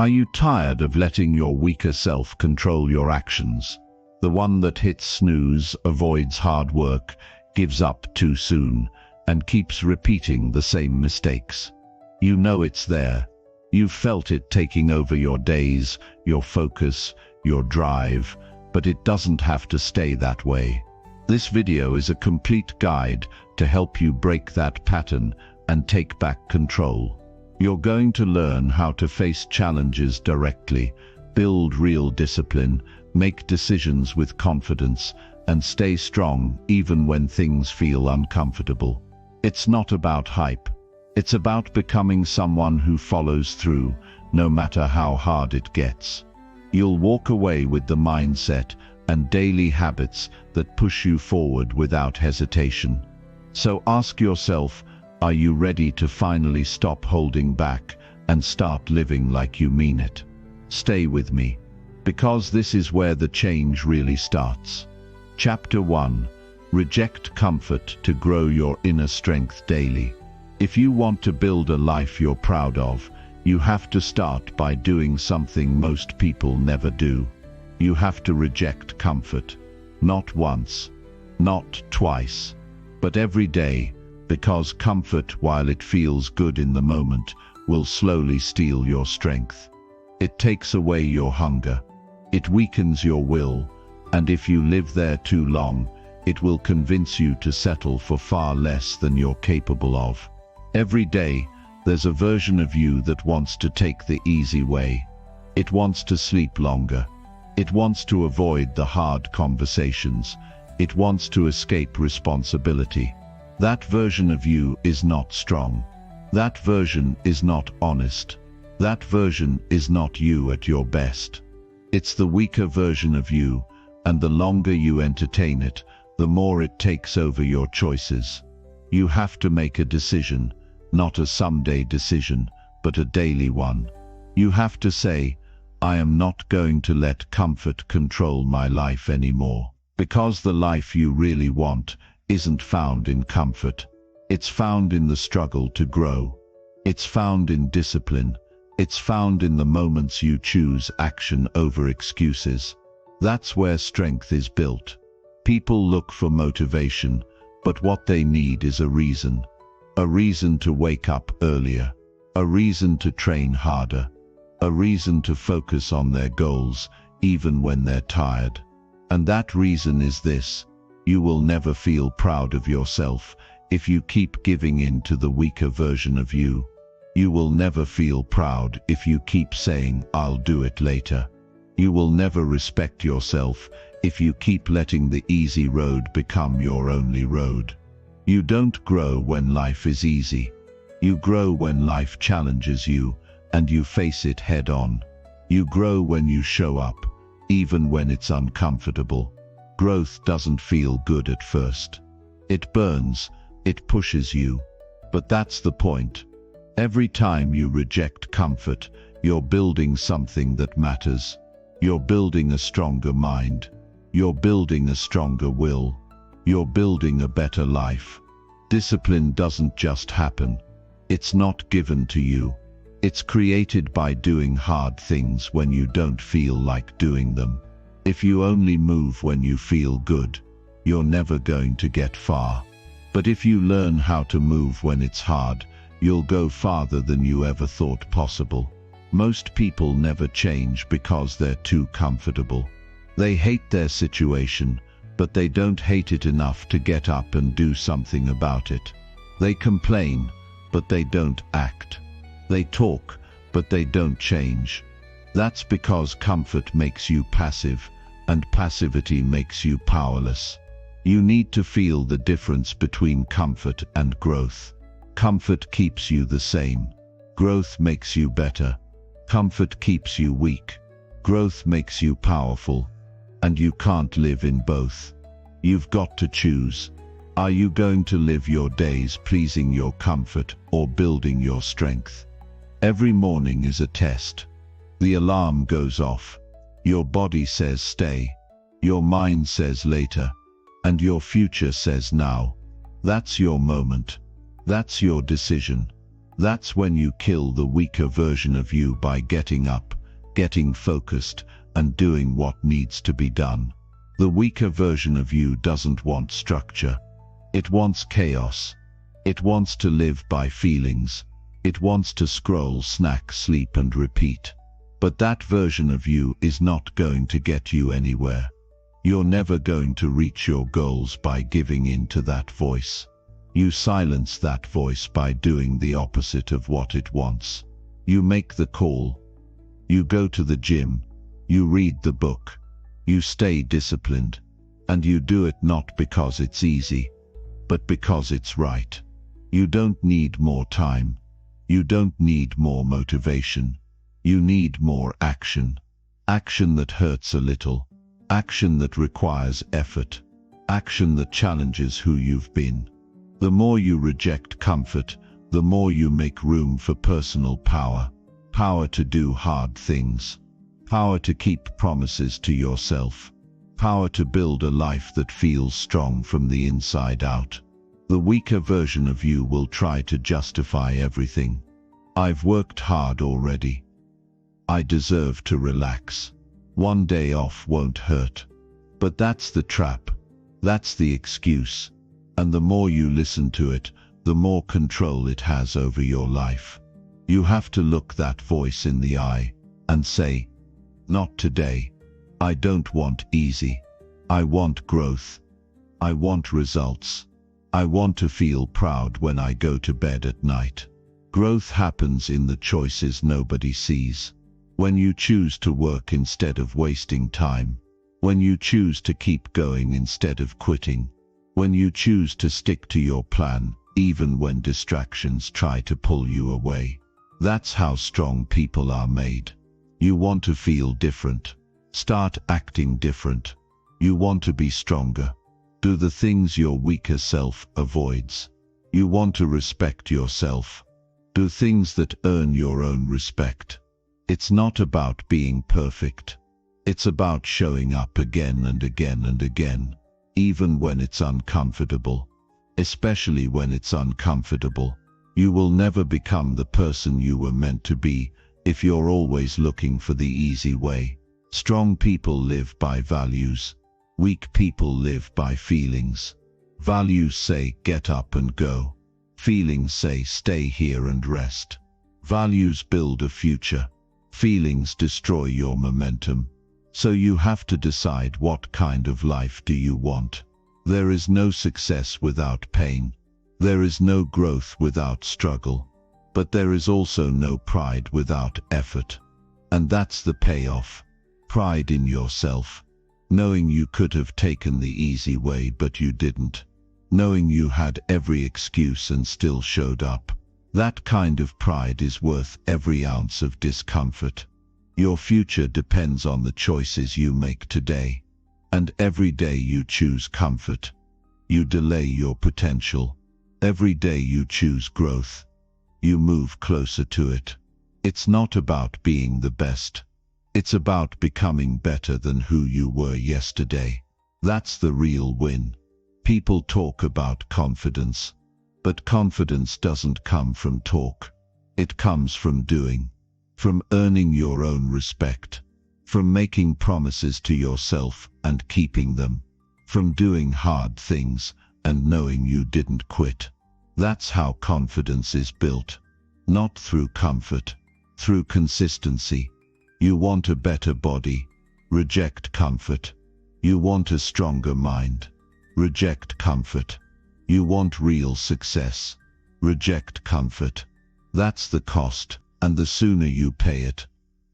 Are you tired of letting your weaker self control your actions? The one that hits snooze, avoids hard work, gives up too soon, and keeps repeating the same mistakes. You know it's there. You've felt it taking over your days, your focus, your drive, but it doesn't have to stay that way. This video is a complete guide to help you break that pattern and take back control. You're going to learn how to face challenges directly, build real discipline, make decisions with confidence, and stay strong even when things feel uncomfortable. It's not about hype. It's about becoming someone who follows through, no matter how hard it gets. You'll walk away with the mindset and daily habits that push you forward without hesitation. So ask yourself, are you ready to finally stop holding back and start living like you mean it? Stay with me, because this is where the change really starts. Chapter 1. Reject comfort to grow your inner strength daily. If you want to build a life you're proud of, you have to start by doing something most people never do. You have to reject comfort. Not once, not twice, but every day, because comfort, while it feels good in the moment, will slowly steal your strength. It takes away your hunger. It weakens your will, and if you live there too long, it will convince you to settle for far less than you're capable of. Every day, there's a version of you that wants to take the easy way. It wants to sleep longer. It wants to avoid the hard conversations. It wants to escape responsibility. That version of you is not strong. That version is not honest. That version is not you at your best. It's the weaker version of you, and the longer you entertain it, the more it takes over your choices. You have to make a decision, not a someday decision, but a daily one. You have to say, I am not going to let comfort control my life anymore. Because the life you really want isn't found in comfort. It's found in the struggle to grow. It's found in discipline. It's found in the moments you choose action over excuses. That's where strength is built. People look for motivation, but what they need is a reason. A reason to wake up earlier. A reason to train harder. A reason to focus on their goals, even when they're tired. And that reason is this: you will never feel proud of yourself if you keep giving in to the weaker version of you. You will never feel proud if you keep saying, I'll do it later. You will never respect yourself if you keep letting the easy road become your only road. You don't grow when life is easy. You grow when life challenges you, and you face it head on. You grow when you show up, even when it's uncomfortable. Growth doesn't feel good at first. It burns, it pushes you. But that's the point. Every time you reject comfort, you're building something that matters. You're building a stronger mind. You're building a stronger will. You're building a better life. Discipline doesn't just happen. It's not given to you. It's created by doing hard things when you don't feel like doing them. If you only move when you feel good, you're never going to get far. But if you learn how to move when it's hard, you'll go farther than you ever thought possible. Most people never change because they're too comfortable. They hate their situation, but they don't hate it enough to get up and do something about it. They complain, but they don't act. They talk, but they don't change. That's because comfort makes you passive, and passivity makes you powerless. You need to feel the difference between comfort and growth. Comfort keeps you the same. Growth makes you better. Comfort keeps you weak. Growth makes you powerful. And you can't live in both. You've got to choose. Are you going to live your days pleasing your comfort or building your strength? Every morning is a test. The alarm goes off. Your body says stay. Your mind says later. And your future says now. That's your moment. That's your decision. That's when you kill the weaker version of you by getting up, getting focused, and doing what needs to be done. The weaker version of you doesn't want structure. It wants chaos. It wants to live by feelings. It wants to scroll, snack, sleep, and repeat. But that version of you is not going to get you anywhere. You're never going to reach your goals by giving in to that voice. You silence that voice by doing the opposite of what it wants. You make the call. You go to the gym. You read the book. You stay disciplined. And you do it not because it's easy, but because it's right. You don't need more time. You don't need more motivation. You need more action. Action that hurts a little. Action that requires effort. Action that challenges who you've been. The more you reject comfort, the more you make room for personal power. Power to do hard things. Power to keep promises to yourself. Power to build a life that feels strong from the inside out. The weaker version of you will try to justify everything. I've worked hard already. I deserve to relax. One day off won't hurt. But that's the trap. That's the excuse. And the more you listen to it, the more control it has over your life. You have to look that voice in the eye and say, "Not today. I don't want easy. I want growth. I want results. I want to feel proud when I go to bed at night." Growth happens in the choices nobody sees. When you choose to work instead of wasting time. When you choose to keep going instead of quitting. When you choose to stick to your plan, even when distractions try to pull you away. That's how strong people are made. You want to feel different. Start acting different. You want to be stronger. Do the things your weaker self avoids. You want to respect yourself. Do things that earn your own respect. It's not about being perfect. It's about showing up again and again and again, even when it's uncomfortable. Especially when it's uncomfortable. You will never become the person you were meant to be if you're always looking for the easy way. Strong people live by values. Weak people live by feelings. Values say get up and go. Feelings say stay here and rest. Values build a future. Feelings destroy your momentum. So you have to decide, what kind of life do you want? There is no success without pain. There is no growth without struggle. But there is also no pride without effort. And that's the payoff. Pride in yourself. Knowing you could have taken the easy way but you didn't. Knowing you had every excuse and still showed up. That kind of pride is worth every ounce of discomfort. Your future depends on the choices you make today. And every day you choose comfort. You delay your potential. Every day you choose growth. You move closer to it. It's not about being the best. It's about becoming better than who you were yesterday. That's the real win. People talk about confidence. But confidence doesn't come from talk. It comes from doing. From earning your own respect. From making promises to yourself and keeping them. From doing hard things and knowing you didn't quit. That's how confidence is built. Not through comfort. Through consistency. You want a better body. Reject comfort. You want a stronger mind. Reject comfort. You want real success. Reject comfort. That's the cost, and the sooner you pay it,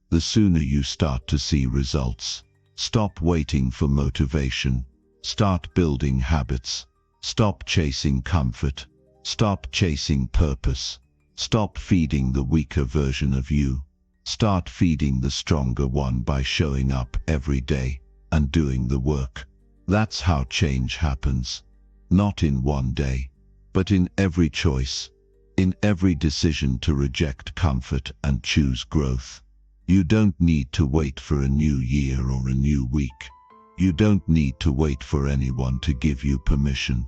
the sooner you start to see results. Stop waiting for motivation. Start building habits. Stop chasing comfort. Stop chasing purpose. Stop feeding the weaker version of you. Start feeding the stronger one by showing up every day and doing the work. That's how change happens. Not in one day, but in every choice, in every decision to reject comfort and choose growth. You don't need to wait for a new year or a new week. You don't need to wait for anyone to give you permission.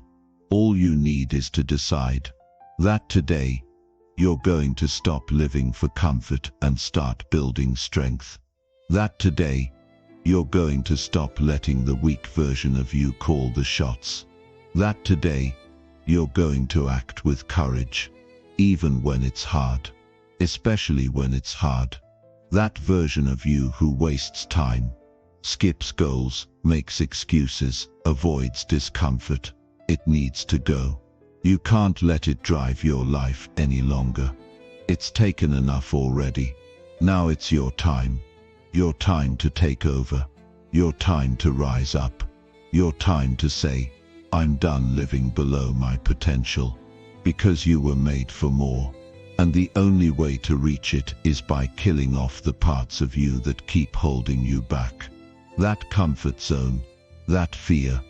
All you need is to decide that today you're going to stop living for comfort and start building strength. That today, you're going to stop letting the weak version of you call the shots. That today, you're going to act with courage, even when it's hard, especially when it's hard. That version of you who wastes time, skips goals, makes excuses, avoids discomfort, it needs to go. You can't let it drive your life any longer. It's taken enough already. Now it's your time. Your time to take over. Your time to rise up. Your time to say, I'm done living below my potential. Because you were made for more. And the only way to reach it is by killing off the parts of you that keep holding you back. That comfort zone, that fear,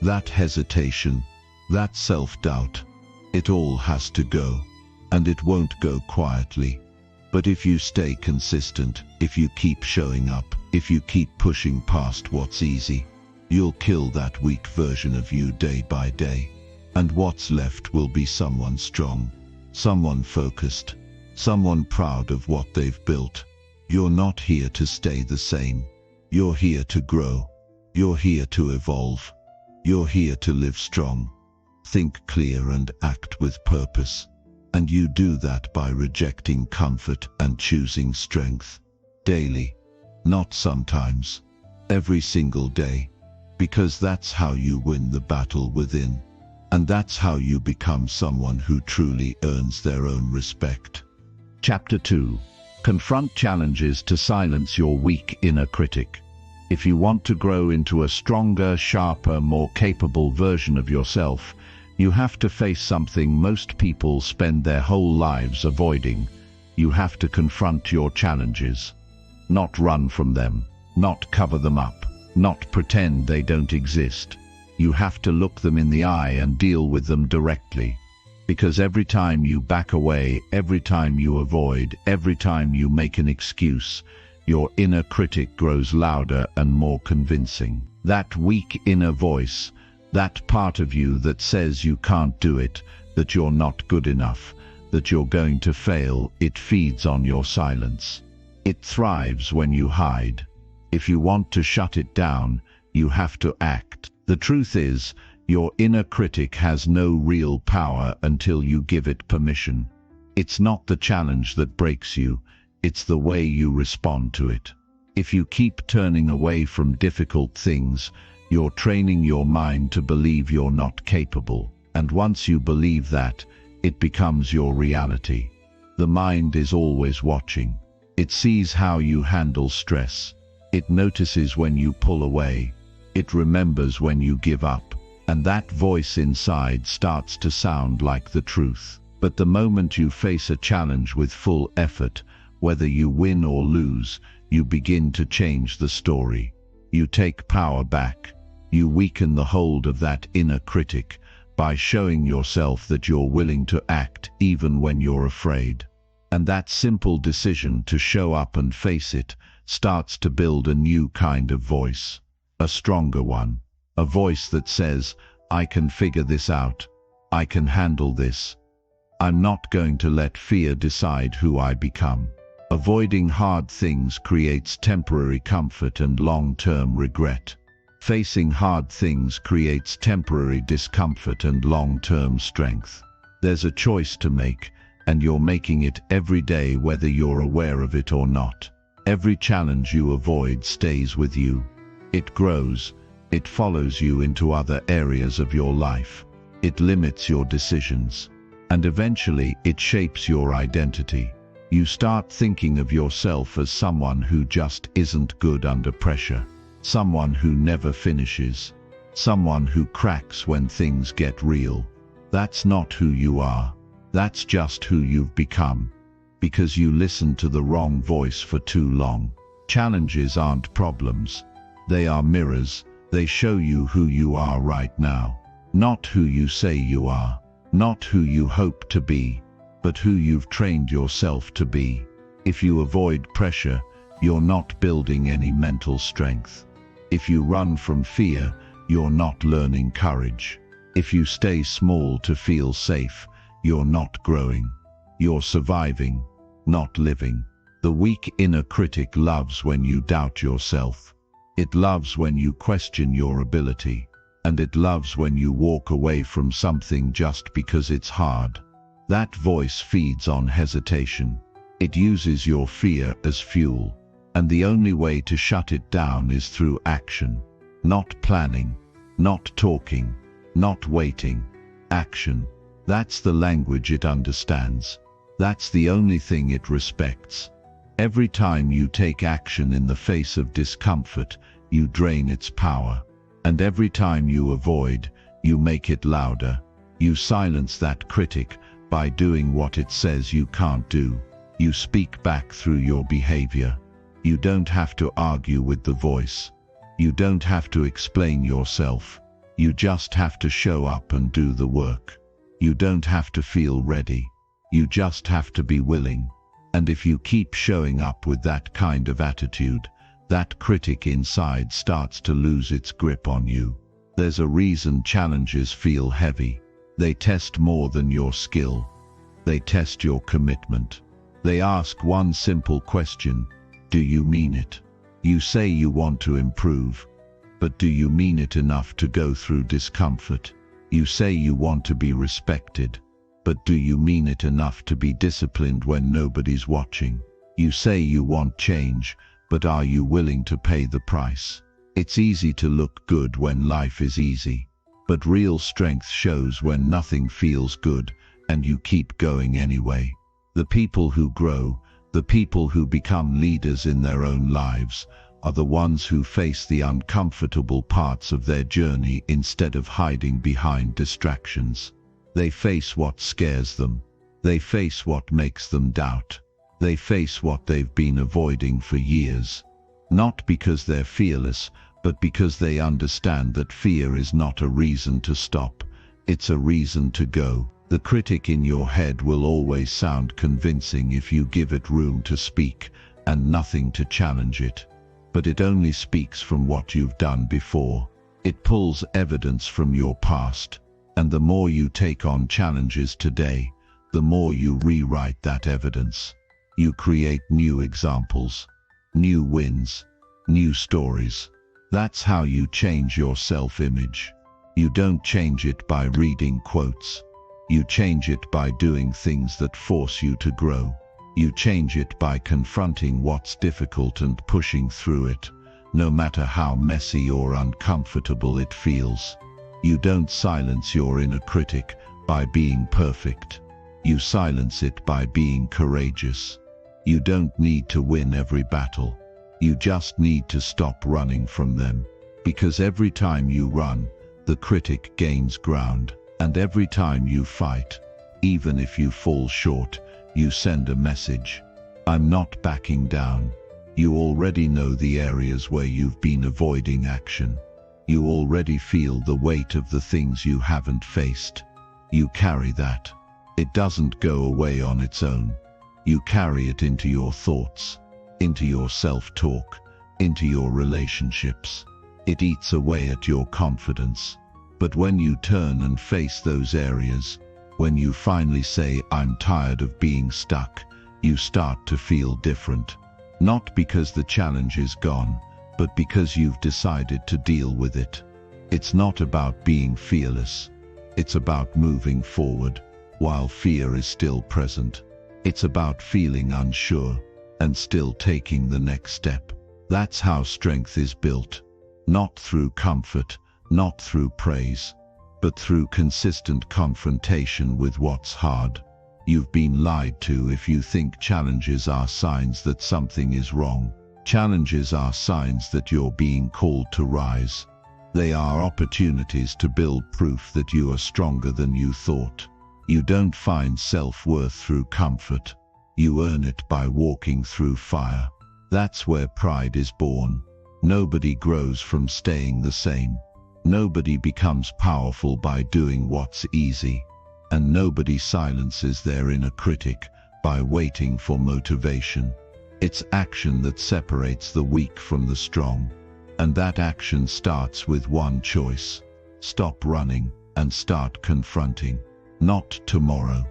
that hesitation, that self-doubt, it all has to go. And it won't go quietly. But if you stay consistent, if you keep showing up, if you keep pushing past what's easy, you'll kill that weak version of you day by day. And what's left will be someone strong, someone focused, someone proud of what they've built. You're not here to stay the same. You're here to grow. You're here to evolve. You're here to live strong. Think clear and act with purpose. And you do that by rejecting comfort and choosing strength. Daily. Not sometimes. Every single day. Because that's how you win the battle within. And that's how you become someone who truly earns their own respect. Chapter 2. Confront challenges to silence your weak inner critic. If you want to grow into a stronger, sharper, more capable version of yourself, you have to face something most people spend their whole lives avoiding. You have to confront your challenges. Not run from them, not cover them up, not pretend they don't exist. You have to look them in the eye and deal with them directly. Because every time you back away, every time you avoid, every time you make an excuse, your inner critic grows louder and more convincing. That weak inner voice, that part of you that says you can't do it, that you're not good enough, that you're going to fail, it feeds on your silence. It thrives when you hide. If you want to shut it down, you have to act. The truth is, your inner critic has no real power until you give it permission. It's not the challenge that breaks you, it's the way you respond to it. If you keep turning away from difficult things, you're training your mind to believe you're not capable. And once you believe that, it becomes your reality. The mind is always watching. It sees how you handle stress. It notices when you pull away. It remembers when you give up. And that voice inside starts to sound like the truth. But the moment you face a challenge with full effort, whether you win or lose, you begin to change the story. You take power back. You weaken the hold of that inner critic by showing yourself that you're willing to act even when you're afraid. And that simple decision to show up and face it starts to build a new kind of voice. A stronger one. A voice that says, I can figure this out. I can handle this. I'm not going to let fear decide who I become. Avoiding hard things creates temporary comfort and long-term regret. Facing hard things creates temporary discomfort and long-term strength. There's a choice to make, and you're making it every day whether you're aware of it or not. Every challenge you avoid stays with you. It grows. It follows you into other areas of your life. It limits your decisions. And eventually it shapes your identity. You start thinking of yourself as someone who just isn't good under pressure. Someone who never finishes. Someone who cracks when things get real. That's not who you are. That's just who you've become. Because you listened to the wrong voice for too long. Challenges aren't problems. They are mirrors. They show you who you are right now. Not who you say you are. Not who you hope to be. But who you've trained yourself to be. If you avoid pressure, you're not building any mental strength. If you run from fear, you're not learning courage. If you stay small to feel safe, you're not growing. You're surviving, not living. The weak inner critic loves when you doubt yourself. It loves when you question your ability. And it loves when you walk away from something just because it's hard. That voice feeds on hesitation. It uses your fear as fuel. And the only way to shut it down is through action. Not planning, not talking, not waiting. Action. That's the language it understands. That's the only thing it respects. Every time you take action in the face of discomfort, you drain its power. And every time you avoid, you make it louder. You silence that critic by doing what it says you can't do. You speak back through your behavior. You don't have to argue with the voice. You don't have to explain yourself. You just have to show up and do the work. You don't have to feel ready. You just have to be willing. And if you keep showing up with that kind of attitude, that critic inside starts to lose its grip on you. There's a reason challenges feel heavy. They test more than your skill. They test your commitment. They ask one simple question: do you mean it? You say you want to improve, but do you mean it enough to go through discomfort? You say you want to be respected, but do you mean it enough to be disciplined when nobody's watching? You say you want change, but are you willing to pay the price? It's easy to look good when life is easy, but real strength shows when nothing feels good and you keep going anyway. The people who grow, the people who become leaders in their own lives, are the ones who face the uncomfortable parts of their journey instead of hiding behind distractions. They face what scares them. They face what makes them doubt. They face what they've been avoiding for years. Not because they're fearless, but because they understand that fear is not a reason to stop. It's a reason to go. The critic in your head will always sound convincing if you give it room to speak and nothing to challenge it. But it only speaks from what you've done before. It pulls evidence from your past. And the more you take on challenges today, the more you rewrite that evidence. You create new examples, new wins, new stories. That's how you change your self-image. You don't change it by reading quotes. You change it by doing things that force you to grow. You change it by confronting what's difficult and pushing through it, no matter how messy or uncomfortable it feels. You don't silence your inner critic by being perfect. You silence it by being courageous. You don't need to win every battle. You just need to stop running from them. Because every time you run, the critic gains ground. And every time you fight, even if you fall short, you send a message. I'm not backing down. You already know the areas where you've been avoiding action. You already feel the weight of the things you haven't faced. You carry that. It doesn't go away on its own. You carry it into your thoughts, into your self-talk, into your relationships. It eats away at your confidence. But when you turn and face those areas, when you finally say, I'm tired of being stuck, you start to feel different. Not because the challenge is gone, but because you've decided to deal with it. It's not about being fearless. It's about moving forward, while fear is still present. It's about feeling unsure, and still taking the next step. That's how strength is built. Not through comfort, not through praise, but through consistent confrontation with what's hard. You've been lied to if you think challenges are signs that something is wrong. Challenges are signs that you're being called to rise. They are opportunities to build proof that you are stronger than you thought. You don't find self-worth through comfort. You earn it by walking through fire. That's where pride is born. Nobody grows from staying the same. Nobody becomes powerful by doing what's easy. And nobody silences their inner critic by waiting for motivation. It's action that separates the weak from the strong. And that action starts with one choice. Stop running and start confronting. Not tomorrow,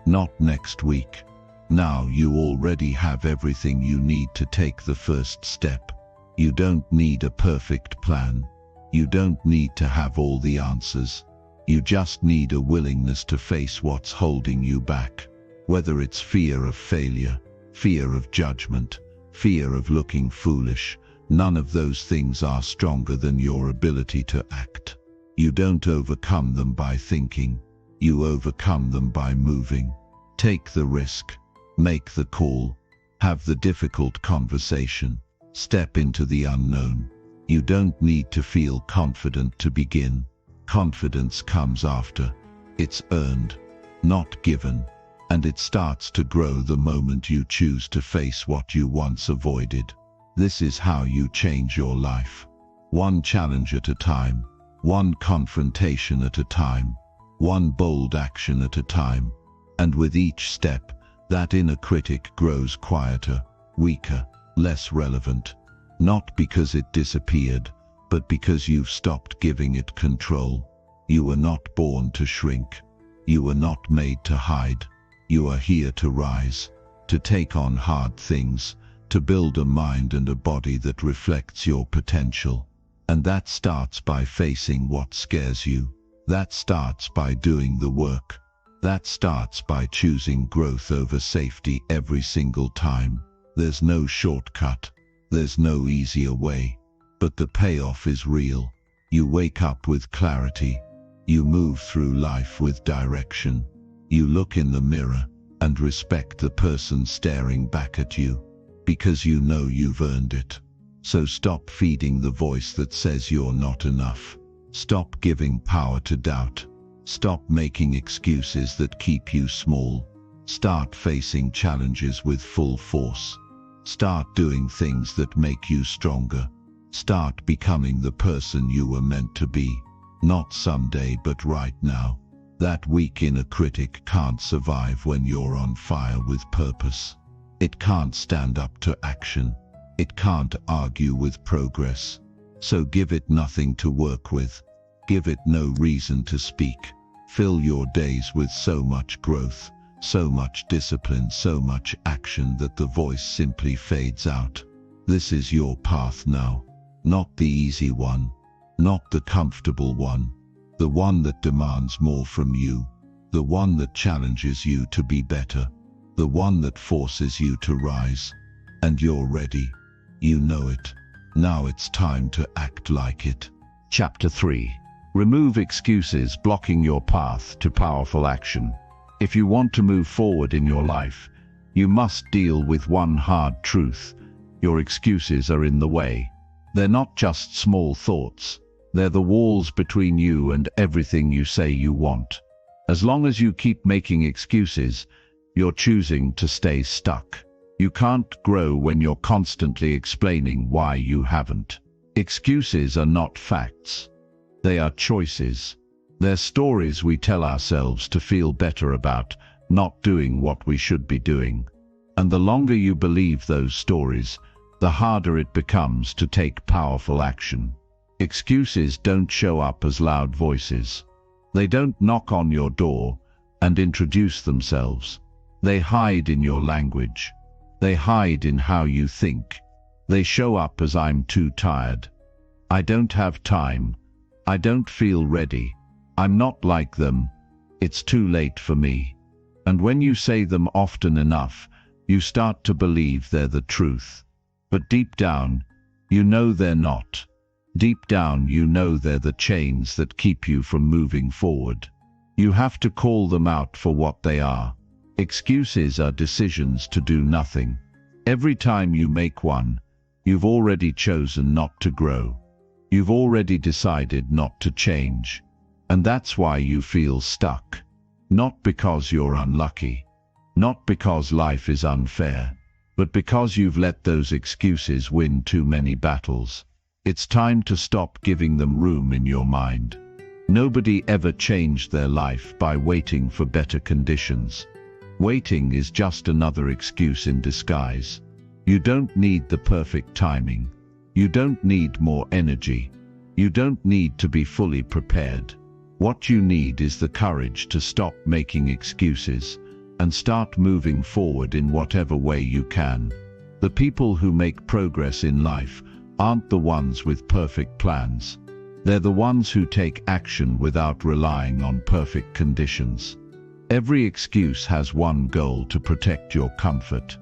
Not next week. Now you already have everything you need to take the first step. You don't need a perfect plan. You don't need to have all the answers. You just need a willingness to face what's holding you back. Whether it's fear of failure, fear of judgment, fear of looking foolish, none of those things are stronger than your ability to act. You don't overcome them by thinking. You overcome them by moving. Take the risk. Make the call. Have the difficult conversation. Step into the unknown. You don't need to feel confident to begin. Confidence comes after. It's earned, not given, and it starts to grow the moment you choose to face what you once avoided. This is how you change your life. One challenge at a time, one confrontation at a time, one bold action at a time, and with each step, that inner critic grows quieter, weaker, less relevant, not because it disappeared, but because you've stopped giving it control. You were not born to shrink. You were not made to hide. You are here to rise, to take on hard things, to build a mind and a body that reflects your potential. And that starts by facing what scares you. That starts by doing the work. That starts by choosing growth over safety every single time. There's no shortcut. There's no easier way. But the payoff is real. You wake up with clarity. You move through life with direction. You look in the mirror and respect the person staring back at you, because you know you've earned it. So stop feeding the voice that says you're not enough. Stop giving power to doubt. Stop making excuses that keep you small. Start facing challenges with full force. Start doing things that make you stronger. Start becoming the person you were meant to be. Not someday, but right now. That weak inner critic can't survive when you're on fire with purpose. It can't stand up to action. It can't argue with progress. So give it nothing to work with. Give it no reason to speak. Fill your days with so much growth, so much discipline, so much action that the voice simply fades out. This is your path now. Not the easy one. Not the comfortable one. The one that demands more from you. The one that challenges you to be better. The one that forces you to rise. And you're ready. You know it. Now it's time to act like it. Chapter 3. Remove excuses blocking your path to powerful action. If you want to move forward in your life, you must deal with one hard truth. Your excuses are in the way. They're not just small thoughts. They're the walls between you and everything you say you want. As long as you keep making excuses, you're choosing to stay stuck. You can't grow when you're constantly explaining why you haven't. Excuses are not facts. They are choices. They're stories we tell ourselves to feel better about not doing what we should be doing. And the longer you believe those stories, the harder it becomes to take powerful action. Excuses don't show up as loud voices. They don't knock on your door and introduce themselves. They hide in your language. They hide in how you think. They show up as "I'm too tired. I don't have time. I don't feel ready. I'm not like them. It's too late for me." And when you say them often enough, you start to believe they're the truth. But deep down, you know they're not. Deep down, you know they're the chains that keep you from moving forward. You have to call them out for what they are. Excuses are decisions to do nothing. Every time you make one, you've already chosen not to grow. You've already decided not to change. And that's why you feel stuck. Not because you're unlucky. Not because life is unfair. But because you've let those excuses win too many battles. It's time to stop giving them room in your mind. Nobody ever changed their life by waiting for better conditions. Waiting is just another excuse in disguise. You don't need the perfect timing. You don't need more energy. You don't need to be fully prepared. What you need is the courage to stop making excuses and start moving forward in whatever way you can. The people who make progress in life aren't the ones with perfect plans. They're the ones who take action without relying on perfect conditions. Every excuse has one goal: to protect your comfort.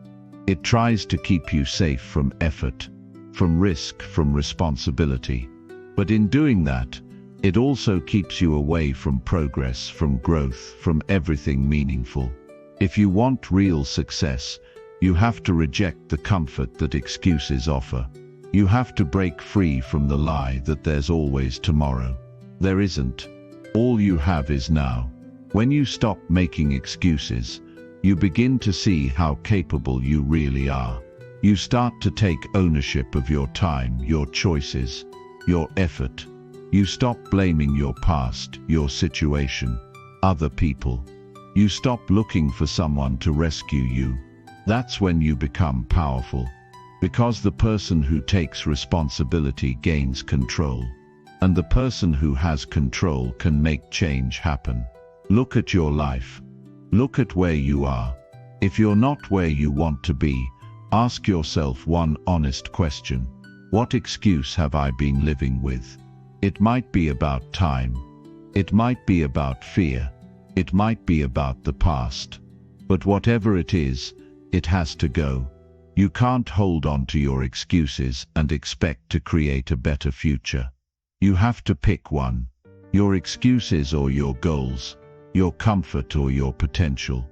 It tries to keep you safe from effort, from risk, from responsibility. But in doing that, it also keeps you away from progress, from growth, from everything meaningful. If you want real success, you have to reject the comfort that excuses offer. You have to break free from the lie that there's always tomorrow. There isn't. All you have is now. When you stop making excuses, you begin to see how capable you really are. You start to take ownership of your time, your choices, your effort. You stop blaming your past, your situation, other people. You stop looking for someone to rescue you. That's when you become powerful. Because the person who takes responsibility gains control. And the person who has control can make change happen. Look at your life. Look at where you are. If you're not where you want to be, ask yourself one honest question. What excuse have I been living with? It might be about time. It might be about fear. It might be about the past. But whatever it is, it has to go. You can't hold on to your excuses and expect to create a better future. You have to pick one. Your excuses or your goals. Your comfort or your potential.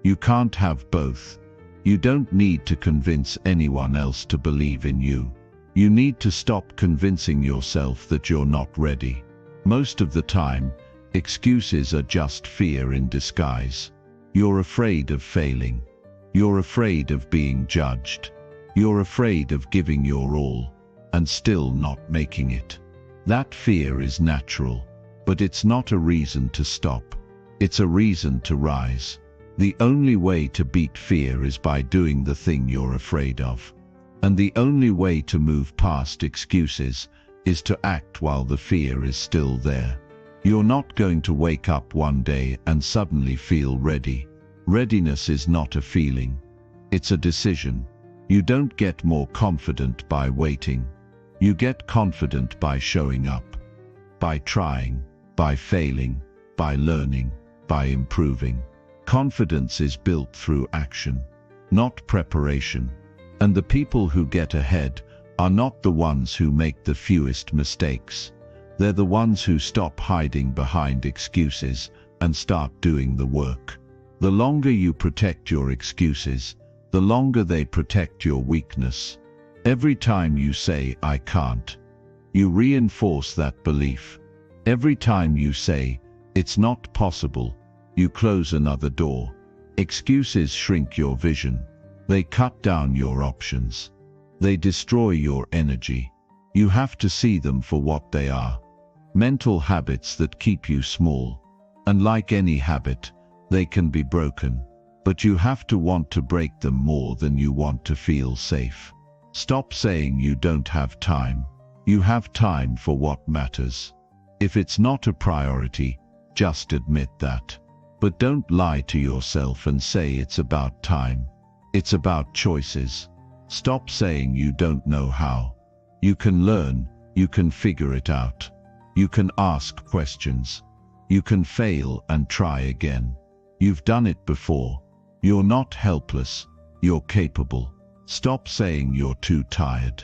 You can't have both. You don't need to convince anyone else to believe in you. You need to stop convincing yourself that you're not ready. Most of the time, excuses are just fear in disguise. You're afraid of failing. You're afraid of being judged. You're afraid of giving your all and still not making it. That fear is natural, but it's not a reason to stop. It's a reason to rise. The only way to beat fear is by doing the thing you're afraid of. And the only way to move past excuses is to act while the fear is still there. You're not going to wake up one day and suddenly feel ready. Readiness is not a feeling. It's a decision. You don't get more confident by waiting. You get confident by showing up, by trying, by failing, by learning, by improving. Confidence is built through action, not preparation. And the people who get ahead are not the ones who make the fewest mistakes. They're the ones who stop hiding behind excuses and start doing the work. The longer you protect your excuses, the longer they protect your weakness. Every time you say, "I can't," you reinforce that belief. Every time you say, "It's not possible," you close another door. Excuses shrink your vision. They cut down your options. They destroy your energy. You have to see them for what they are. Mental habits that keep you small. And like any habit, they can be broken. But you have to want to break them more than you want to feel safe. Stop saying you don't have time. You have time for what matters. If it's not a priority, just admit that. But don't lie to yourself and say it's about time. It's about choices. Stop saying you don't know how. You can learn, you can figure it out. You can ask questions. You can fail and try again. You've done it before. You're not helpless. You're capable. Stop saying you're too tired.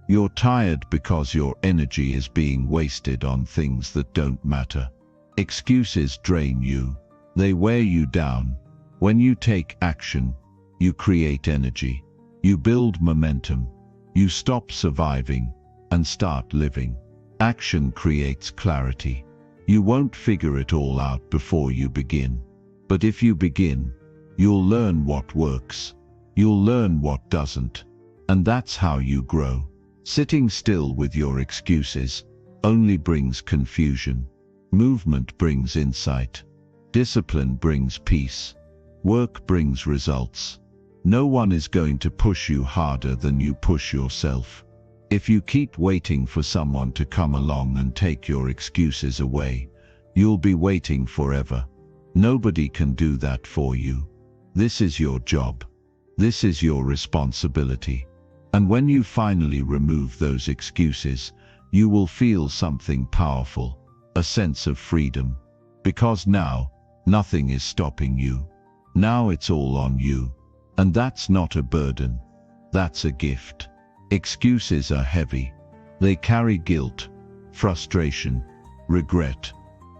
You're tired because your energy is being wasted on things that don't matter. Excuses drain you. They wear you down. When you take action, you create energy. You build momentum. You stop surviving and start living. Action creates clarity. You won't figure it all out before you begin. But if you begin, you'll learn what works. You'll learn what doesn't. And that's how you grow. Sitting still with your excuses only brings confusion. Movement brings insight. Discipline brings peace. Work brings results. No one is going to push you harder than you push yourself. If you keep waiting for someone to come along and take your excuses away, you'll be waiting forever. Nobody can do that for you. This is your job. This is your responsibility. And when you finally remove those excuses, you will feel something powerful, a sense of freedom. Because now, nothing is stopping you. Now it's all on you. And that's not a burden. That's a gift. Excuses are heavy. They carry guilt, frustration, regret.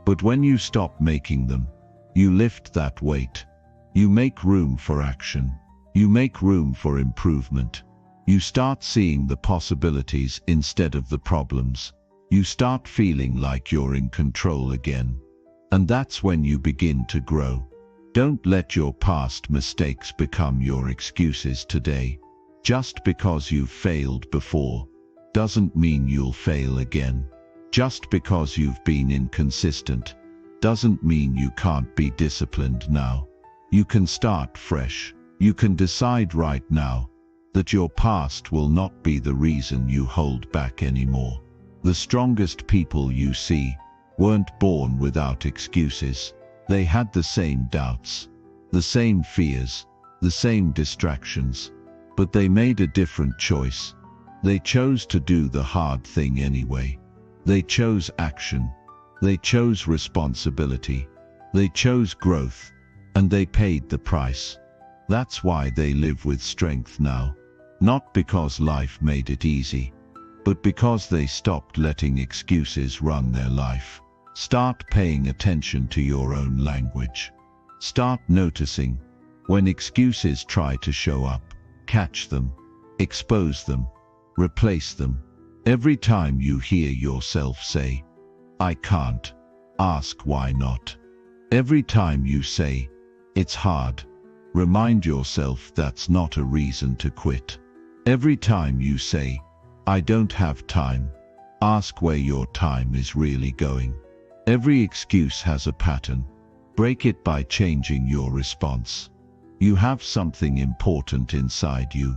But when you stop making them, you lift that weight. You make room for action. You make room for improvement. You start seeing the possibilities instead of the problems. You start feeling like you're in control again. And that's when you begin to grow. Don't let your past mistakes become your excuses today. Just because you've failed before doesn't mean you'll fail again. Just because you've been inconsistent doesn't mean you can't be disciplined now. You can start fresh. You can decide right now that your past will not be the reason you hold back anymore. The strongest people you see weren't born without excuses. They had the same doubts, the same fears, the same distractions, but they made a different choice. They chose to do the hard thing anyway. They chose action. They chose responsibility. They chose growth, and they paid the price. That's why they live with strength now. Not because life made it easy, but because they stopped letting excuses run their life. Start paying attention to your own language. Start noticing when excuses try to show up. Catch them, expose them, replace them. Every time you hear yourself say, "I can't," ask why not. Every time you say, "It's hard," remind yourself that's not a reason to quit. Every time you say, "I don't have time," ask where your time is really going. Every excuse has a pattern. Break it by changing your response. You have something important inside you.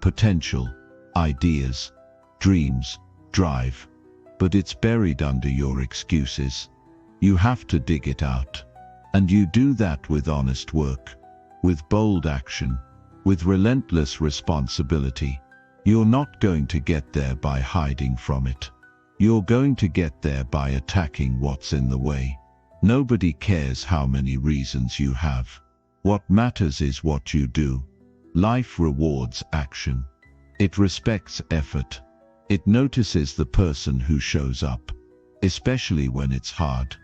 Potential, ideas, dreams, drive. But it's buried under your excuses. You have to dig it out. And you do that with honest work, with bold action, with relentless responsibility. You're not going to get there by hiding from it. You're going to get there by attacking what's in the way. Nobody cares how many reasons you have. What matters is what you do. Life rewards action. It respects effort. It notices the person who shows up, especially when it's hard.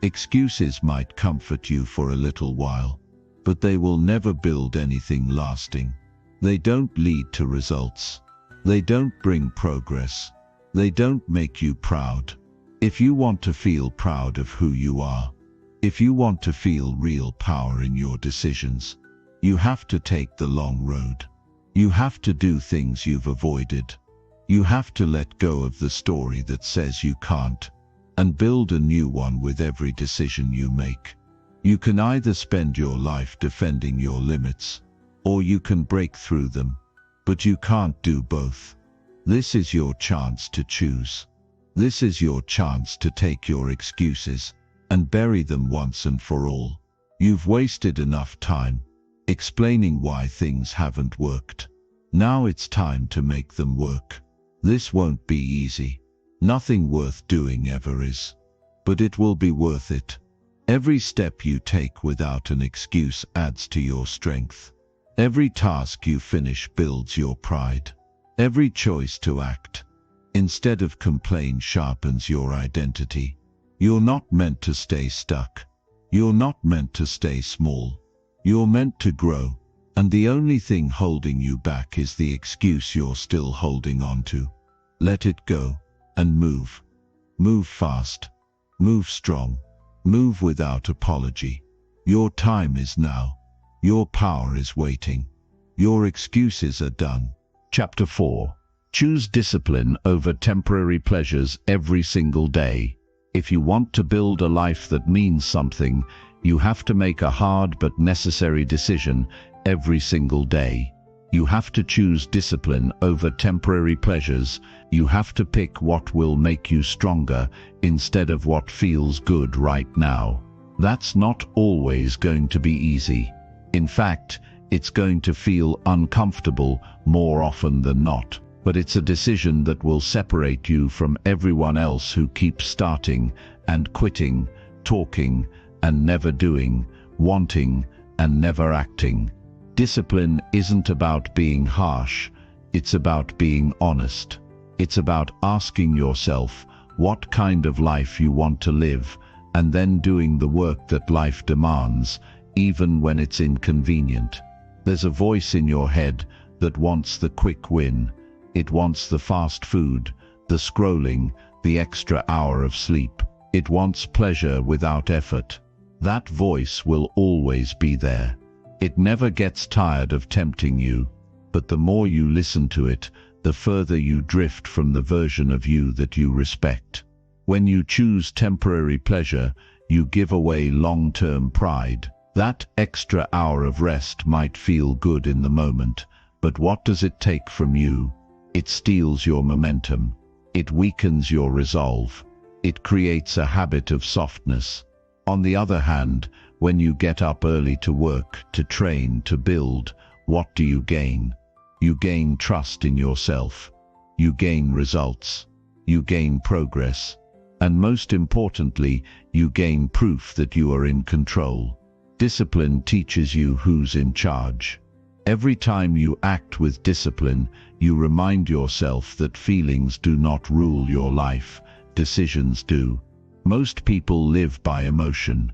Excuses might comfort you for a little while, but they will never build anything lasting. They don't lead to results. They don't bring progress. They don't make you proud. If you want to feel proud of who you are, if you want to feel real power in your decisions, you have to take the long road. You have to do things you've avoided. You have to let go of the story that says you can't, and build a new one with every decision you make. You can either spend your life defending your limits, or you can break through them, but you can't do both. This is your chance to choose. This is your chance to take your excuses and bury them once and for all. You've wasted enough time explaining why things haven't worked. Now it's time to make them work. This won't be easy. Nothing worth doing ever is. But it will be worth it. Every step you take without an excuse adds to your strength. Every task you finish builds your pride. Every choice to act instead of complain sharpens your identity. You're not meant to stay stuck. You're not meant to stay small. You're meant to grow, and the only thing holding you back is the excuse you're still holding on to. Let it go and move. Move fast. Move strong. Move without apology. Your time is now. Your power is waiting. Your excuses are done. Chapter 4. Choose discipline over temporary pleasures every single day. If you want to build a life that means something, you have to make a hard but necessary decision every single day. You have to choose discipline over temporary pleasures. You have to pick what will make you stronger instead of what feels good right now. That's not always going to be easy. In fact, it's going to feel uncomfortable more often than not. But it's a decision that will separate you from everyone else who keeps starting and quitting, talking and never doing, wanting and never acting. Discipline isn't about being harsh, it's about being honest. It's about asking yourself what kind of life you want to live, and then doing the work that life demands, even when it's inconvenient. There's a voice in your head that wants the quick win. It wants the fast food, the scrolling, the extra hour of sleep. It wants pleasure without effort. That voice will always be there. It never gets tired of tempting you, but the more you listen to it, the further you drift from the version of you that you respect. When you choose temporary pleasure, you give away long-term pride. That extra hour of rest might feel good in the moment, but what does it take from you? It steals your momentum. It weakens your resolve. It creates a habit of softness. On the other hand, when you get up early to work, to train, to build, what do you gain? You gain trust in yourself. You gain results. You gain progress. And most importantly, you gain proof that you are in control. Discipline teaches you who's in charge. Every time you act with discipline, you remind yourself that feelings do not rule your life, decisions do. Most people live by emotion.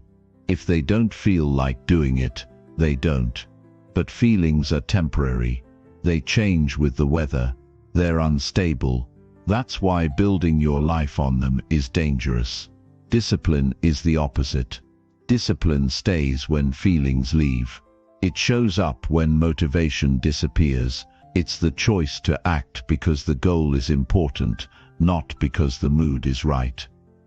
If they don't feel like doing it, they don't. But feelings are temporary. They change with the weather. They're unstable. That's why building your life on them is dangerous. Discipline is the opposite. Discipline stays when feelings leave. It shows up when motivation disappears. It's the choice to act because the goal is important, not because the mood is right.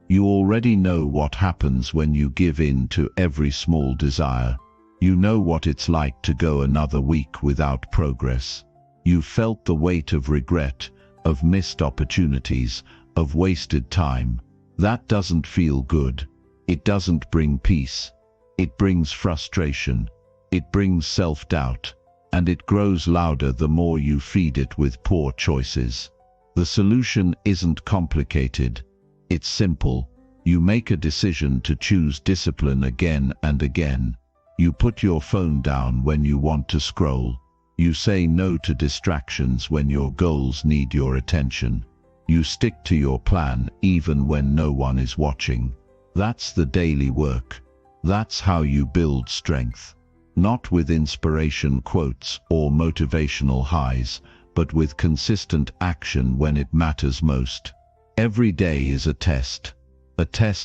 You already know what happens when you give in to every small desire. You know what it's like to go another week without progress. You've felt the weight of regret, of missed opportunities, of wasted time. That doesn't feel good. It doesn't bring peace. It brings frustration. It brings self-doubt, and it grows louder the more you feed it with poor choices. The solution isn't complicated. It's simple. You make a decision to choose discipline again and again. You put your phone down when you want to scroll. You say no to distractions when your goals need your attention. You stick to your plan even when no one is watching. That's the daily work. That's how you build strength. Not with inspiration quotes or motivational highs, but with consistent action when it matters most. Every day is a test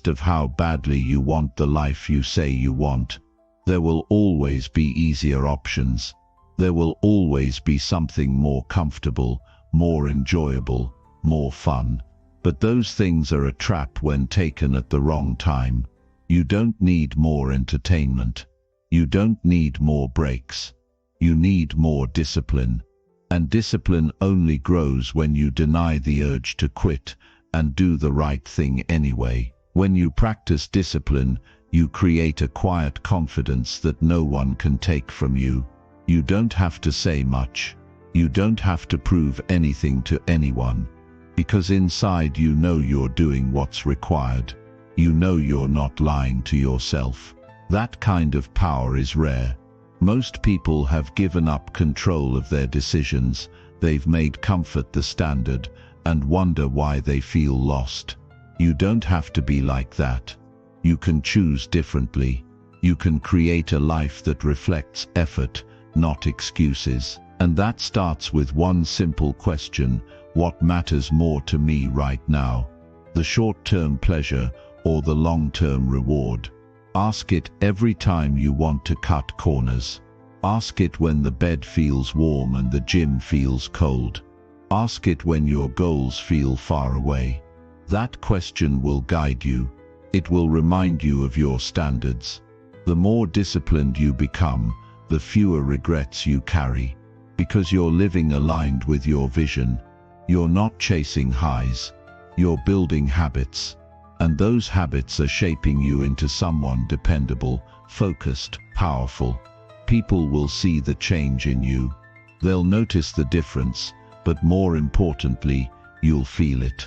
of how badly you want the life you say you want. There will always be easier options. There will always be something more comfortable, more enjoyable, more fun. But those things are a trap when taken at the wrong time. You don't need more entertainment. You don't need more breaks. You need more discipline. And discipline only grows when you deny the urge to quit and do the right thing anyway. When you practice discipline, you create a quiet confidence that no one can take from you. You don't have to say much. You don't have to prove anything to anyone. Because inside you know you're doing what's required. You know you're not lying to yourself. That kind of power is rare. Most people have given up control of their decisions. They've made comfort the standard and wonder why they feel lost. You don't have to be like that. You can choose differently. You can create a life that reflects effort, not excuses. And that starts with one simple question: what matters more to me right now? The short-term pleasure or the long-term reward? Ask it every time you want to cut corners. Ask it when the bed feels warm and the gym feels cold. Ask it when your goals feel far away. That question will guide you. It will remind you of your standards. The more disciplined you become, the fewer regrets you carry. Because you're living aligned with your vision. You're not chasing highs. You're building habits. And those habits are shaping you into someone dependable, focused, powerful. People will see the change in you. They'll notice the difference, but more importantly, you'll feel it.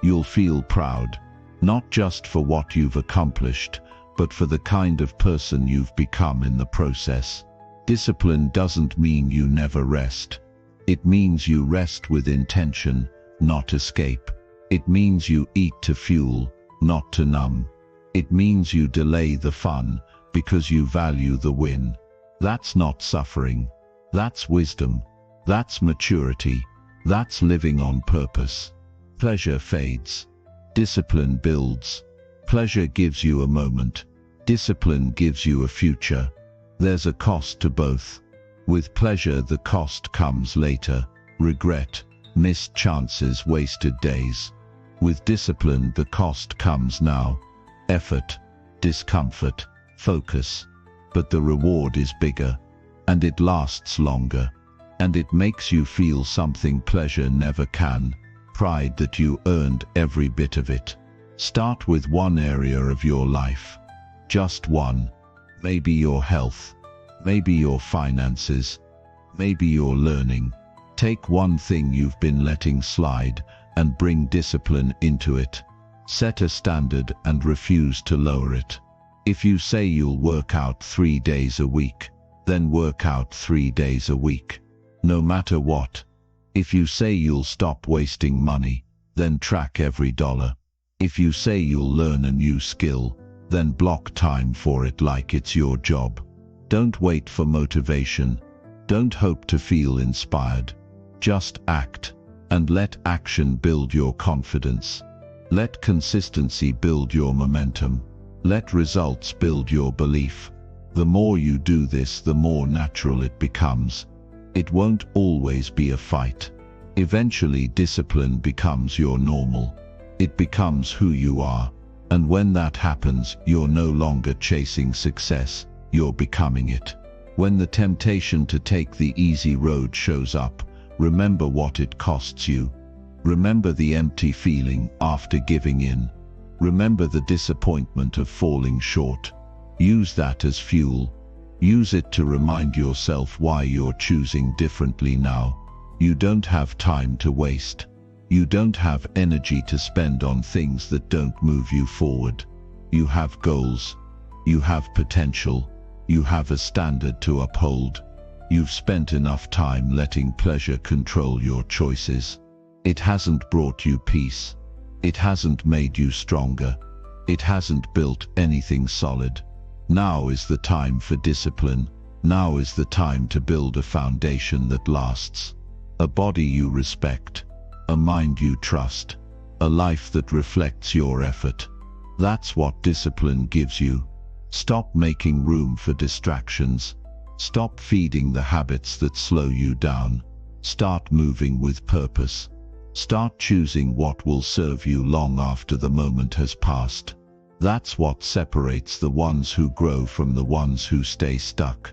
You'll feel proud, not just for what you've accomplished, but for the kind of person you've become in the process. Discipline doesn't mean you never rest. It means you rest with intention, not escape. It means you eat to fuel, not to numb. It means you delay the fun because you value the win. That's not suffering. That's wisdom. That's maturity. That's living on purpose. Pleasure fades. Discipline builds. Pleasure gives you a moment. Discipline gives you a future. There's a cost to both. With pleasure, the cost comes later. Regret, missed chances, wasted days. With discipline, the cost comes now. Effort, discomfort, focus. But the reward is bigger, and it lasts longer, and it makes you feel something pleasure never can. Pride that you earned every bit of it. Start with one area of your life. Just one. Maybe your health. Maybe your finances. Maybe your learning. Take one thing you've been letting slide and bring discipline into it. Set a standard and refuse to lower it. If you say you'll work out 3 days a week, then work out 3 days a week. No matter what. If you say you'll stop wasting money, then track every dollar. If you say you'll learn a new skill, then block time for it like it's your job. Don't wait for motivation. Don't hope to feel inspired. Just act, and let action build your confidence. Let consistency build your momentum. Let results build your belief. The more you do this, the more natural it becomes. It won't always be a fight. Eventually, discipline becomes your normal. It becomes who you are. And when that happens, you're no longer chasing success, you're becoming it. When the temptation to take the easy road shows up, remember what it costs you. Remember the empty feeling after giving in. Remember the disappointment of falling short. Use that as fuel. Use it to remind yourself why you're choosing differently now. You don't have time to waste. You don't have energy to spend on things that don't move you forward. You have goals. You have potential. You have a standard to uphold. You've spent enough time letting pleasure control your choices. It hasn't brought you peace. It hasn't made you stronger. It hasn't built anything solid. Now is the time for discipline. Now is the time to build a foundation that lasts. A body you respect. A mind you trust. A life that reflects your effort. That's what discipline gives you. Stop making room for distractions. Stop feeding the habits that slow you down. Start moving with purpose. Start choosing what will serve you long after the moment has passed. That's what separates the ones who grow from the ones who stay stuck.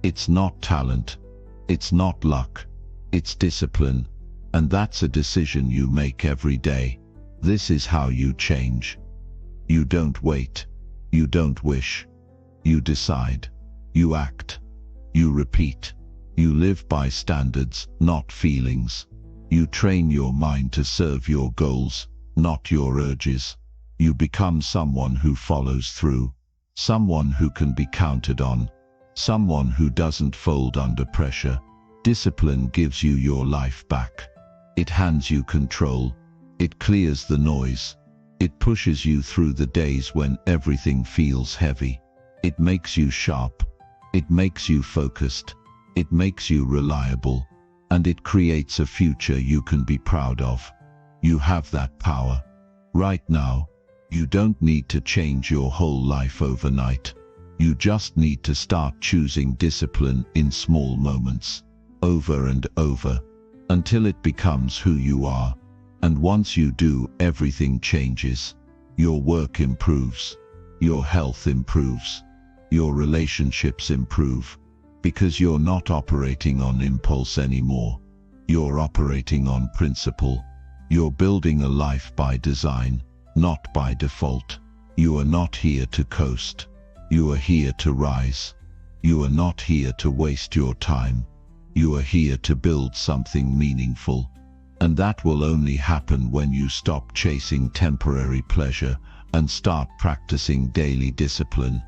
It's not talent. It's not luck. It's discipline. And that's a decision you make every day. This is how you change. You don't wait. You don't wish. You decide. You act. You repeat. You live by standards, not feelings. You train your mind to serve your goals, not your urges. You become someone who follows through. Someone who can be counted on. Someone who doesn't fold under pressure. Discipline gives you your life back. It hands you control. It clears the noise. It pushes you through the days when everything feels heavy. It makes you sharp. It makes you focused. It makes you reliable. And it creates a future you can be proud of. You have that power. Right now, you don't need to change your whole life overnight. You just need to start choosing discipline in small moments, over and over, until it becomes who you are. And once you do, everything changes. Your work improves. Your health improves. Your relationships improve. Because you're not operating on impulse anymore. You're operating on principle. You're building a life by design, not by default. You are not here to coast. You are here to rise. You are not here to waste your time. You are here to build something meaningful. And that will only happen when you stop chasing temporary pleasure and start practicing daily discipline.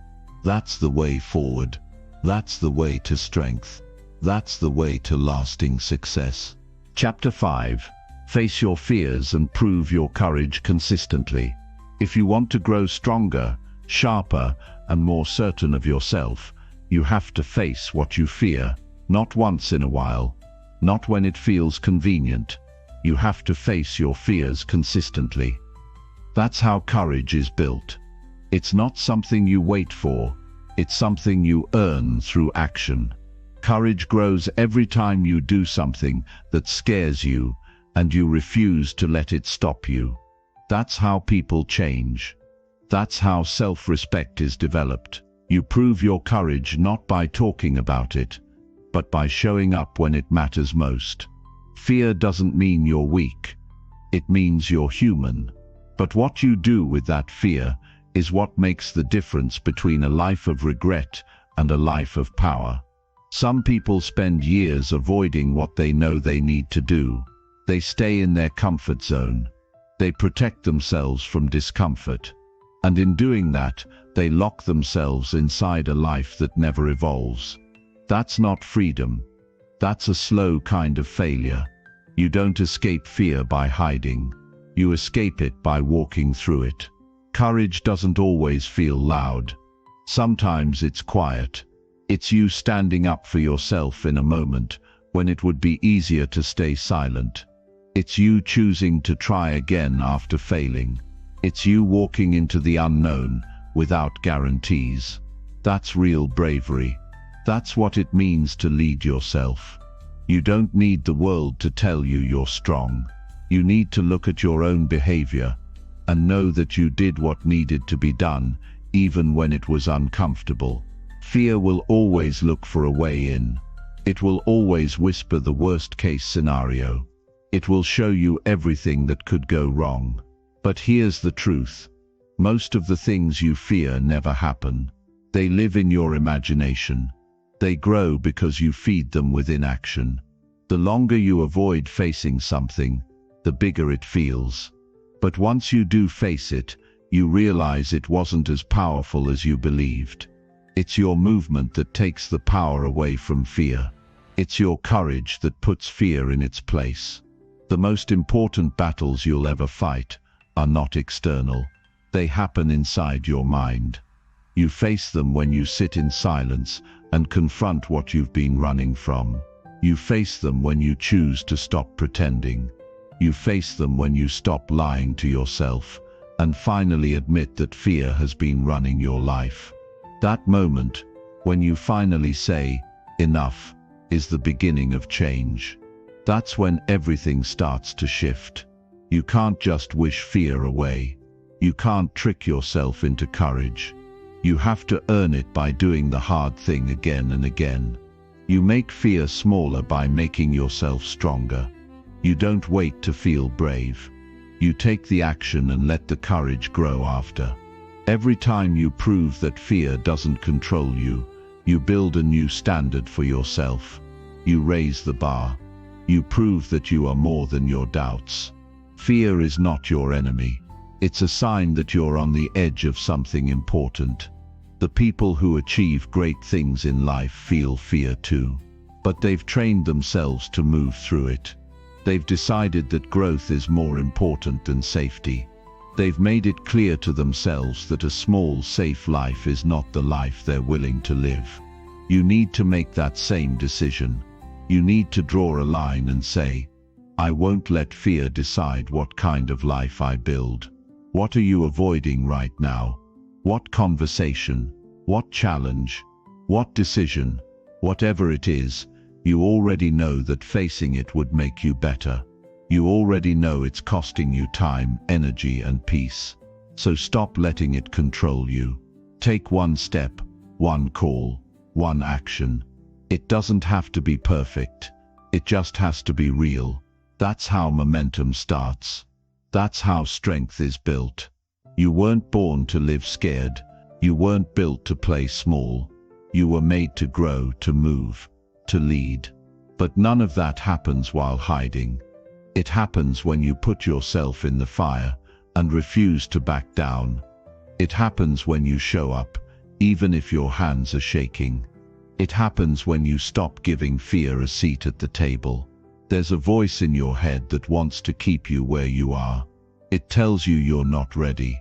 That's the way forward. That's the way to strength. That's the way to lasting success. Chapter 5. Face your fears and prove your courage consistently. If you want to grow stronger, sharper, and more certain of yourself, you have to face what you fear, not once in a while, not when it feels convenient. You have to face your fears consistently. That's how courage is built. It's not something you wait for, it's something you earn through action. Courage grows every time you do something that scares you and you refuse to let it stop you. That's how people change. That's how self-respect is developed. You prove your courage not by talking about it, but by showing up when it matters most. Fear doesn't mean you're weak. It means you're human. But what you do with that fear is what makes the difference between a life of regret and a life of power. Some people spend years avoiding what they know they need to do. They stay in their comfort zone. They protect themselves from discomfort. And in doing that, they lock themselves inside a life that never evolves. That's not freedom. That's a slow kind of failure. You don't escape fear by hiding. You escape it by walking through it. Courage doesn't always feel loud. Sometimes it's quiet. It's you standing up for yourself in a moment when it would be easier to stay silent. It's you choosing to try again after failing. It's you walking into the unknown without guarantees. That's real bravery. That's what it means to lead yourself. You don't need the world to tell you you're strong. You need to look at your own behavior and know that you did what needed to be done, even when it was uncomfortable. Fear will always look for a way in. It will always whisper the worst-case scenario. It will show you everything that could go wrong. But here's the truth. Most of the things you fear never happen. They live in your imagination. They grow because you feed them with inaction. The longer you avoid facing something, the bigger it feels. But once you do face it, you realize it wasn't as powerful as you believed. It's your movement that takes the power away from fear. It's your courage that puts fear in its place. The most important battles you'll ever fight are not external. They happen inside your mind. You face them when you sit in silence and confront what you've been running from. You face them when you choose to stop pretending. You face them when you stop lying to yourself and finally admit that fear has been running your life. That moment, when you finally say, "Enough," is the beginning of change. That's when everything starts to shift. You can't just wish fear away. You can't trick yourself into courage. You have to earn it by doing the hard thing again and again. You make fear smaller by making yourself stronger. You don't wait to feel brave. You take the action and let the courage grow after. Every time you prove that fear doesn't control you, you build a new standard for yourself. You raise the bar. You prove that you are more than your doubts. Fear is not your enemy. It's a sign that you're on the edge of something important. The people who achieve great things in life feel fear too. But they've trained themselves to move through it. They've decided that growth is more important than safety. They've made it clear to themselves that a small, safe life is not the life they're willing to live. You need to make that same decision. You need to draw a line and say, "I won't let fear decide what kind of life I build." What are you avoiding right now? What conversation? What challenge? What decision? Whatever it is, you already know that facing it would make you better. You already know it's costing you time, energy, and peace. So stop letting it control you. Take one step, one call, one action. It doesn't have to be perfect. It just has to be real. That's how momentum starts. That's how strength is built. You weren't born to live scared. You weren't built to play small. You were made to grow, to move, to lead. But none of that happens while hiding. It happens when you put yourself in the fire and refuse to back down. It happens when you show up, even if your hands are shaking. It happens when you stop giving fear a seat at the table. There's a voice in your head that wants to keep you where you are. It tells you you're not ready.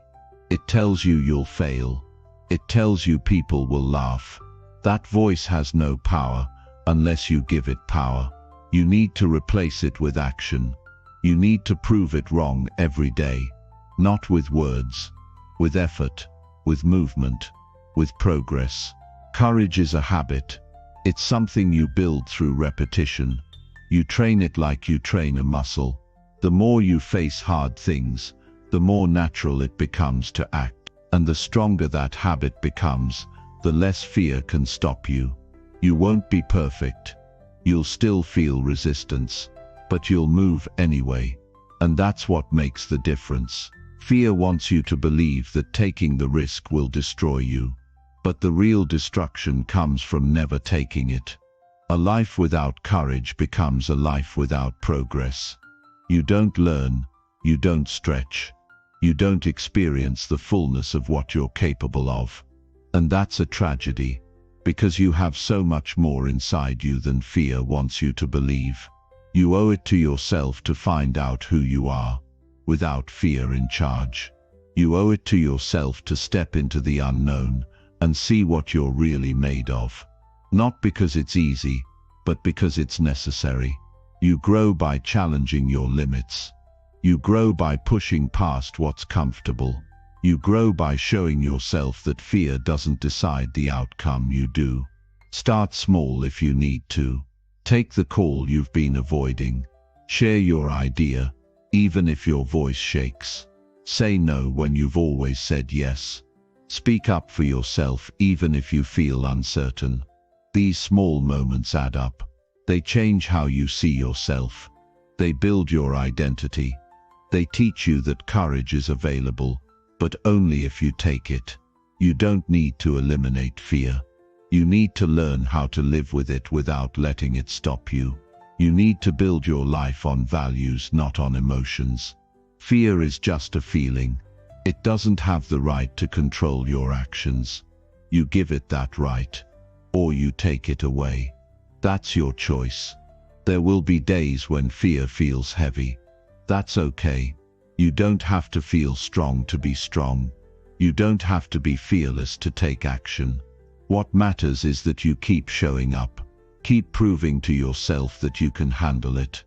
It tells you you'll fail. It tells you people will laugh. That voice has no power unless you give it power. You need to replace it with action. You need to prove it wrong every day. Not with words, with effort, with movement, with progress. Courage is a habit. It's something you build through repetition. You train it like you train a muscle. The more you face hard things, the more natural it becomes to act. And the stronger that habit becomes, the less fear can stop you. You won't be perfect. You'll still feel resistance, but you'll move anyway. And that's what makes the difference. Fear wants you to believe that taking the risk will destroy you. But the real destruction comes from never taking it. A life without courage becomes a life without progress. You don't learn, you don't stretch, you don't experience the fullness of what you're capable of. And that's a tragedy, because you have so much more inside you than fear wants you to believe. You owe it to yourself to find out who you are, without fear in charge. You owe it to yourself to step into the unknown and see what you're really made of. Not because it's easy, but because it's necessary. You grow by challenging your limits. You grow by pushing past what's comfortable. You grow by showing yourself that fear doesn't decide the outcome, you do. Start small if you need to. Take the call you've been avoiding. Share your idea, even if your voice shakes. Say no when you've always said yes. Speak up for yourself even if you feel uncertain. These small moments add up. They change how you see yourself. They build your identity. They teach you that courage is available, but only if you take it. You don't need to eliminate fear. You need to learn how to live with it without letting it stop you. You need to build your life on values, not on emotions. Fear is just a feeling. It doesn't have the right to control your actions. You give it that right, or you take it away. That's your choice. There will be days when fear feels heavy. That's okay. You don't have to feel strong to be strong. You don't have to be fearless to take action. What matters is that you keep showing up. Keep proving to yourself that you can handle it.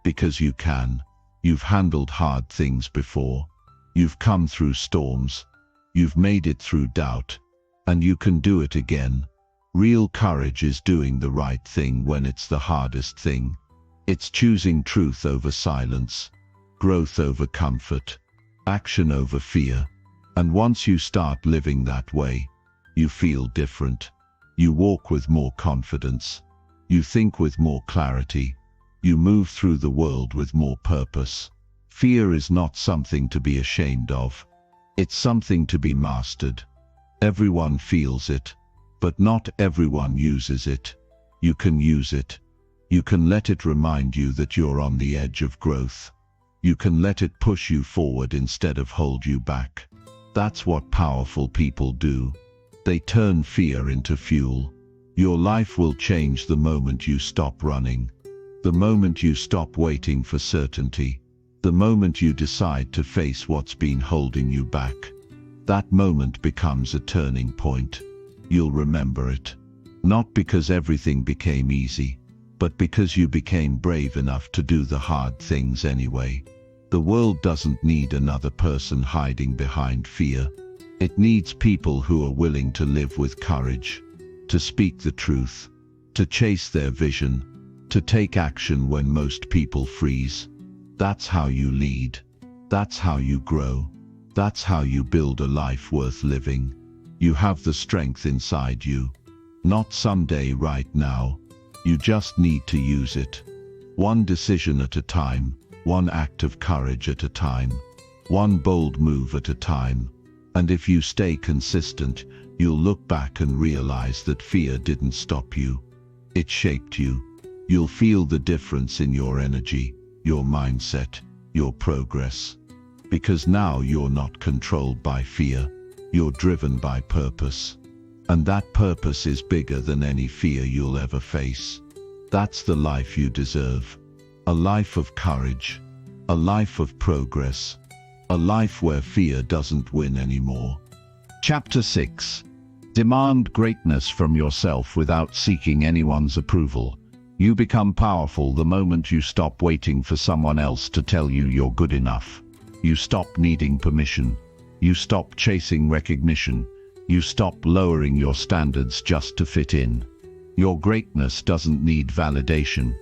Because you can. You've handled hard things before. You've come through storms. You've made it through doubt. And you can do it again. Real courage is doing the right thing when it's the hardest thing. It's choosing truth over silence, growth over comfort, action over fear. And once you start living that way, you feel different. You walk with more confidence. You think with more clarity. You move through the world with more purpose. Fear is not something to be ashamed of. It's something to be mastered. Everyone feels it, but not everyone uses it. You can use it. You can let it remind you that you're on the edge of growth. You can let it push you forward instead of hold you back. That's what powerful people do. They turn fear into fuel. Your life will change the moment you stop running. The moment you stop waiting for certainty. The moment you decide to face what's been holding you back. That moment becomes a turning point. You'll remember it. Not because everything became easy, but because you became brave enough to do the hard things anyway. The world doesn't need another person hiding behind fear. It needs people who are willing to live with courage, to speak the truth, to chase their vision, to take action when most people freeze. That's how you lead. That's how you grow. That's how you build a life worth living. You have the strength inside you. Not someday, right now. You just need to use it. One decision at a time, one act of courage at a time, one bold move at a time. And if you stay consistent, you'll look back and realize that fear didn't stop you. It shaped you. You'll feel the difference in your energy, your mindset, your progress. Because now you're not controlled by fear, you're driven by purpose. And that purpose is bigger than any fear you'll ever face. That's the life you deserve. A life of courage, a life of progress, a life where fear doesn't win anymore. Chapter 6. Demand greatness from yourself without seeking anyone's approval. You become powerful the moment you stop waiting for someone else to tell you you're good enough. You stop needing permission. You stop chasing recognition. You stop lowering your standards just to fit in. Your greatness doesn't need validation.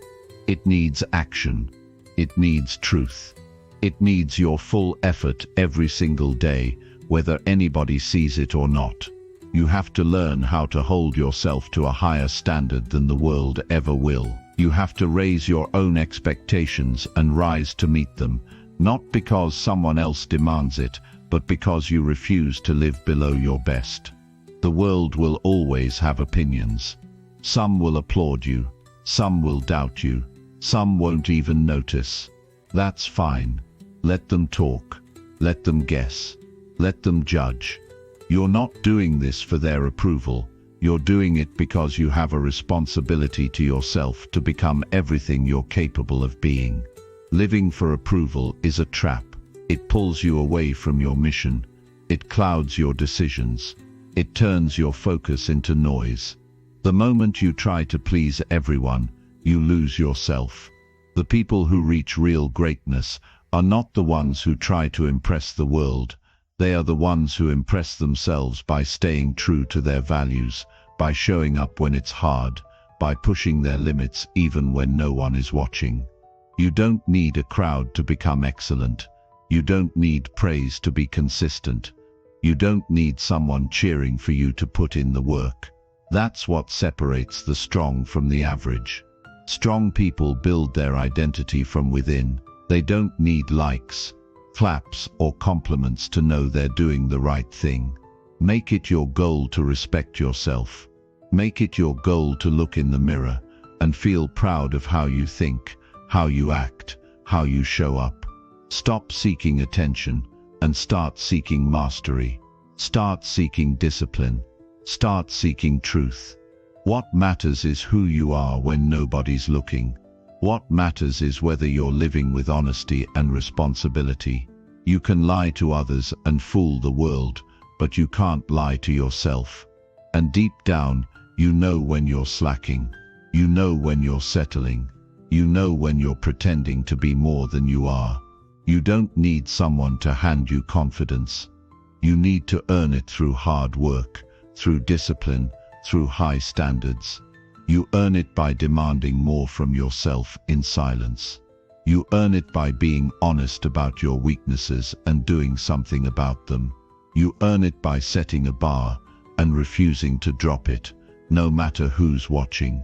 It needs action. It needs truth. It needs your full effort every single day, whether anybody sees it or not. You have to learn how to hold yourself to a higher standard than the world ever will. You have to raise your own expectations and rise to meet them, not because someone else demands it, but because you refuse to live below your best. The world will always have opinions. Some will applaud you, some will doubt you, some won't even notice. That's fine. Let them talk. Let them guess. Let them judge. You're not doing this for their approval. You're doing it because you have a responsibility to yourself to become everything you're capable of being. Living for approval is a trap. It pulls you away from your mission. It clouds your decisions. It turns your focus into noise. The moment you try to please everyone, you lose yourself. The people who reach real greatness are not the ones who try to impress the world. They are the ones who impress themselves by staying true to their values, by showing up when it's hard, by pushing their limits even when no one is watching. You don't need a crowd to become excellent. You don't need praise to be consistent. You don't need someone cheering for you to put in the work. That's what separates the strong from the average. Strong people build their identity from within. They don't need likes, claps, or compliments to know they're doing the right thing. Make it your goal to respect yourself. Make it your goal to look in the mirror and feel proud of how you think, how you act, how you show up. Stop seeking attention and start seeking mastery. Start seeking discipline. Start seeking truth. What matters is who you are when nobody's looking. What matters is whether you're living with honesty and responsibility. You can lie to others and fool the world, but you can't lie to yourself. And deep down, you know when you're slacking. You know when you're settling. You know when you're pretending to be more than you are. You don't need someone to hand you confidence. You need to earn it through hard work, through discipline, through high standards. You earn it by demanding more from yourself in silence. You earn it by being honest about your weaknesses and doing something about them. You earn it by setting a bar and refusing to drop it, no matter who's watching.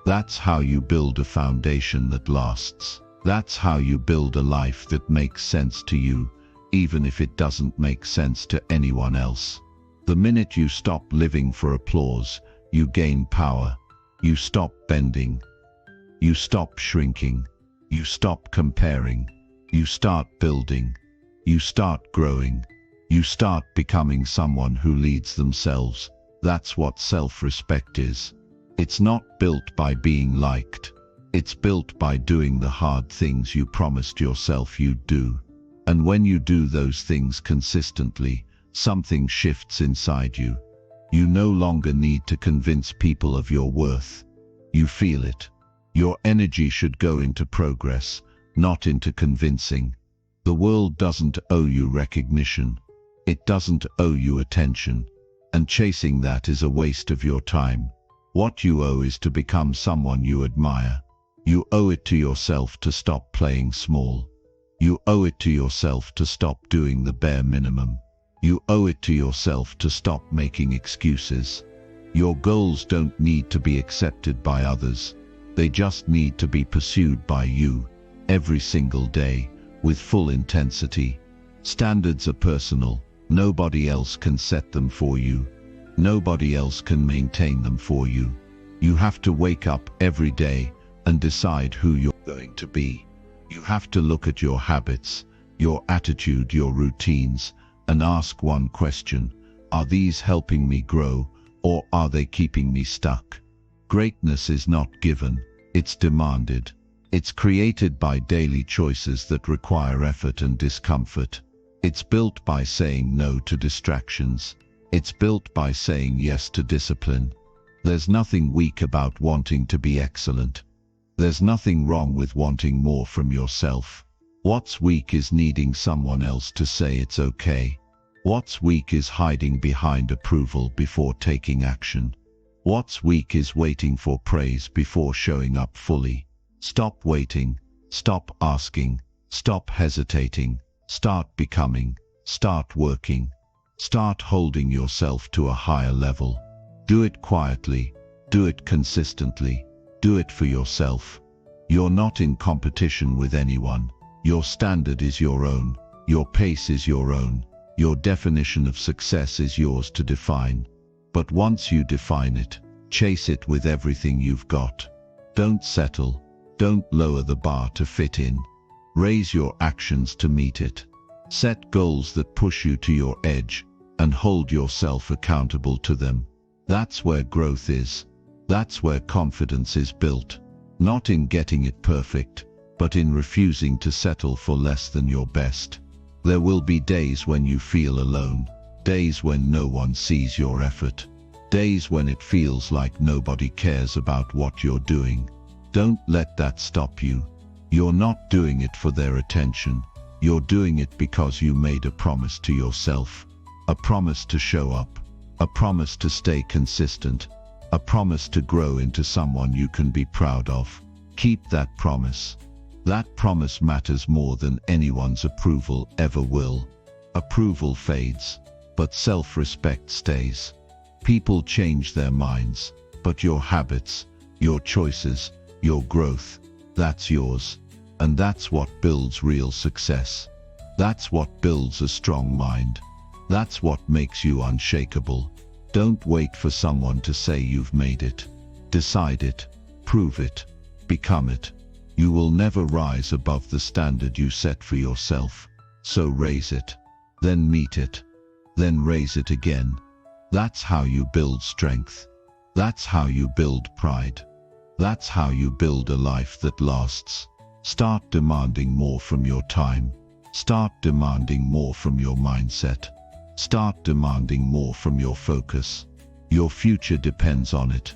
That's how you build a foundation that lasts. That's how you build a life that makes sense to you, even if it doesn't make sense to anyone else. The minute you stop living for applause, you gain power. You stop bending. You stop shrinking. You stop comparing. You start building. You start growing. You start becoming someone who leads themselves. That's what self-respect is. It's not built by being liked. It's built by doing the hard things you promised yourself you'd do. And when you do those things consistently, something shifts inside you. You no longer need to convince people of your worth. You feel it. Your energy should go into progress, not into convincing. The world doesn't owe you recognition. It doesn't owe you attention. And chasing that is a waste of your time. What you owe is to become someone you admire. You owe it to yourself to stop playing small. You owe it to yourself to stop doing the bare minimum. You owe it to yourself to stop making excuses. Your goals don't need to be accepted by others. They just need to be pursued by you, every single day, with full intensity. Standards are personal. Nobody else can set them for you. Nobody else can maintain them for you. You have to wake up every day and decide who you're going to be. You have to look at your habits, your attitude, your routines, and ask one question: are these helping me grow, or are they keeping me stuck? Greatness is not given, it's demanded. It's created by daily choices that require effort and discomfort. It's built by saying no to distractions. It's built by saying yes to discipline. There's nothing weak about wanting to be excellent. There's nothing wrong with wanting more from yourself. What's weak is needing someone else to say it's okay. What's weak is hiding behind approval before taking action. What's weak is waiting for praise before showing up fully. Stop waiting, stop asking, stop hesitating, start becoming, start working, start holding yourself to a higher level. Do it quietly, do it consistently, do it for yourself. You're not in competition with anyone. Your standard is your own, your pace is your own, your definition of success is yours to define. But once you define it, chase it with everything you've got. Don't settle, don't lower the bar to fit in. Raise your actions to meet it. Set goals that push you to your edge, and hold yourself accountable to them. That's where growth is. That's where confidence is built. Not in getting it perfect, but in refusing to settle for less than your best. There will be days when you feel alone, days when no one sees your effort, days when it feels like nobody cares about what you're doing. Don't let that stop you. You're not doing it for their attention. You're doing it because you made a promise to yourself. A promise to show up. A promise to stay consistent. A promise to grow into someone you can be proud of. Keep that promise. That promise matters more than anyone's approval ever will. Approval fades, but self-respect stays. People change their minds, but your habits, your choices, your growth, that's yours. And that's what builds real success. That's what builds a strong mind. That's what makes you unshakable. Don't wait for someone to say you've made it. Decide it, prove it, become it. You will never rise above the standard you set for yourself. So raise it, then meet it, then raise it again. That's how you build strength. That's how you build pride. That's how you build a life that lasts. Start demanding more from your time. Start demanding more from your mindset. Start demanding more from your focus. Your future depends on it.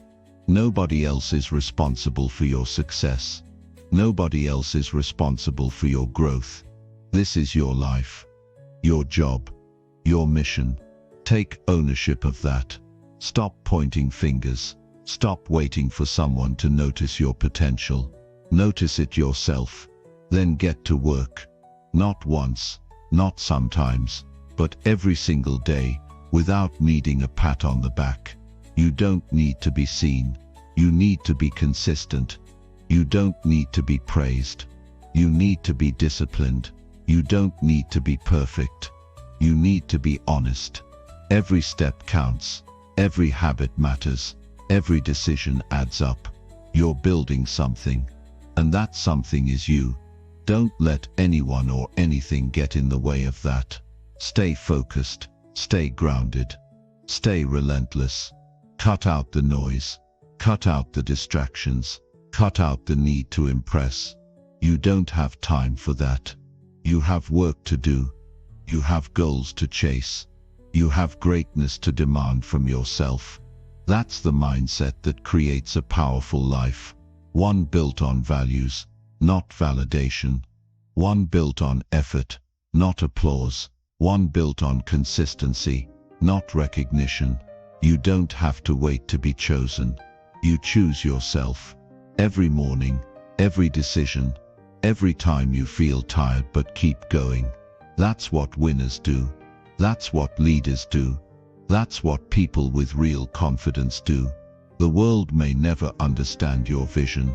Nobody else is responsible for your success. Nobody else is responsible for your growth. This is your life, your job, your mission. Take ownership of that. Stop pointing fingers. Stop waiting for someone to notice your potential. Notice it yourself. Then get to work. Not once, not sometimes, but every single day, without needing a pat on the back. You don't need to be seen. You need to be consistent. You don't need to be praised. You need to be disciplined. You don't need to be perfect. You need to be honest. Every step counts. Every habit matters. Every decision adds up. You're building something, and that something is you. Don't let anyone or anything get in the way of that. Stay focused. Stay grounded. Stay relentless. Cut out the noise. Cut out the distractions. Cut out the need to impress. You don't have time for that. You have work to do. You have goals to chase. You have greatness to demand from yourself. That's the mindset that creates a powerful life. One built on values, not validation. One built on effort, not applause. One built on consistency, not recognition. You don't have to wait to be chosen. You choose yourself. Every morning, every decision, every time you feel tired but keep going. That's what winners do. That's what leaders do. That's what people with real confidence do. The world may never understand your vision.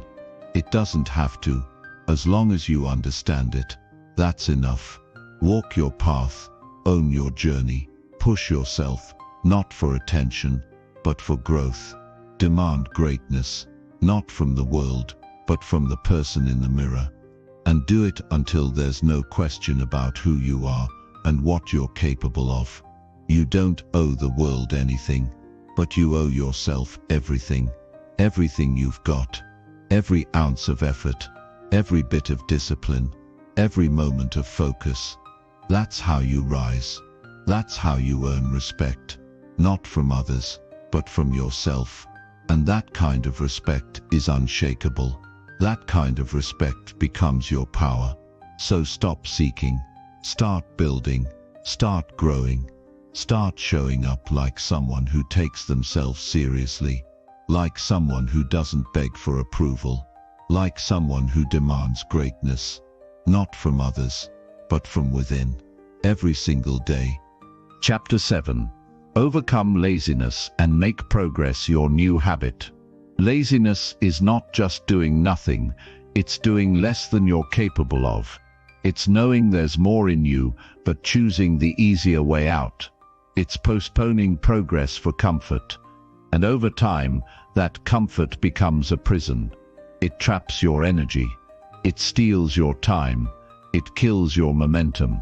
It doesn't have to. As long as you understand it, that's enough. Walk your path. own your journey. Push yourself, not for attention, but for growth. Demand greatness, not from the world, but from the person in the mirror. And do it until there's no question about who you are and what you're capable of. You don't owe the world anything, but you owe yourself everything. Everything you've got. Every ounce of effort. Every bit of discipline. Every moment of focus. That's how you rise. That's how you earn respect. Not from others, but from yourself. And that kind of respect is unshakable. That kind of respect becomes your power. So stop seeking. Start building. Start growing. Start showing up like someone who takes themselves seriously. Like someone who doesn't beg for approval. Like someone who demands greatness. Not from others, but from within. Every single day. Chapter 7. Overcome laziness and make progress your new habit. Laziness is not just doing nothing, it's doing less than you're capable of. It's knowing there's more in you, but choosing the easier way out. It's postponing progress for comfort. And over time, that comfort becomes a prison. It traps your energy. It steals your time. It kills your momentum.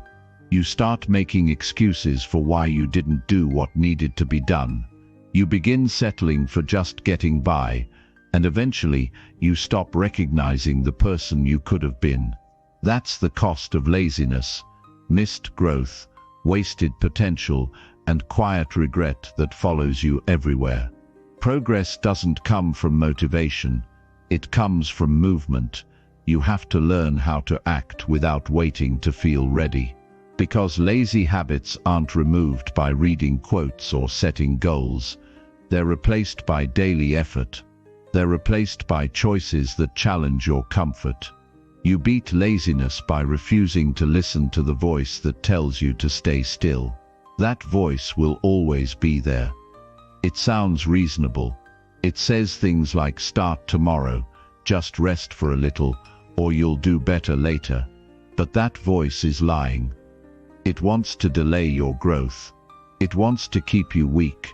You start making excuses for why you didn't do what needed to be done. You begin settling for just getting by, and eventually you stop recognizing the person you could have been. That's the cost of laziness. Missed growth, wasted potential, and quiet regret that follows you everywhere. Progress doesn't come from motivation. It comes from movement. You have to learn how to act without waiting to feel ready. Because lazy habits aren't removed by reading quotes or setting goals. They're replaced by daily effort. They're replaced by choices that challenge your comfort. You beat laziness by refusing to listen to the voice that tells you to stay still. That voice will always be there. It sounds reasonable. It says things like start tomorrow, just rest for a little, or you'll do better later. But that voice is lying. It wants to delay your growth. It wants to keep you weak.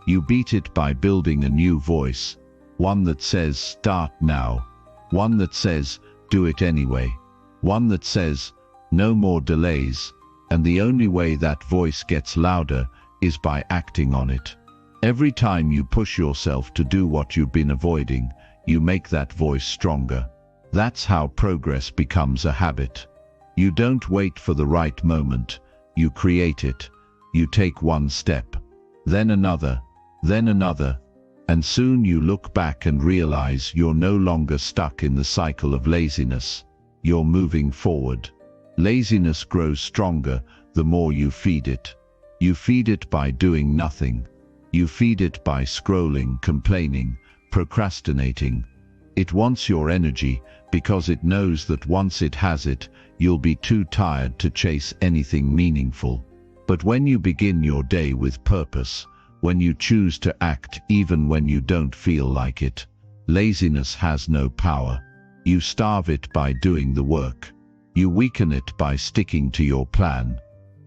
You beat it by building a new voice, one that says start now, one that says do it anyway, one that says no more delays, and the only way that voice gets louder is by acting on it. Every time you push yourself to do what you've been avoiding, you make that voice stronger. That's how progress becomes a habit. You don't wait for the right moment, you create it. You take one step, then another, and soon you look back and realize you're no longer stuck in the cycle of laziness. You're moving forward. Laziness grows stronger the more you feed it. You feed it by doing nothing. You feed it by scrolling, complaining, procrastinating. It wants your energy because it knows that once it has it, you'll be too tired to chase anything meaningful. But when you begin your day with purpose, when you choose to act even when you don't feel like it, laziness has no power. You starve it by doing the work. You weaken it by sticking to your plan.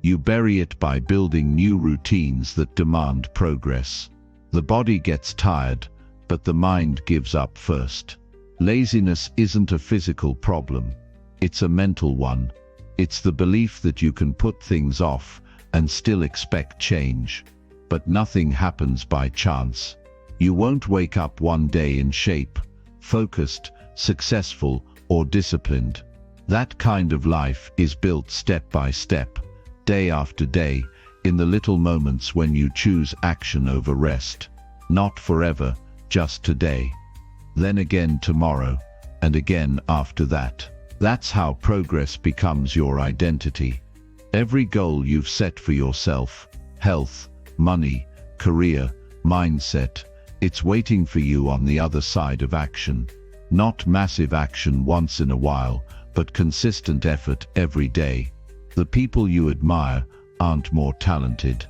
You bury it by building new routines that demand progress. The body gets tired, but the mind gives up first. Laziness isn't a physical problem. It's a mental one. It's the belief that you can put things off and still expect change. But nothing happens by chance. You won't wake up one day in shape, focused, successful, or disciplined. That kind of life is built step by step, day after day, in the little moments when you choose action over rest. Not forever, just today. Then again tomorrow, and again after that. That's how progress becomes your identity. Every goal you've set for yourself, health, money, career, mindset, it's waiting for you on the other side of action. Not massive action once in a while, but consistent effort every day. The people you admire aren't more talented.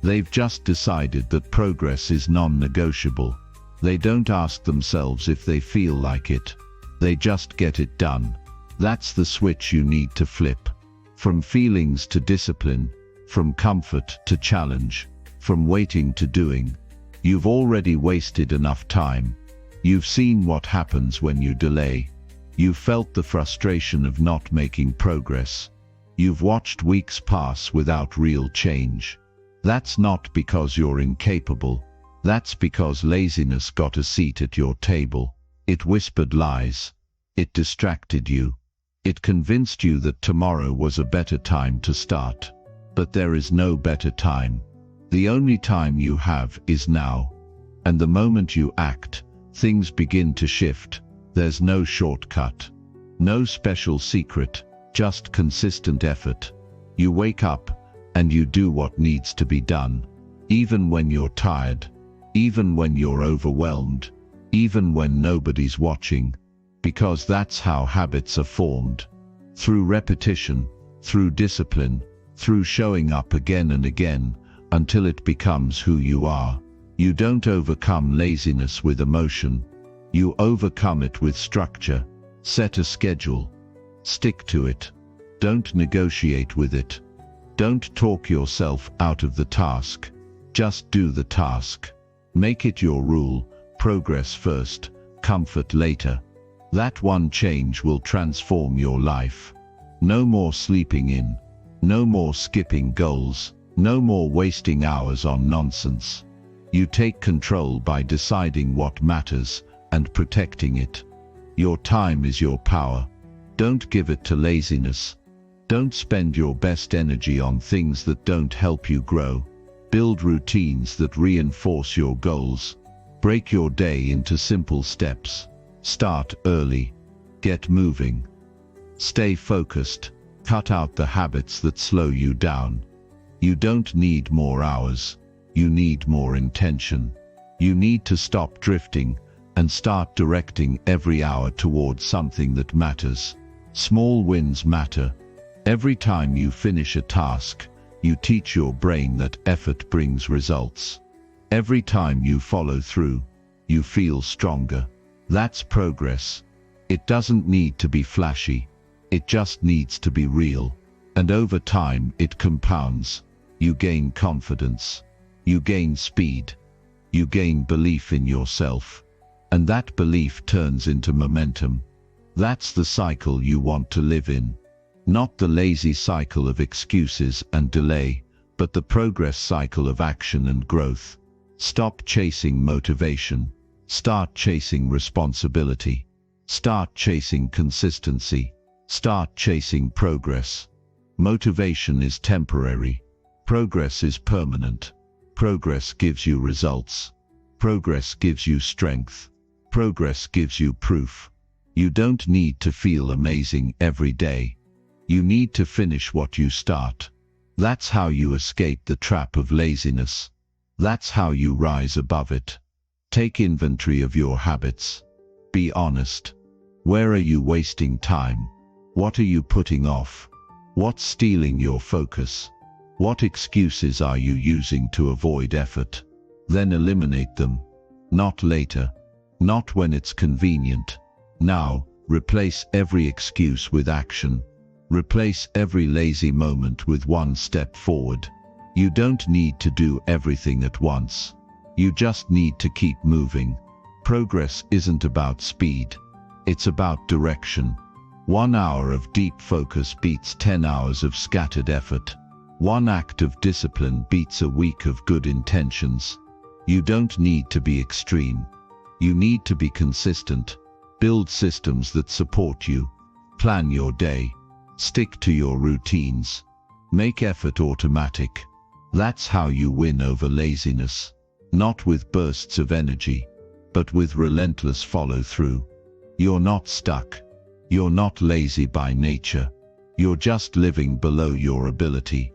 They've just decided that progress is non-negotiable. They don't ask themselves if they feel like it. They just get it done. That's the switch you need to flip. From feelings to discipline, from comfort to challenge, from waiting to doing. You've already wasted enough time. You've seen what happens when you delay. You've felt the frustration of not making progress. You've watched weeks pass without real change. That's not because you're incapable. That's because laziness got a seat at your table. It whispered lies. It distracted you. It convinced you that tomorrow was a better time to start. But there is no better time. The only time you have is now. And the moment you act, things begin to shift. There's no shortcut. No special secret, just consistent effort. You wake up, and you do what needs to be done. Even when you're tired. Even when you're overwhelmed. Even when nobody's watching. Because that's how habits are formed. Through repetition, through discipline, through showing up again and again, until it becomes who you are. You don't overcome laziness with emotion. You overcome it with structure. Set a schedule. Stick to it. Don't negotiate with it. Don't talk yourself out of the task. Just do the task. Make it your rule. Progress first, comfort later. That one change will transform your life. No more sleeping in. No more skipping goals. No more wasting hours on nonsense. You take control by deciding what matters and protecting it. Your time is your power. Don't give it to laziness. Don't spend your best energy on things that don't help you grow. Build routines that reinforce your goals. Break your day into simple steps. Start early. Get moving. Stay focused. Cut out the habits that slow you down. You don't need more hours. You need more intention. You need to stop drifting and start directing every hour towards something that matters. Small wins matter. Every time you finish a task, you teach your brain that effort brings results. Every time you follow through, you feel stronger. That's progress. It doesn't need to be flashy. It just needs to be real. And over time, it compounds. You gain confidence. You gain speed. You gain belief in yourself. And that belief turns into momentum. That's the cycle you want to live in. Not the lazy cycle of excuses and delay, but the progress cycle of action and growth. Stop chasing motivation. Start chasing responsibility. Start chasing consistency. Start chasing progress. Motivation is temporary. Progress is permanent. Progress gives you results. Progress gives you strength. Progress gives you proof. You don't need to feel amazing every day. You need to finish what you start. That's how you escape the trap of laziness. That's how you rise above it. Take inventory of your habits. Be honest. Where are you wasting time? What are you putting off? What's stealing your focus? What excuses are you using to avoid effort? Then eliminate them. Not later. Not when it's convenient. Now, replace every excuse with action. Replace every lazy moment with one step forward. You don't need to do everything at once. You just need to keep moving. Progress isn't about speed. It's about direction. 1 hour of deep focus beats 10 hours of scattered effort. One act of discipline beats a week of good intentions. You don't need to be extreme. You need to be consistent. Build systems that support you. Plan your day. Stick to your routines. Make effort automatic. That's how you win over laziness. Not with bursts of energy, but with relentless follow-through. You're not stuck. You're not lazy by nature. You're just living below your ability.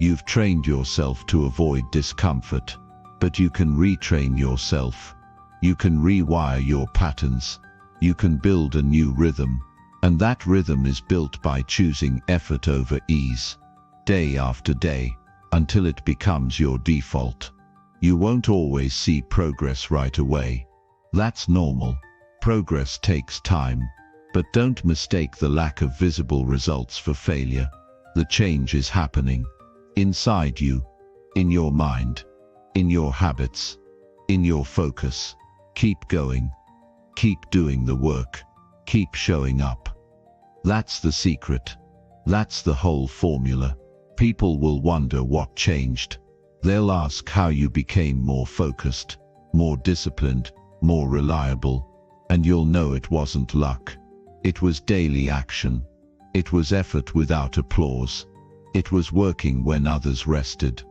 You've trained yourself to avoid discomfort, but you can retrain yourself. You can rewire your patterns. You can build a new rhythm, and that rhythm is built by choosing effort over ease, day after day, until it becomes your default. You won't always see progress right away. That's normal. Progress takes time. But don't mistake the lack of visible results for failure. The change is happening. inside you, in your mind, in your habits, in your focus. Keep going. Keep doing the work. Keep showing up. That's the secret. That's the whole formula. People will wonder what changed. They'll ask how you became more focused, more disciplined, more reliable, and you'll know it wasn't luck. It was daily action. It was effort without applause. It was working when others rested.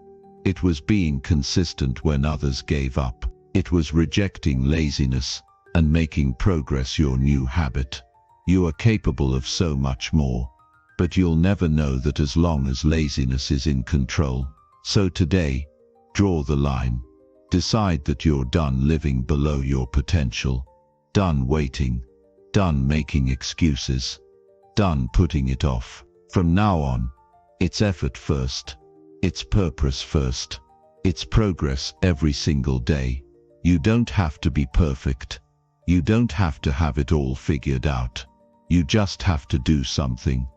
It was being consistent when others gave up. It was rejecting laziness and making progress your new habit. You are capable of so much more, but you'll never know that as long as laziness is in control. So today, draw the line. Decide that you're done living below your potential, done waiting, done making excuses, done putting it off. From now on, it's effort first, it's purpose first, it's progress every single day. You don't have to be perfect. You don't have to have it all figured out. You just have to do something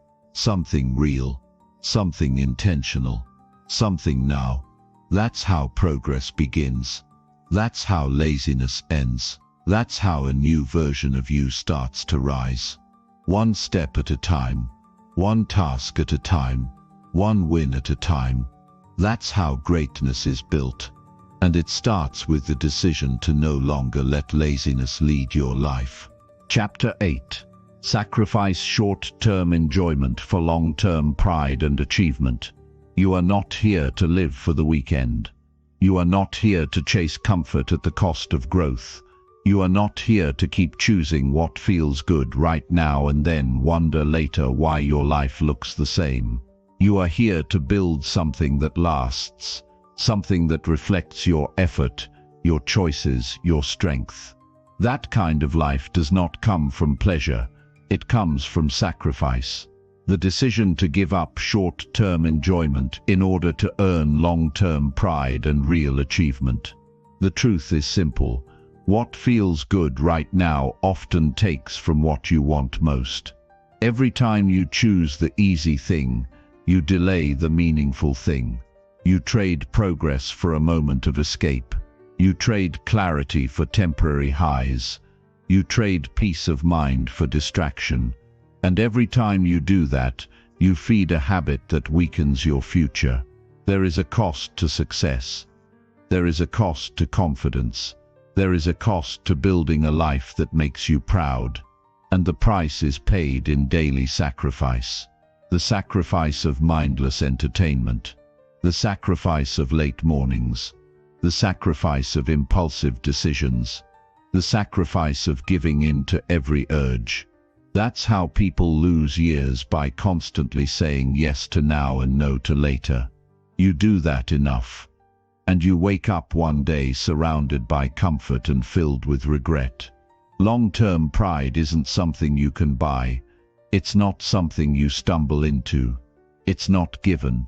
real, something intentional, something now. That's how progress begins. That's how laziness ends. That's how a new version of you starts to rise. One step at a time, one task at a time, one win at a time. That's how greatness is built. And it starts with the decision to no longer let laziness lead your life. Chapter 8. Sacrifice short-term enjoyment for long-term pride and achievement. You are not here to live for the weekend. You are not here to chase comfort at the cost of growth. You are not here to keep choosing what feels good right now and then wonder later why your life looks the same. You are here to build something that lasts, something that reflects your effort, your choices, your strength. That kind of life does not come from pleasure. It comes from sacrifice. The decision to give up short-term enjoyment in order to earn long-term pride and real achievement. The truth is simple. What feels good right now often takes from what you want most. Every time you choose the easy thing, you delay the meaningful thing. You trade progress for a moment of escape. You trade clarity for temporary highs. You trade peace of mind for distraction. And every time you do that, you feed a habit that weakens your future. There is a cost to success. There is a cost to confidence. There is a cost to building a life that makes you proud. And the price is paid in daily sacrifice. The sacrifice of mindless entertainment. The sacrifice of late mornings. The sacrifice of impulsive decisions. The sacrifice of giving in to every urge. That's how people lose years, by constantly saying yes to now and no to later. You do that enough, and you wake up one day surrounded by comfort and filled with regret. Long-term pride isn't something you can buy. It's not something you stumble into. It's not given.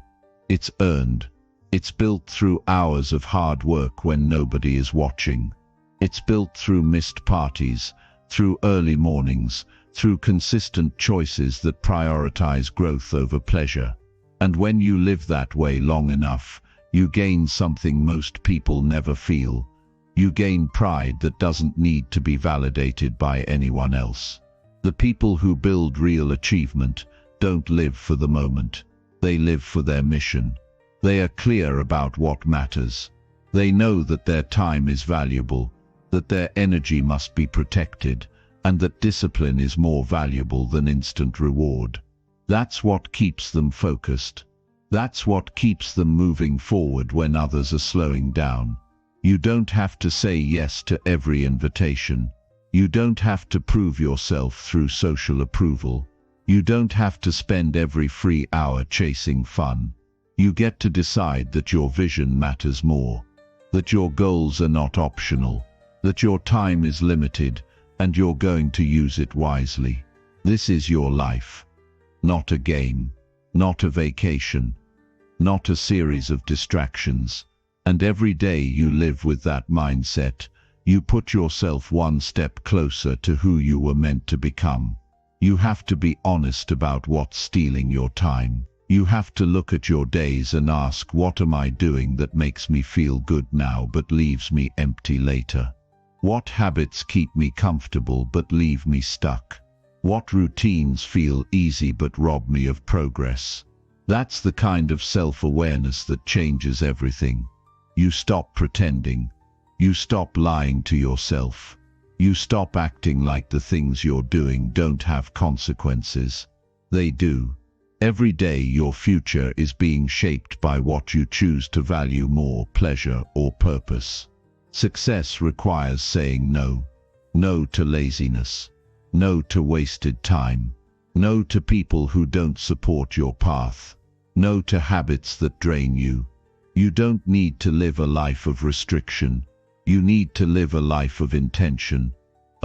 It's earned. It's built through hours of hard work when nobody is watching. It's built through missed parties, through early mornings, through consistent choices that prioritize growth over pleasure. And when you live that way long enough, you gain something most people never feel. You gain pride that doesn't need to be validated by anyone else. The people who build real achievement don't live for the moment. They live for their mission. They are clear about what matters. They know that their time is valuable, that their energy must be protected, and that discipline is more valuable than instant reward. That's what keeps them focused. That's what keeps them moving forward when others are slowing down. You don't have to say yes to every invitation. You don't have to prove yourself through social approval. You don't have to spend every free hour chasing fun. You get to decide that your vision matters more, that your goals are not optional, that your time is limited, and you're going to use it wisely. This is your life. Not a game, not a vacation, not a series of distractions. And every day you live with that mindset, you put yourself one step closer to who you were meant to become. You have to be honest about what's stealing your time. You have to look at your days and ask, what am I doing that makes me feel good now but leaves me empty later? What habits keep me comfortable but leave me stuck? What routines feel easy but rob me of progress? That's the kind of self-awareness that changes everything. You stop pretending. You stop lying to yourself. You stop acting like the things you're doing don't have consequences. They do. Every day your future is being shaped by what you choose to value more, pleasure or purpose. Success requires saying no. No to laziness. No to wasted time. No to people who don't support your path. No to habits that drain you. You don't need to live a life of restriction. You need to live a life of intention.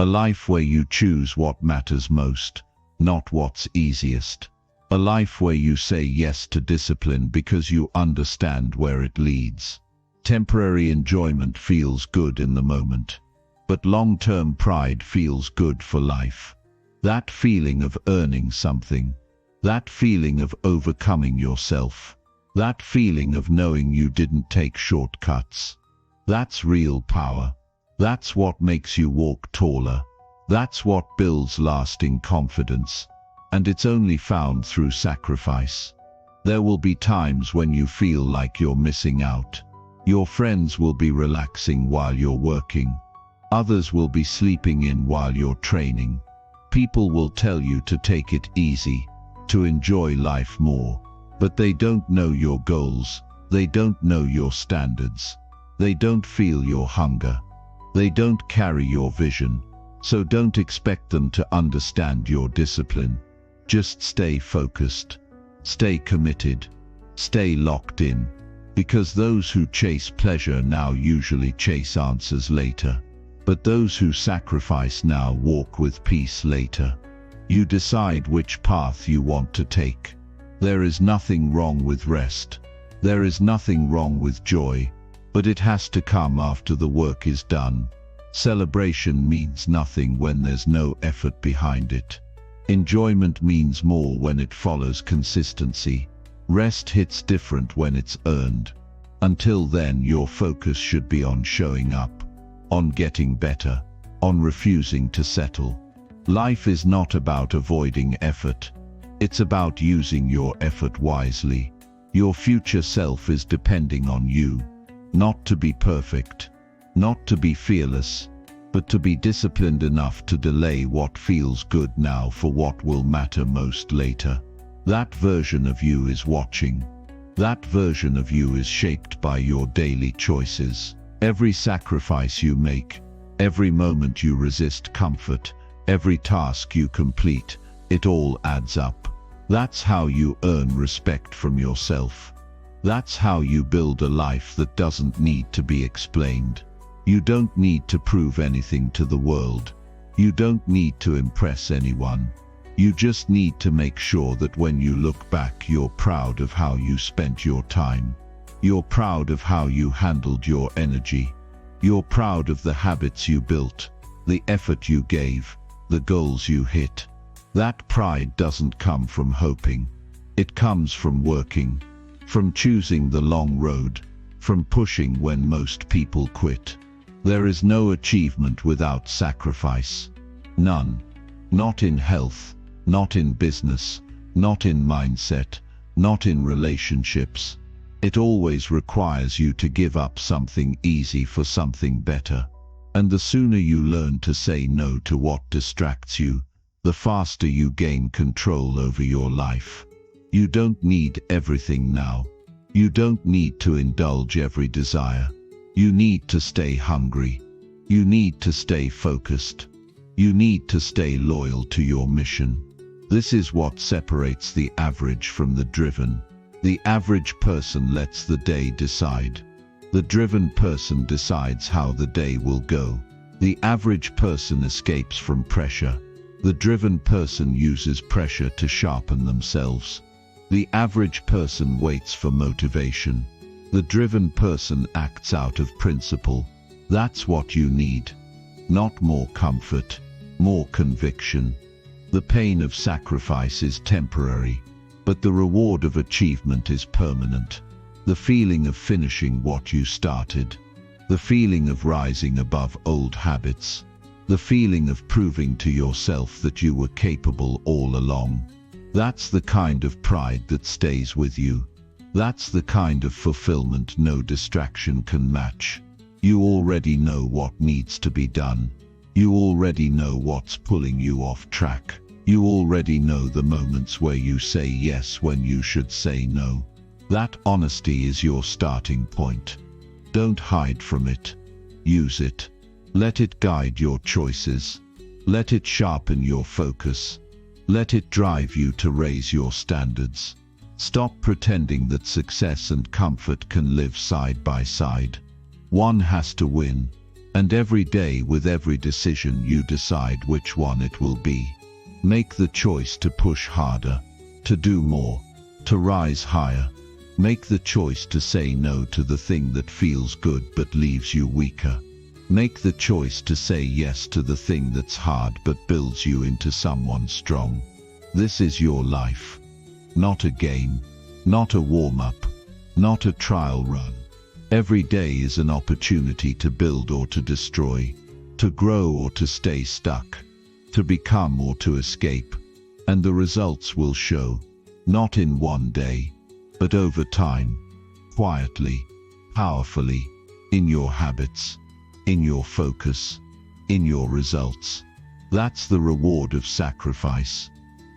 A life where you choose what matters most, not what's easiest. A life where you say yes to discipline because you understand where it leads. Temporary enjoyment feels good in the moment, but long-term pride feels good for life. That feeling of earning something, that feeling of overcoming yourself, that feeling of knowing you didn't take shortcuts, that's real power. That's what makes you walk taller. That's what builds lasting confidence. And it's only found through sacrifice. There will be times when you feel like you're missing out. Your friends will be relaxing while you're working. Others will be sleeping in while you're training. People will tell you to take it easy, to enjoy life more. But they don't know your goals. They don't know your standards. They don't feel your hunger. They don't carry your vision. So don't expect them to understand your discipline. Just stay focused, stay committed, stay locked in, because those who chase pleasure now usually chase answers later. But those who sacrifice now walk with peace later. You decide which path you want to take. There is nothing wrong with rest. There is nothing wrong with joy, but it has to come after the work is done. Celebration means nothing when there's no effort behind it. Enjoyment means more when it follows consistency. Rest hits different when it's earned. Until then, your focus should be on showing up, on getting better, on refusing to settle. Life is not about avoiding effort. It's about using your effort wisely. Your future self is depending on you, not to be perfect, not to be fearless, but to be disciplined enough to delay what feels good now for what will matter most later. That version of you is watching. That version of you is shaped by your daily choices. Every sacrifice you make, every moment you resist comfort, every task you complete, it all adds up. That's how you earn respect from yourself. That's how you build a life that doesn't need to be explained. You don't need to prove anything to the world. You don't need to impress anyone. You just need to make sure that when you look back, you're proud of how you spent your time. You're proud of how you handled your energy. You're proud of the habits you built, the effort you gave, the goals you hit. That pride doesn't come from hoping. It comes from working, from choosing the long road, from pushing when most people quit. There is no achievement without sacrifice. None. Not in health, not in business, not in mindset, not in relationships. It always requires you to give up something easy for something better. And the sooner you learn to say no to what distracts you, the faster you gain control over your life. You don't need everything now. You don't need to indulge every desire. You need to stay hungry. You need to stay focused. You need to stay loyal to your mission. This is what separates the average from the driven. The average person lets the day decide. The driven person decides how the day will go. The average person escapes from pressure. The driven person uses pressure to sharpen themselves. The average person waits for motivation. The driven person acts out of principle. That's what you need. Not more comfort, more conviction. The pain of sacrifice is temporary, but the reward of achievement is permanent. The feeling of finishing what you started, the feeling of rising above old habits, the feeling of proving to yourself that you were capable all along. That's the kind of pride that stays with you. That's the kind of fulfillment no distraction can match. You already know what needs to be done. You already know what's pulling you off track. You already know the moments where you say yes when you should say no. That honesty is your starting point. Don't hide from it. Use it. Let it guide your choices. Let it sharpen your focus. Let it drive you to raise your standards. Stop pretending that success and comfort can live side by side. One has to win, and every day with every decision you decide which one it will be. Make the choice to push harder, to do more, to rise higher. Make the choice to say no to the thing that feels good but leaves you weaker. Make the choice to say yes to the thing that's hard but builds you into someone strong. This is your life. Not a game, not a warm-up, not a trial run. Every day is an opportunity to build or to destroy, to grow or to stay stuck, to become or to escape, and the results will show, not in one day, but over time, quietly, powerfully, in your habits, in your focus, in your results. That's the reward of sacrifice.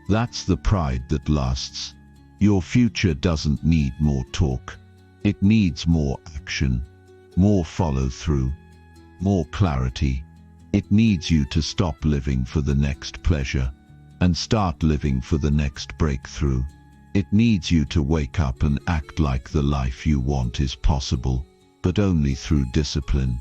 That's the pride that lasts. Your future doesn't need more talk. It needs more action, more follow-through, more clarity. It needs you to stop living for the next pleasure and start living for the next breakthrough. It needs you to wake up and act like the life you want is possible, but only through discipline,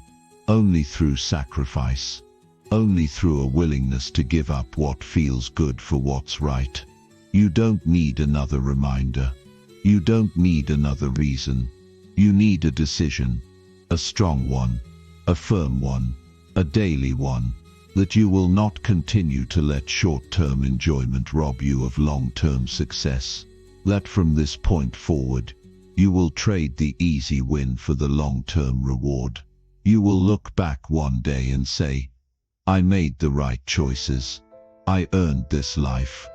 only through sacrifice, only through a willingness to give up what feels good for what's right. You don't need another reminder. You don't need another reason. You need a decision, a strong one, a firm one, a daily one, that you will not continue to let short-term enjoyment rob you of long-term success. That from this point forward, you will trade the easy win for the long-term reward. You will look back one day and say, I made the right choices. I earned this life.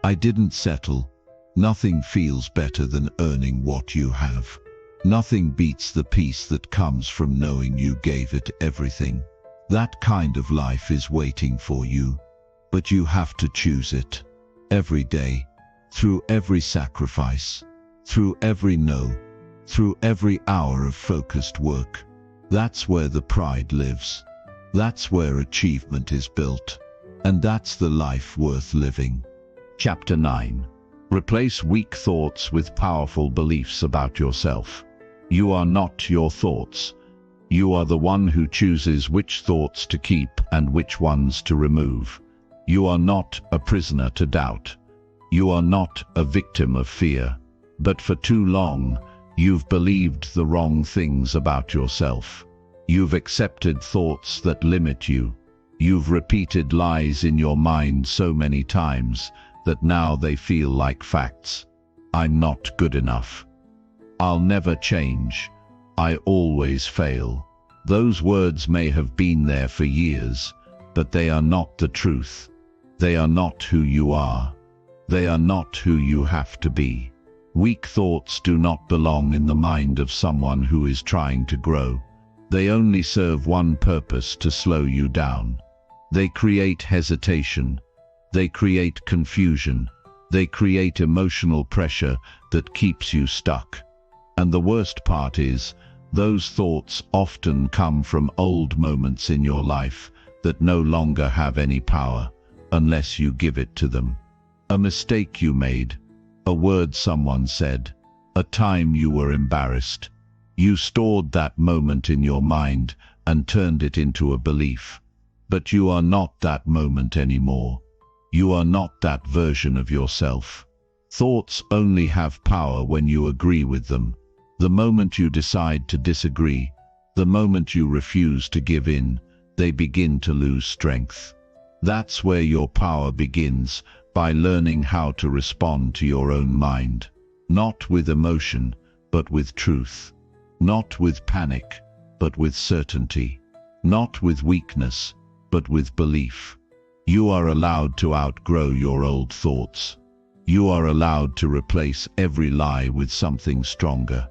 I didn't settle. Nothing feels better than earning what you have. Nothing beats the peace that comes from knowing you gave it everything. That kind of life is waiting for you, but you have to choose it. Every day, through every sacrifice, through every no, through every hour of focused work. That's where the pride lives. That's where achievement is built. And that's the life worth living. Chapter 9. Replace weak thoughts with powerful beliefs about yourself. You are not your thoughts. You are the one who chooses which thoughts to keep and which ones to remove. You are not a prisoner to doubt. You are not a victim of fear. But for too long, you've believed the wrong things about yourself. You've accepted thoughts that limit you. You've repeated lies in your mind so many times that now they feel like facts. I'm not good enough. I'll never change. I always fail. Those words may have been there for years, but they are not the truth. They are not who you are. They are not who you have to be. Weak thoughts do not belong in the mind of someone who is trying to grow. They only serve one purpose: to slow you down. They create hesitation. They create confusion. They create emotional pressure that keeps you stuck. And the worst part is, those thoughts often come from old moments in your life that no longer have any power unless you give it to them. A mistake you made, a word someone said, a time you were embarrassed. You stored that moment in your mind and turned it into a belief. But you are not that moment anymore. You are not that version of yourself. Thoughts only have power when you agree with them. The moment you decide to disagree, the moment you refuse to give in, they begin to lose strength. That's where your power begins, by learning how to respond to your own mind, not with emotion, but with truth, not with panic, but with certainty, not with weakness, but with belief. You are allowed to outgrow your old thoughts. You are allowed to replace every lie with something stronger.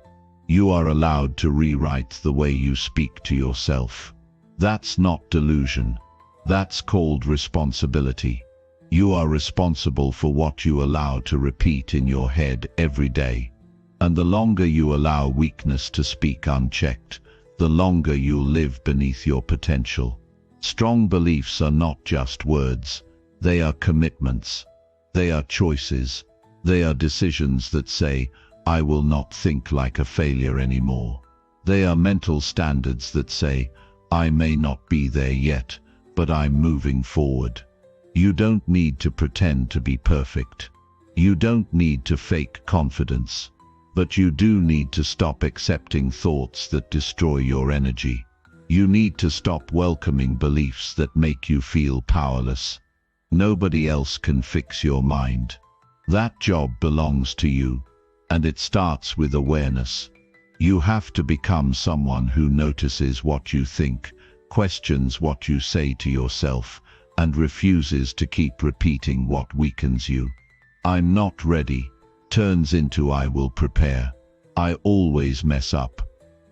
You are allowed to rewrite the way you speak to yourself. That's not delusion. That's called responsibility. You are responsible for what you allow to repeat in your head every day. And the longer you allow weakness to speak unchecked, the longer you'll live beneath your potential. Strong beliefs are not just words. They are commitments. They are choices. They are decisions that say, I will not think like a failure anymore. They are mental standards that say, I may not be there yet, but I'm moving forward. You don't need to pretend to be perfect. You don't need to fake confidence. But you do need to stop accepting thoughts that destroy your energy. You need to stop welcoming beliefs that make you feel powerless. Nobody else can fix your mind. That job belongs to you, and it starts with awareness. You have to become someone who notices what you think, questions what you say to yourself, and refuses to keep repeating what weakens you. I'm not ready turns into I will prepare. I always mess up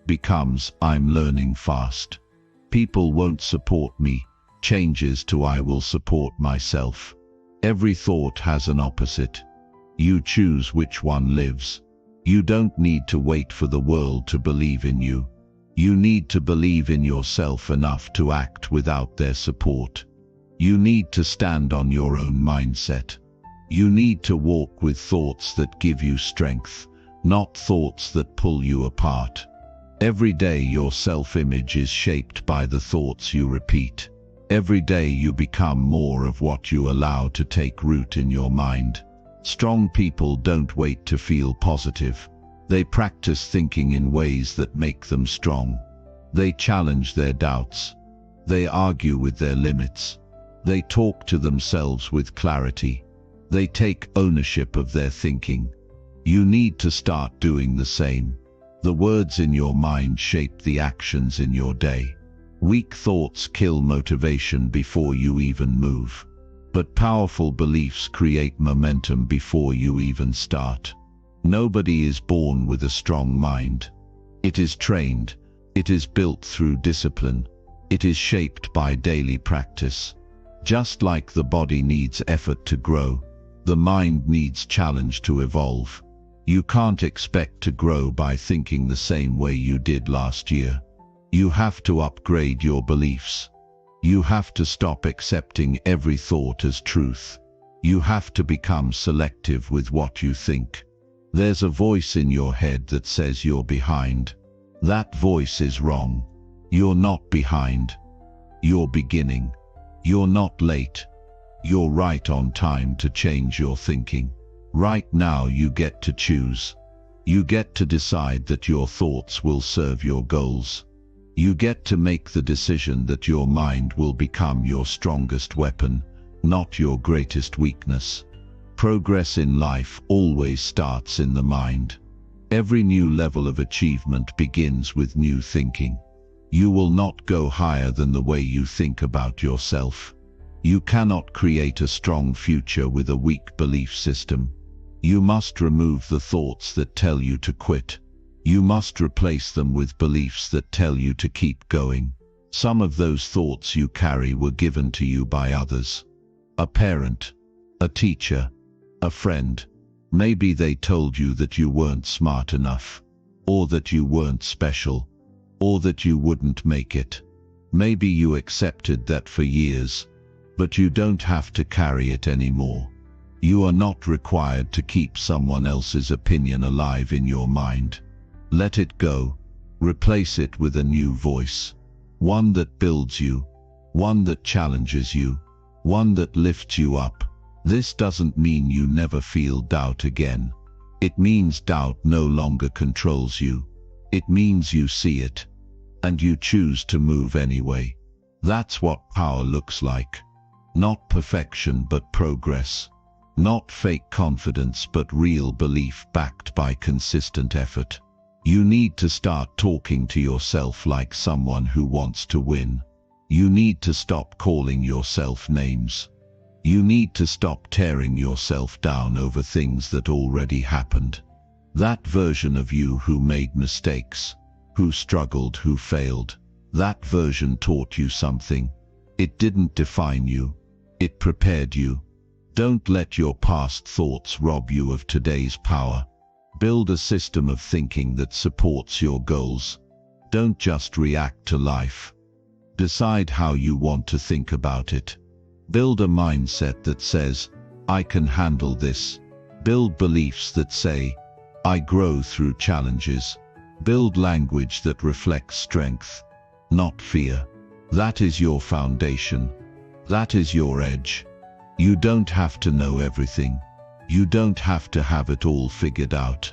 becomes I'm learning fast. People won't support me changes to I will support myself. Every thought has an opposite. You choose which one lives. You don't need to wait for the world to believe in you. You need to believe in yourself enough to act without their support. You need to stand on your own mindset. You need to walk with thoughts that give you strength, not thoughts that pull you apart. Every day your self-image is shaped by the thoughts you repeat. Every day you become more of what you allow to take root in your mind. Strong people don't wait to feel positive. They practice thinking in ways that make them strong. They challenge their doubts. They argue with their limits. They talk to themselves with clarity. They take ownership of their thinking. You need to start doing the same. The words in your mind shape the actions in your day. Weak thoughts kill motivation before you even move. But powerful beliefs create momentum before you even start. Nobody is born with a strong mind. It is trained. It is built through discipline. It is shaped by daily practice. Just like the body needs effort to grow, the mind needs challenge to evolve. You can't expect to grow by thinking the same way you did last year. You have to upgrade your beliefs. You have to stop accepting every thought as truth. You have to become selective with what you think. There's a voice in your head that says you're behind. That voice is wrong. You're not behind. You're beginning. You're not late. You're right on time to change your thinking. Right now you get to choose. You get to decide that your thoughts will serve your goals. You get to make the decision that your mind will become your strongest weapon, not your greatest weakness. Progress in life always starts in the mind. Every new level of achievement begins with new thinking. You will not go higher than the way you think about yourself. You cannot create a strong future with a weak belief system. You must remove the thoughts that tell you to quit. You must replace them with beliefs that tell you to keep going. Some of those thoughts you carry were given to you by others. A parent, a teacher, a friend. Maybe they told you that you weren't smart enough, or that you weren't special, or that you wouldn't make it. Maybe you accepted that for years, but you don't have to carry it anymore. You are not required to keep someone else's opinion alive in your mind. Let it go. Replace it with a new voice. One that builds you. One that challenges you. One that lifts you up. This doesn't mean you never feel doubt again. It means doubt no longer controls you. It means you see it, and you choose to move anyway. That's what power looks like. Not perfection, but progress. Not fake confidence, but real belief backed by consistent effort. You need to start talking to yourself like someone who wants to win. You need to stop calling yourself names. You need to stop tearing yourself down over things that already happened. That version of you who made mistakes, who struggled, who failed, that version taught you something. It didn't define you. It prepared you. Don't let your past thoughts rob you of today's power. Build a system of thinking that supports your goals. Don't just react to life. Decide how you want to think about it. Build a mindset that says, I can handle this. Build beliefs that say, I grow through challenges. Build language that reflects strength, not fear. That is your foundation. That is your edge. You don't have to know everything. You don't have to have it all figured out.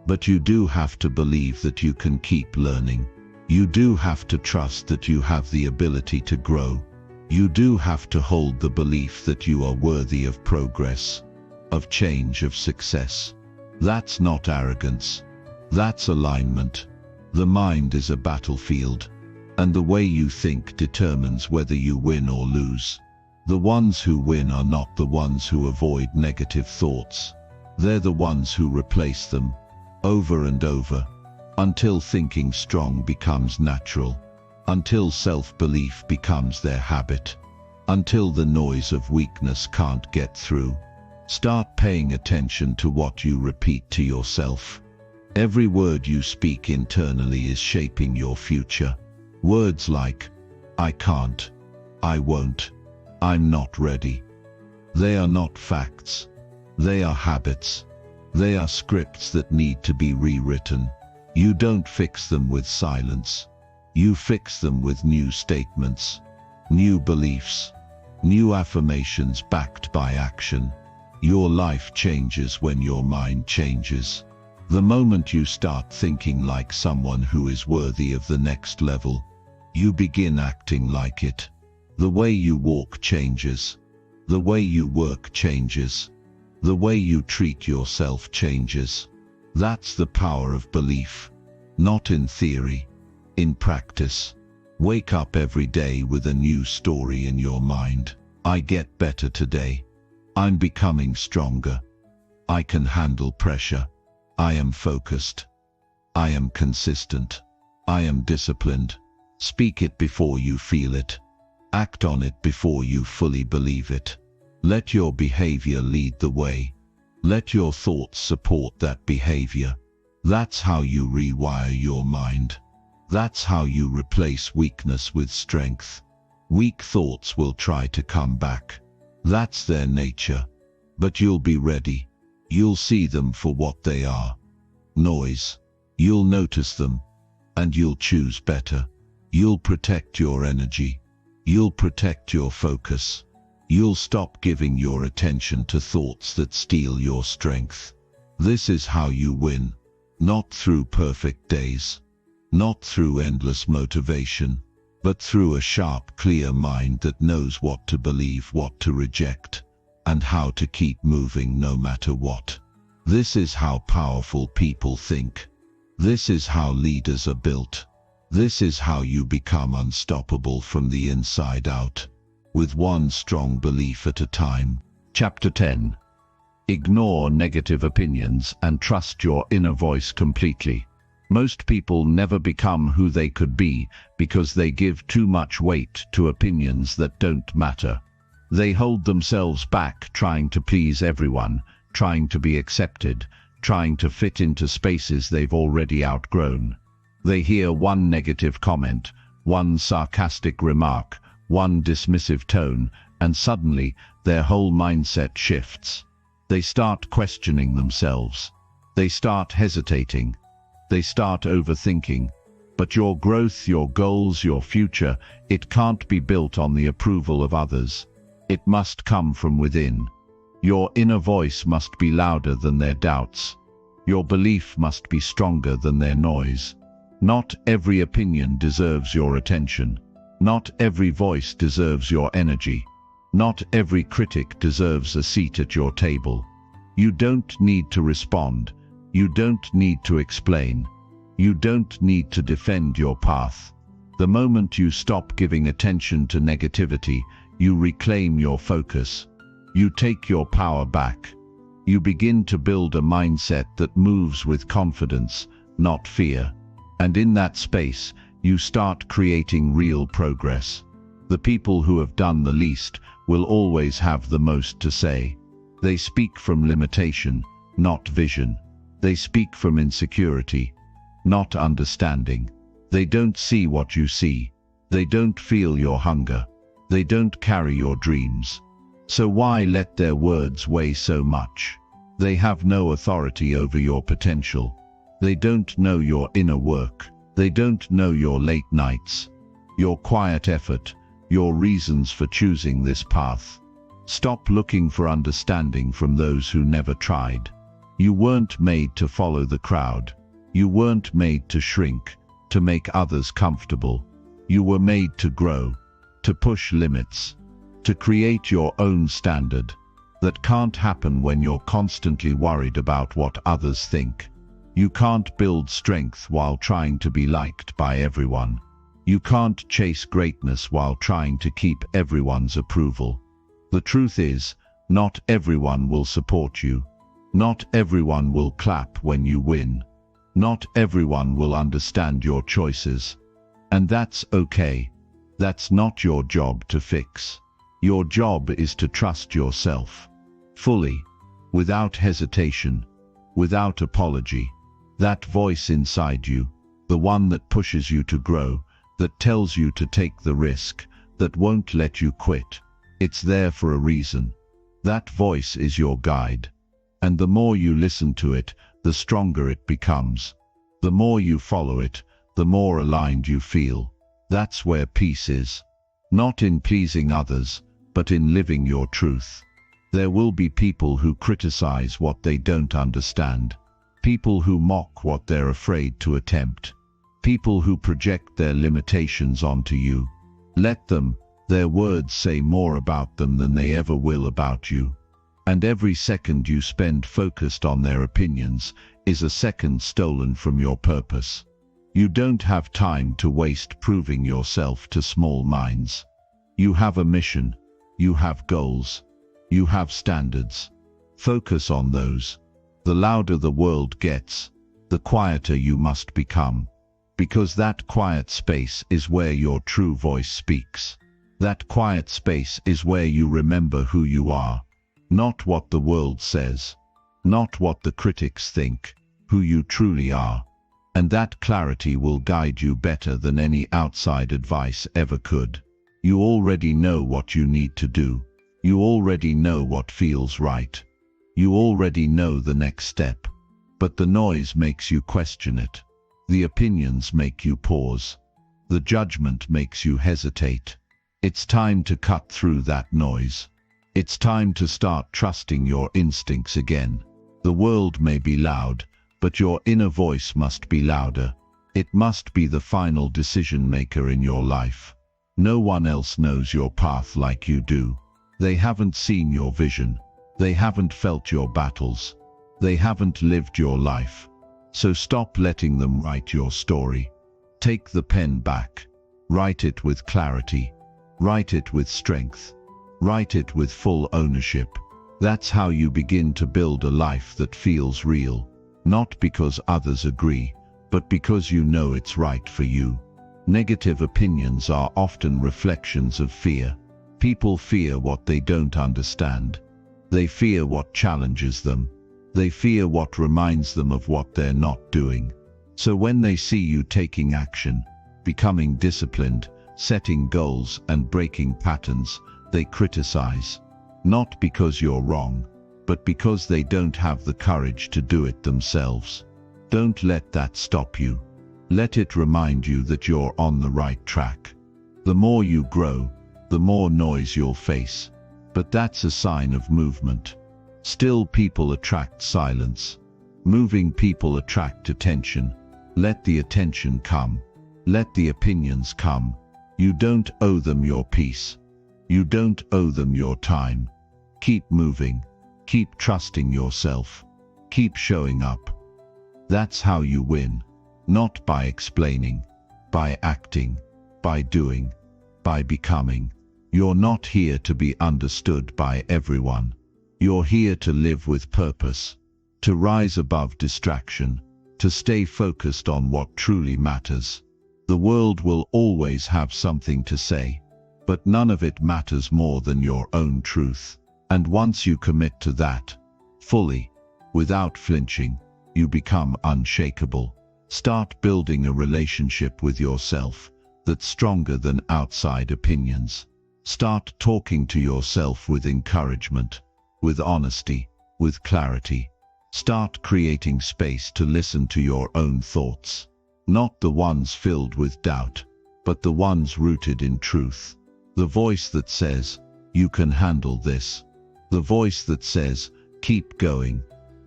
But you do have to believe that you can keep learning. You do have to trust that you have the ability to grow. You do have to hold the belief that you are worthy of progress, of change, of success. That's not arrogance. That's alignment. The mind is a battlefield, and the way you think determines whether you win or lose. The ones who win are not the ones who avoid negative thoughts. They're the ones who replace them, over and over, until thinking strong becomes natural, until self-belief becomes their habit, until the noise of weakness can't get through. Start paying attention to what you repeat to yourself. Every word you speak internally is shaping your future. Words like, I can't, I won't, I'm not ready. They are not facts. They are habits. They are scripts that need to be rewritten. You don't fix them with silence. You fix them with new statements, new beliefs, new affirmations backed by action. Your life changes when your mind changes. The moment you start thinking like someone who is worthy of the next level, you begin acting like it. The way you walk changes. The way you work changes. The way you treat yourself changes. That's the power of belief. Not in theory, in practice. Wake up every day with a new story in your mind. I get better today. I'm becoming stronger. I can handle pressure. I am focused. I am consistent. I am disciplined. Speak it before you feel it. Act on it before you fully believe it. Let your behavior lead the way. Let your thoughts support that behavior. That's how you rewire your mind. That's how you replace weakness with strength. Weak thoughts will try to come back. That's their nature. But you'll be ready. You'll see them for what they are. Noise. You'll notice them. And you'll choose better. You'll protect your energy. You'll protect your focus. You'll stop giving your attention to thoughts that steal your strength. This is how you win. Not through perfect days. Not through endless motivation. But through a sharp, clear mind that knows what to believe, what to reject, and how to keep moving no matter what. This is how powerful people think. This is how leaders are built. This is how you become unstoppable from the inside out, with one strong belief at a time. Chapter 10. Ignore negative opinions and trust your inner voice completely. Most people never become who they could be because they give too much weight to opinions that don't matter. They hold themselves back trying to please everyone, trying to be accepted, trying to fit into spaces they've already outgrown. They hear one negative comment, one sarcastic remark, one dismissive tone, and suddenly their whole mindset shifts. They start questioning themselves. They start hesitating. They start overthinking. But your growth, your goals, your future, it can't be built on the approval of others. It must come from within. Your inner voice must be louder than their doubts. Your belief must be stronger than their noise. Not every opinion deserves your attention. Not every voice deserves your energy. Not every critic deserves a seat at your table. You don't need to respond. You don't need to explain. You don't need to defend your path. The moment you stop giving attention to negativity, you reclaim your focus. You take your power back. You begin to build a mindset that moves with confidence, not fear. And in that space, you start creating real progress. The people who have done the least will always have the most to say. They speak from limitation, not vision. They speak from insecurity, not understanding. They don't see what you see. They don't feel your hunger. They don't carry your dreams. So why let their words weigh so much? They have no authority over your potential. They don't know your inner work. They don't know your late nights, your quiet effort, your reasons for choosing this path. Stop looking for understanding from those who never tried. You weren't made to follow the crowd. You weren't made to shrink, to make others comfortable. You were made to grow, to push limits, to create your own standard. That can't happen when you're constantly worried about what others think. You can't build strength while trying to be liked by everyone. You can't chase greatness while trying to keep everyone's approval. The truth is, not everyone will support you. Not everyone will clap when you win. Not everyone will understand your choices. And that's okay. That's not your job to fix. Your job is to trust yourself. Fully, without hesitation, without apology. That voice inside you, the one that pushes you to grow, that tells you to take the risk, that won't let you quit. It's there for a reason. That voice is your guide. And the more you listen to it, the stronger it becomes. The more you follow it, the more aligned you feel. That's where peace is. Not in pleasing others, but in living your truth. There will be people who criticize what they don't understand. People who mock what they're afraid to attempt. People who project their limitations onto you. Let them. Their words say more about them than they ever will about you. And every second you spend focused on their opinions is a second stolen from your purpose. You don't have time to waste proving yourself to small minds. You have a mission. You have goals. You have standards. Focus on those. The louder the world gets, the quieter you must become. Because that quiet space is where your true voice speaks. That quiet space is where you remember who you are. Not what the world says. Not what the critics think. Who you truly are. And that clarity will guide you better than any outside advice ever could. You already know what you need to do. You already know what feels right. You already know the next step. But the noise makes you question it. The opinions make you pause. The judgment makes you hesitate. It's time to cut through that noise. It's time to start trusting your instincts again. The world may be loud, but your inner voice must be louder. It must be the final decision maker in your life. No one else knows your path like you do. They haven't seen your vision. They haven't felt your battles. They haven't lived your life. So stop letting them write your story. Take the pen back. Write it with clarity. Write it with strength. Write it with full ownership. That's how you begin to build a life that feels real. Not because others agree, but because you know it's right for you. Negative opinions are often reflections of fear. People fear what they don't understand. They fear what challenges them. They fear what reminds them of what they're not doing. So when they see you taking action, becoming disciplined, setting goals and breaking patterns, they criticize. Not because you're wrong, but because they don't have the courage to do it themselves. Don't let that stop you. Let it remind you that you're on the right track. The more you grow, the more noise you'll face. But that's a sign of movement. Still people attract silence. Moving people attract attention. Let the attention come. Let the opinions come. You don't owe them your peace. You don't owe them your time. Keep moving. Keep trusting yourself. Keep showing up. That's how you win. Not by explaining, by acting, by doing, by becoming. You're not here to be understood by everyone. You're here to live with purpose, to rise above distraction, to stay focused on what truly matters. The world will always have something to say, but none of it matters more than your own truth. And once you commit to that, fully, without flinching, you become unshakable. Start building a relationship with yourself that's stronger than outside opinions. Start talking to yourself with encouragement, with honesty, with clarity. Start creating space to listen to your own thoughts, not the ones filled with doubt, but the ones rooted in truth. The voice that says, "You can handle this." The voice that says, "Keep going."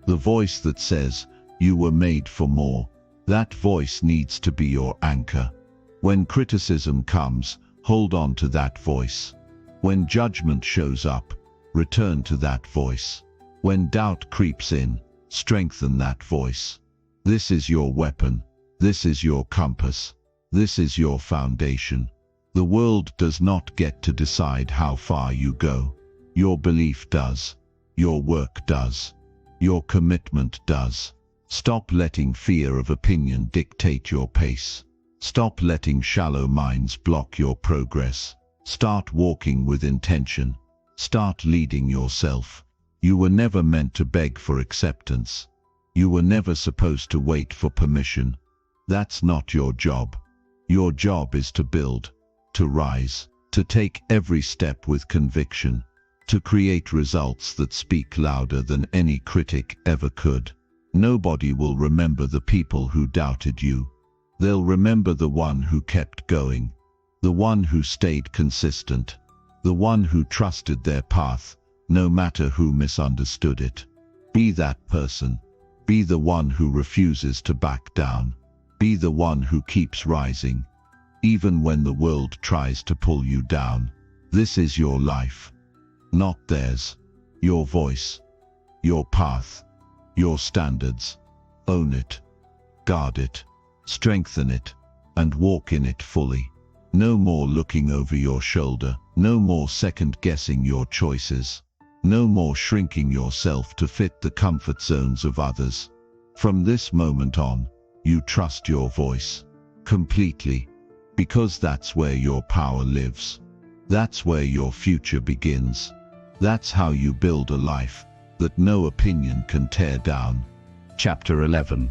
The voice that says, "You were made for more." That voice needs to be your anchor. When criticism comes, hold on to that voice. When judgment shows up, return to that voice. When doubt creeps in, strengthen that voice. This is your weapon. This is your compass. This is your foundation. The world does not get to decide how far you go. Your belief does. Your work does. Your commitment does. Stop letting fear of opinion dictate your pace. Stop letting shallow minds block your progress. Start walking with intention. Start leading yourself. You were never meant to beg for acceptance. You were never supposed to wait for permission. That's not your job. Your job is to build, to rise, to take every step with conviction, to create results that speak louder than any critic ever could. Nobody will remember the people who doubted you. They'll remember the one who kept going, the one who stayed consistent, the one who trusted their path, no matter who misunderstood it. Be that person. Be the one who refuses to back down. Be the one who keeps rising, even when the world tries to pull you down. This is your life, not theirs. Your voice, your path, your standards. Own it, guard it, strengthen it, and walk in it fully. No more looking over your shoulder, no more second-guessing your choices, no more shrinking yourself to fit the comfort zones of others. From this moment on, you trust your voice completely, because that's where your power lives. That's where your future begins. That's how you build a life that no opinion can tear down. Chapter 11.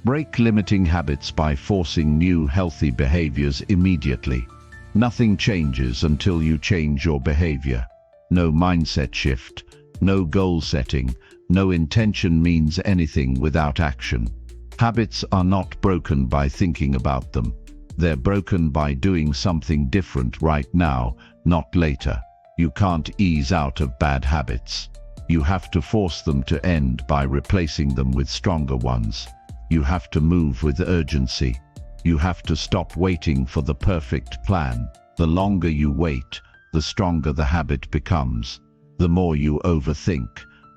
Break limiting habits by forcing new healthy behaviors immediately. Nothing changes until you change your behavior. No mindset shift, no goal setting, no intention means anything without action. Habits are not broken by thinking about them. They're broken by doing something different right now, not later. You can't ease out of bad habits. You have to force them to end by replacing them with stronger ones. You have to move with urgency. You have to stop waiting for the perfect plan. The longer you wait, the stronger the habit becomes. The more you overthink,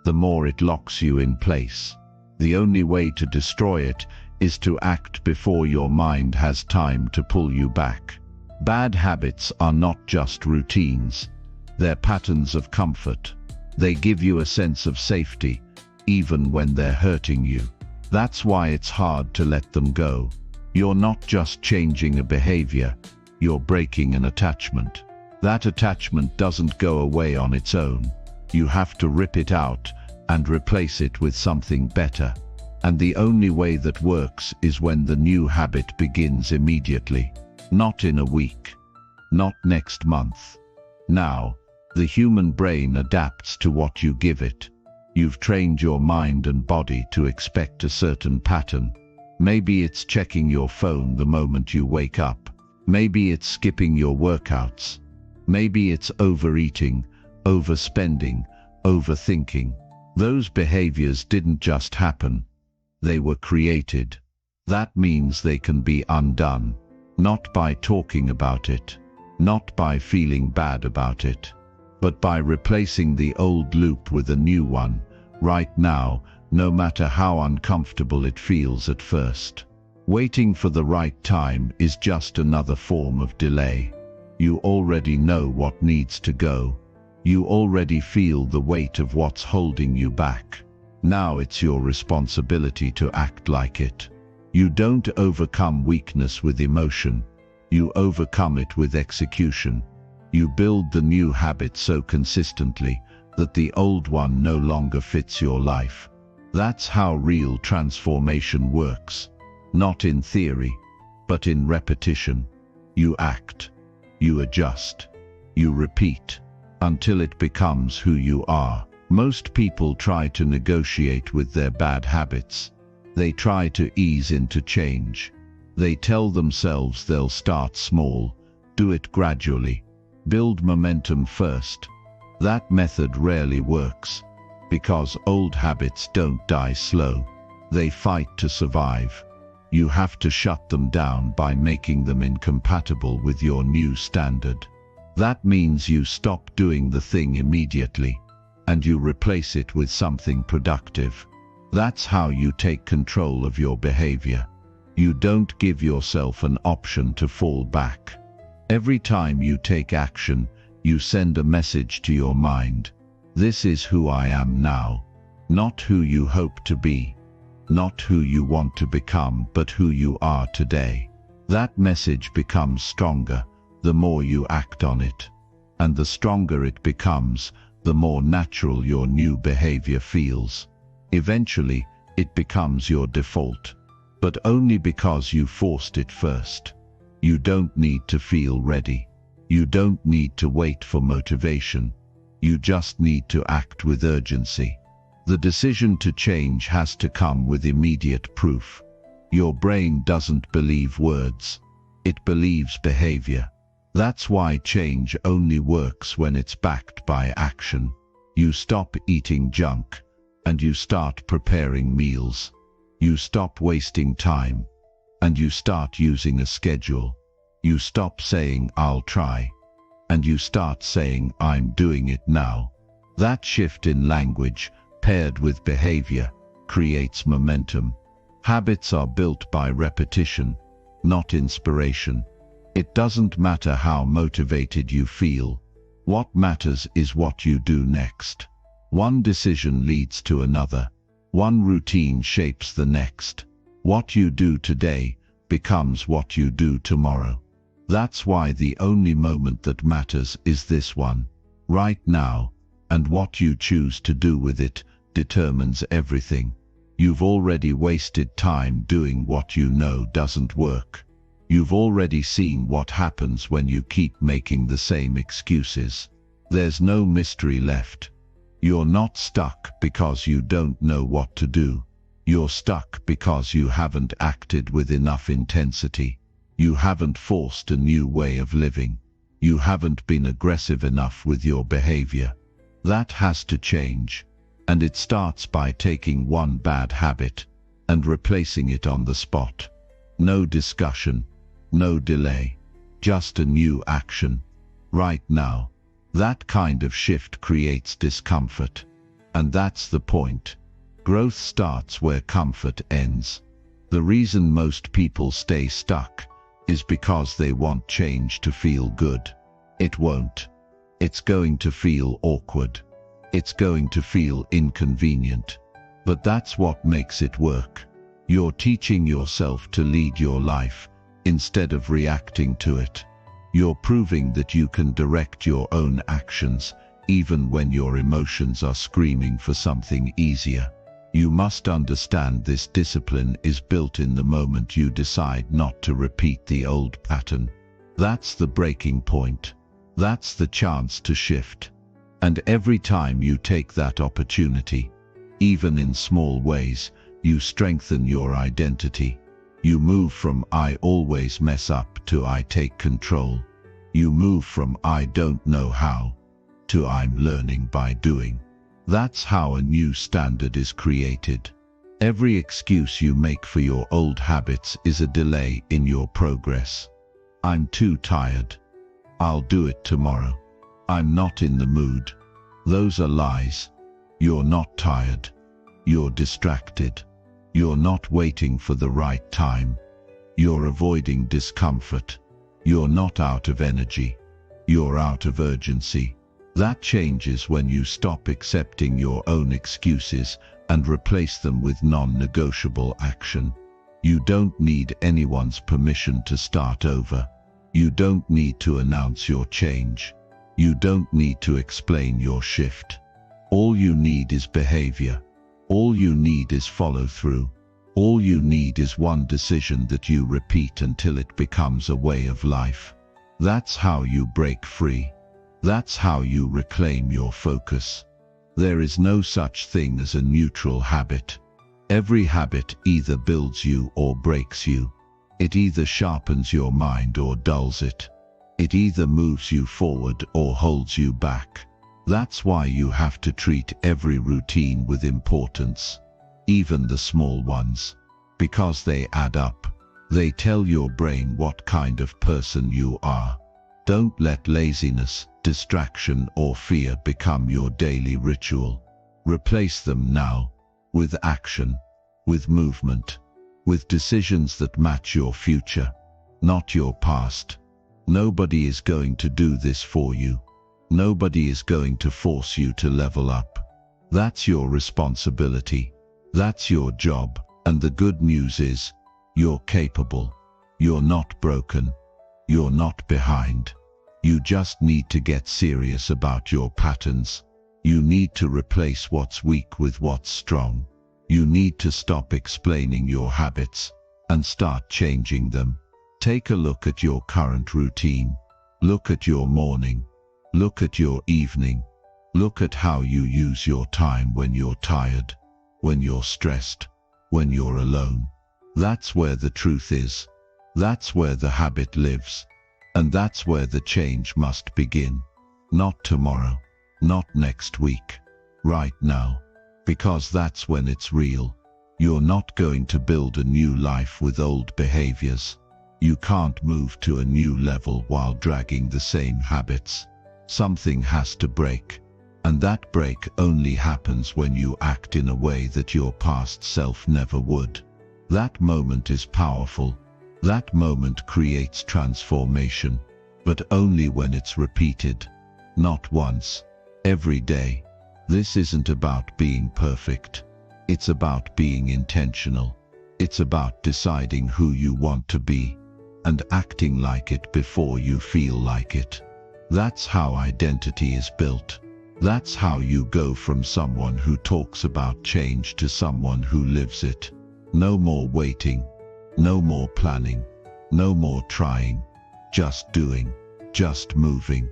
the more it locks you in place. The only way to destroy it is to act before your mind has time to pull you back. Bad habits are not just routines. They're patterns of comfort. They give you a sense of safety, even when they're hurting you. That's why it's hard to let them go. You're not just changing a behavior, you're breaking an attachment. That attachment doesn't go away on its own. You have to rip it out and replace it with something better. And the only way that works is when the new habit begins immediately. Not in a week. Not next month. Now. The human brain adapts to what you give it. You've trained your mind and body to expect a certain pattern. Maybe it's checking your phone the moment you wake up. Maybe it's skipping your workouts. Maybe it's overeating, overspending, overthinking. Those behaviors didn't just happen. They were created. That means they can be undone. Not by talking about it. not by feeling bad about it, but by replacing the old loop with a new one, right now, no matter how uncomfortable it feels at first. Waiting for the right time is just another form of delay. You already know what needs to go. You already feel the weight of what's holding you back. Now it's your responsibility to act like it. You don't overcome weakness with emotion. You overcome it with execution. You build the new habit so consistently that the old one no longer fits your life. That's how real transformation works. Not in theory, but in repetition. You act, you adjust, you repeat, until it becomes who you are. Most people try to negotiate with their bad habits. They try to ease into change. They tell themselves they'll start small, do it gradually, build momentum first. That method rarely works, because old habits don't die slow. They fight to survive. You have to shut them down by making them incompatible with your new standard. That means you stop doing the thing immediately, and you replace it with something productive. That's how you take control of your behavior. You don't give yourself an option to fall back. Every time you take action, you send a message to your mind. This is who I am now, not who you hope to be. Not who you want to become, but who you are today. That message becomes stronger the more you act on it. And the stronger it becomes, the more natural your new behavior feels. Eventually, it becomes your default, but only because you forced it first. You don't need to feel ready. You don't need to wait for motivation. You just need to act with urgency. The decision to change has to come with immediate proof. Your brain doesn't believe words. It believes behavior. That's why change only works when it's backed by action. You stop eating junk, and you start preparing meals. You stop wasting time, and you start using a schedule. You stop saying, "I'll try," and you start saying, "I'm doing it now." That shift in language, paired with behavior, creates momentum. Habits are built by repetition, not inspiration. It doesn't matter how motivated you feel. What matters is what you do next. One decision leads to another. One routine shapes the next. What you do today becomes what you do tomorrow. That's why the only moment that matters is this one, right now, and what you choose to do with it determines everything. You've already wasted time doing what you know doesn't work. You've already seen what happens when you keep making the same excuses. There's no mystery left. You're not stuck because you don't know what to do. You're stuck because you haven't acted with enough intensity. You haven't forced a new way of living. You haven't been aggressive enough with your behavior. That has to change. And it starts by taking one bad habit and replacing it on the spot. No discussion, no delay, just a new action, right now. That kind of shift creates discomfort. And that's the point. Growth starts where comfort ends. The reason most people stay stuck is because they want change to feel good. It won't. It's going to feel awkward. It's going to feel inconvenient. But that's what makes it work. You're teaching yourself to lead your life instead of reacting to it. You're proving that you can direct your own actions even when your emotions are screaming for something easier. You must understand this discipline is built in the moment you decide not to repeat the old pattern. That's the breaking point. That's the chance to shift. And every time you take that opportunity, even in small ways, you strengthen your identity. You move from "I always mess up" to "I take control." You move from "I don't know how" to "I'm learning by doing." That's how a new standard is created. Every excuse you make for your old habits is a delay in your progress. "I'm too tired." "I'll do it tomorrow. I'm not in the mood." Those are lies. You're not tired. You're distracted. You're not waiting for the right time. You're avoiding discomfort. You're not out of energy. You're out of urgency. That changes when you stop accepting your own excuses and replace them with non-negotiable action. You don't need anyone's permission to start over. You don't need to announce your change. You don't need to explain your shift. All you need is behavior. All you need is follow-through. All you need is one decision that you repeat until it becomes a way of life. That's how you break free. That's how you reclaim your focus. There is no such thing as a neutral habit. Every habit either builds you or breaks you. It either sharpens your mind or dulls it. It either moves you forward or holds you back. That's why you have to treat every routine with importance, even the small ones, because they add up. They tell your brain what kind of person you are. Don't let laziness, distraction, or fear become your daily ritual. Replace them now with action, with movement, with decisions that match your future, not your past. Nobody is going to do this for you. Nobody is going to force you to level up. That's your responsibility. That's your job. And the good news is, you're capable. You're not broken. You're not behind. You just need to get serious about your patterns. You need to replace what's weak with what's strong. You need to stop explaining your habits and start changing them. Take a look at your current routine. Look at your morning. Look at your evening. Look at how you use your time when you're tired, when you're stressed, when you're alone. That's where the truth is. That's where the habit lives. And that's where the change must begin. Not tomorrow, not next week, right now. Because that's when it's real. You're not going to build a new life with old behaviors. You can't move to a new level while dragging the same habits. Something has to break. And that break only happens when you act in a way that your past self never would. That moment is powerful. That moment creates transformation. But only when it's repeated. Not once. Every day. This isn't about being perfect. It's about being intentional. It's about deciding who you want to be and acting like it before you feel like it. That's how identity is built. That's how you go from someone who talks about change to someone who lives it. No more waiting. No more planning. No more trying. Just doing. Just moving.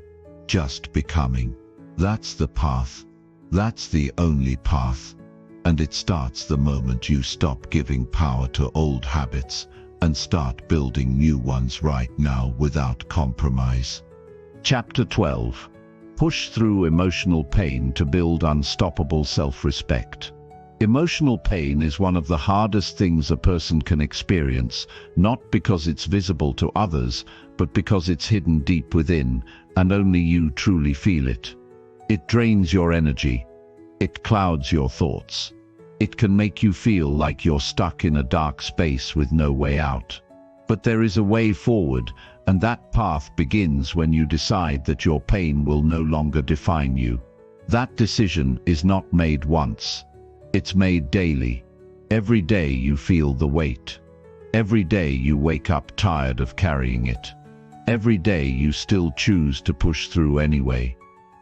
Just becoming. That's the path. That's the only path. And it starts the moment you stop giving power to old habits and start building new ones right now without compromise. Chapter 12. Push through emotional pain to build unstoppable self-respect. Emotional pain is one of the hardest things a person can experience, not because it's visible to others, but because it's hidden deep within, and only you truly feel it. It drains your energy. It clouds your thoughts. It can make you feel like you're stuck in a dark space with no way out. But there is a way forward, and that path begins when you decide that your pain will no longer define you. That decision is not made once. It's made daily. Every day you feel the weight. Every day you wake up tired of carrying it. Every day you still choose to push through anyway.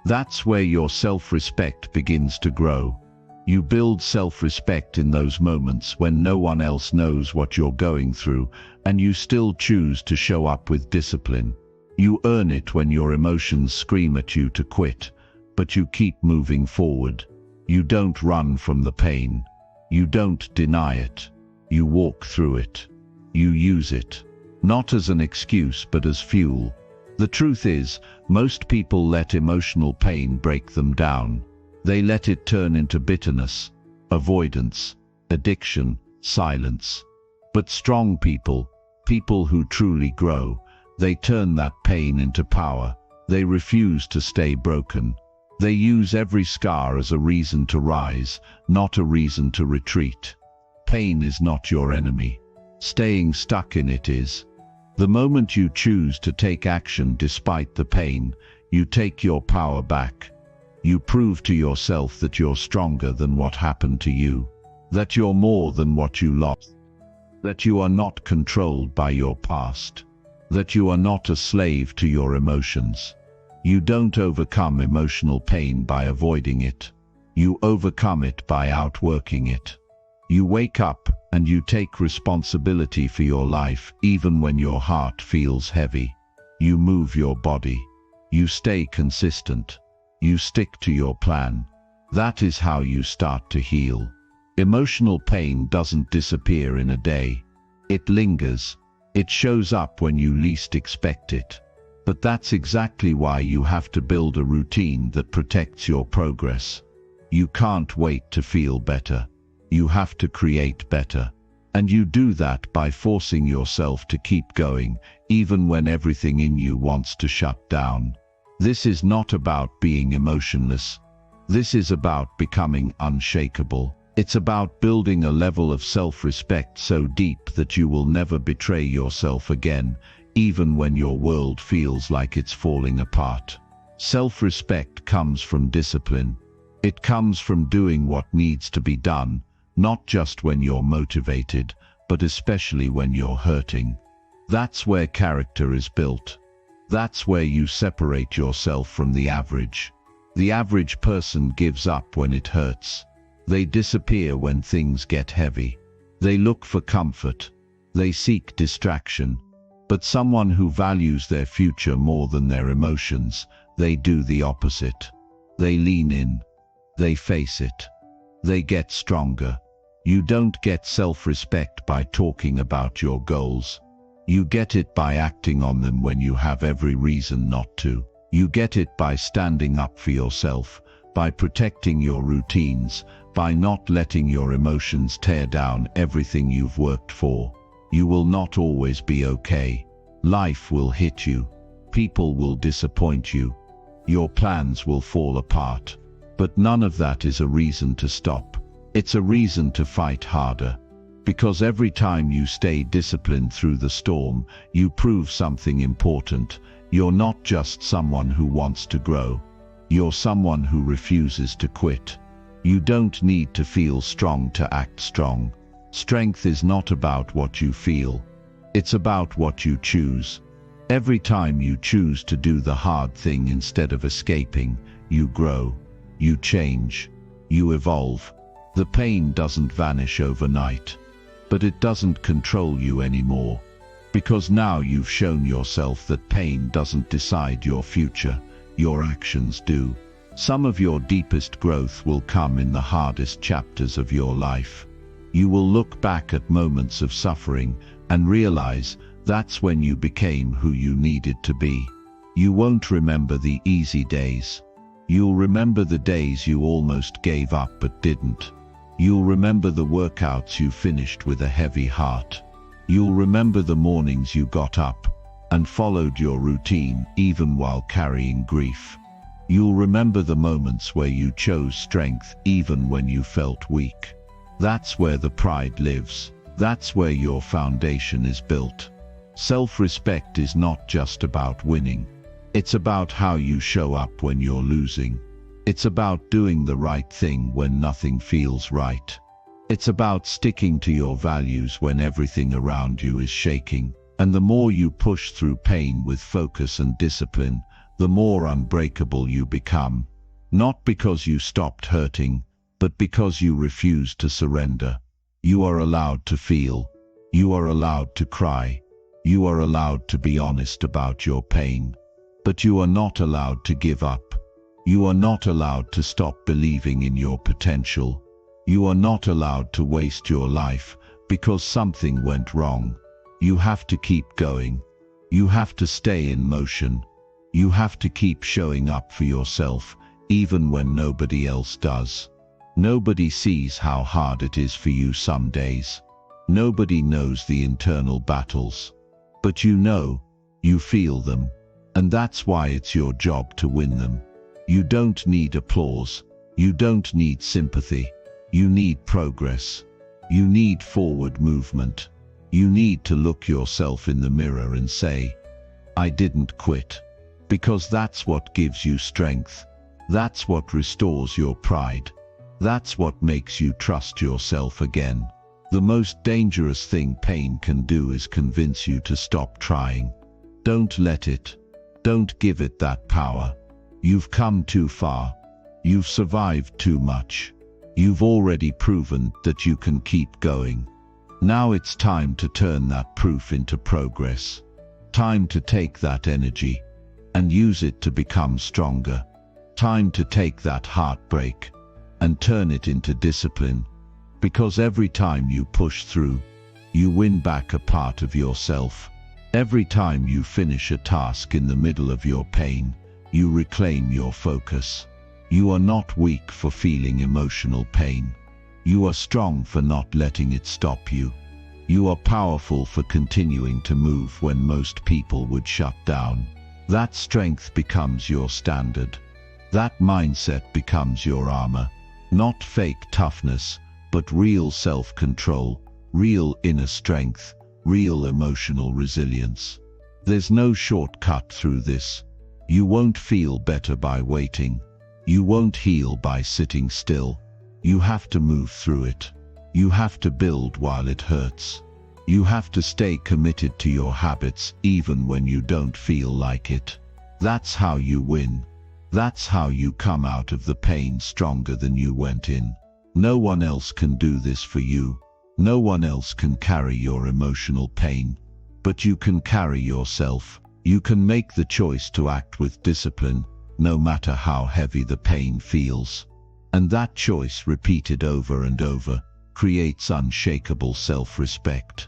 That's where your self-respect begins to grow. You build self-respect in those moments when no one else knows what you're going through, and you still choose to show up with discipline. You earn it when your emotions scream at you to quit, but you keep moving forward. You don't run from the pain. You don't deny it. You walk through it. You use it, not as an excuse but as fuel. The truth is, most people let emotional pain break them down. They let it turn into bitterness, avoidance, addiction, silence. But strong people, people who truly grow, they turn that pain into power, They refuse to stay broken. They use every scar as a reason to rise, not a reason to retreat. Pain is not your enemy. Staying stuck in it is. The moment you choose to take action despite the pain, you take your power back. You prove to yourself that you're stronger than what happened to you, that you're more than what you lost, that you are not controlled by your past, that you are not a slave to your emotions. You don't overcome emotional pain by avoiding it. You overcome it by outworking it. You wake up and you take responsibility for your life even when your heart feels heavy. You move your body. You stay consistent. You stick to your plan. That is how you start to heal. Emotional pain doesn't disappear in a day. It lingers. It shows up when you least expect it. But that's exactly why you have to build a routine that protects your progress. You can't wait to feel better. You have to create better. And you do that by forcing yourself to keep going, even when everything in you wants to shut down. This is not about being emotionless. This is about becoming unshakable. It's about building a level of self-respect so deep that you will never betray yourself again, even when your world feels like it's falling apart. Self-respect comes from discipline. It comes from doing what needs to be done, not just when you're motivated, but especially when you're hurting. That's where character is built. That's where you separate yourself from the average. The average person gives up when it hurts. They disappear when things get heavy. They look for comfort. They seek distraction. But someone who values their future more than their emotions, they do the opposite. They lean in. They face it. They get stronger. You don't get self-respect by talking about your goals. You get it by acting on them when you have every reason not to. You get it by standing up for yourself, by protecting your routines, by not letting your emotions tear down everything you've worked for. You will not always be okay. Life will hit you. People will disappoint you. Your plans will fall apart. But none of that is a reason to stop. It's a reason to fight harder. Because every time you stay disciplined through the storm, you prove something important. You're not just someone who wants to grow. You're someone who refuses to quit. You don't need to feel strong to act strong. Strength is not about what you feel. It's about what you choose. Every time you choose to do the hard thing instead of escaping, you grow. You change. You evolve. The pain doesn't vanish overnight. But it doesn't control you anymore. Because now you've shown yourself that pain doesn't decide your future. Your actions do. Some of your deepest growth will come in the hardest chapters of your life. You will look back at moments of suffering and realize that's when you became who you needed to be. You won't remember the easy days. You'll remember the days you almost gave up but didn't. You'll remember the workouts you finished with a heavy heart. You'll remember the mornings you got up and followed your routine even while carrying grief. You'll remember the moments where you chose strength even when you felt weak. That's where the pride lives. That's where your foundation is built. Self-respect is not just about winning. It's about how you show up when you're losing. It's about doing the right thing when nothing feels right. It's about sticking to your values when everything around you is shaking. And the more you push through pain with focus and discipline, the more unbreakable you become. Not because you stopped hurting, but because you refuse to surrender. You are allowed to feel. You are allowed to cry. You are allowed to be honest about your pain. But you are not allowed to give up. You are not allowed to stop believing in your potential. You are not allowed to waste your life because something went wrong. You have to keep going. You have to stay in motion. You have to keep showing up for yourself, even when nobody else does. Nobody sees how hard it is for you some days. Nobody knows the internal battles. But you know, you feel them. And that's why it's your job to win them. You don't need applause. You don't need sympathy. You need progress. You need forward movement. You need to look yourself in the mirror and say, I didn't quit. Because that's what gives you strength. That's what restores your pride. That's what makes you trust yourself again. The most dangerous thing pain can do is convince you to stop trying. Don't let it. Don't give it that power. You've come too far. You've survived too much. You've already proven that you can keep going. Now it's time to turn that proof into progress. Time to take that energy and use it to become stronger. Time to take that heartbreak and turn it into discipline. Because every time you push through, you win back a part of yourself. Every time you finish a task in the middle of your pain, you reclaim your focus. You are not weak for feeling emotional pain. You are strong for not letting it stop you. You are powerful for continuing to move when most people would shut down. That strength becomes your standard. That mindset becomes your armor. Not fake toughness, but real self-control, real inner strength, real emotional resilience. There's no shortcut through this. You won't feel better by waiting. You won't heal by sitting still. You have to move through it. You have to build while it hurts. You have to stay committed to your habits even when you don't feel like it. That's how you win. That's how you come out of the pain stronger than you went in. No one else can do this for you. No one else can carry your emotional pain. But you can carry yourself. You can make the choice to act with discipline, no matter how heavy the pain feels. And that choice, repeated over and over, creates unshakable self-respect.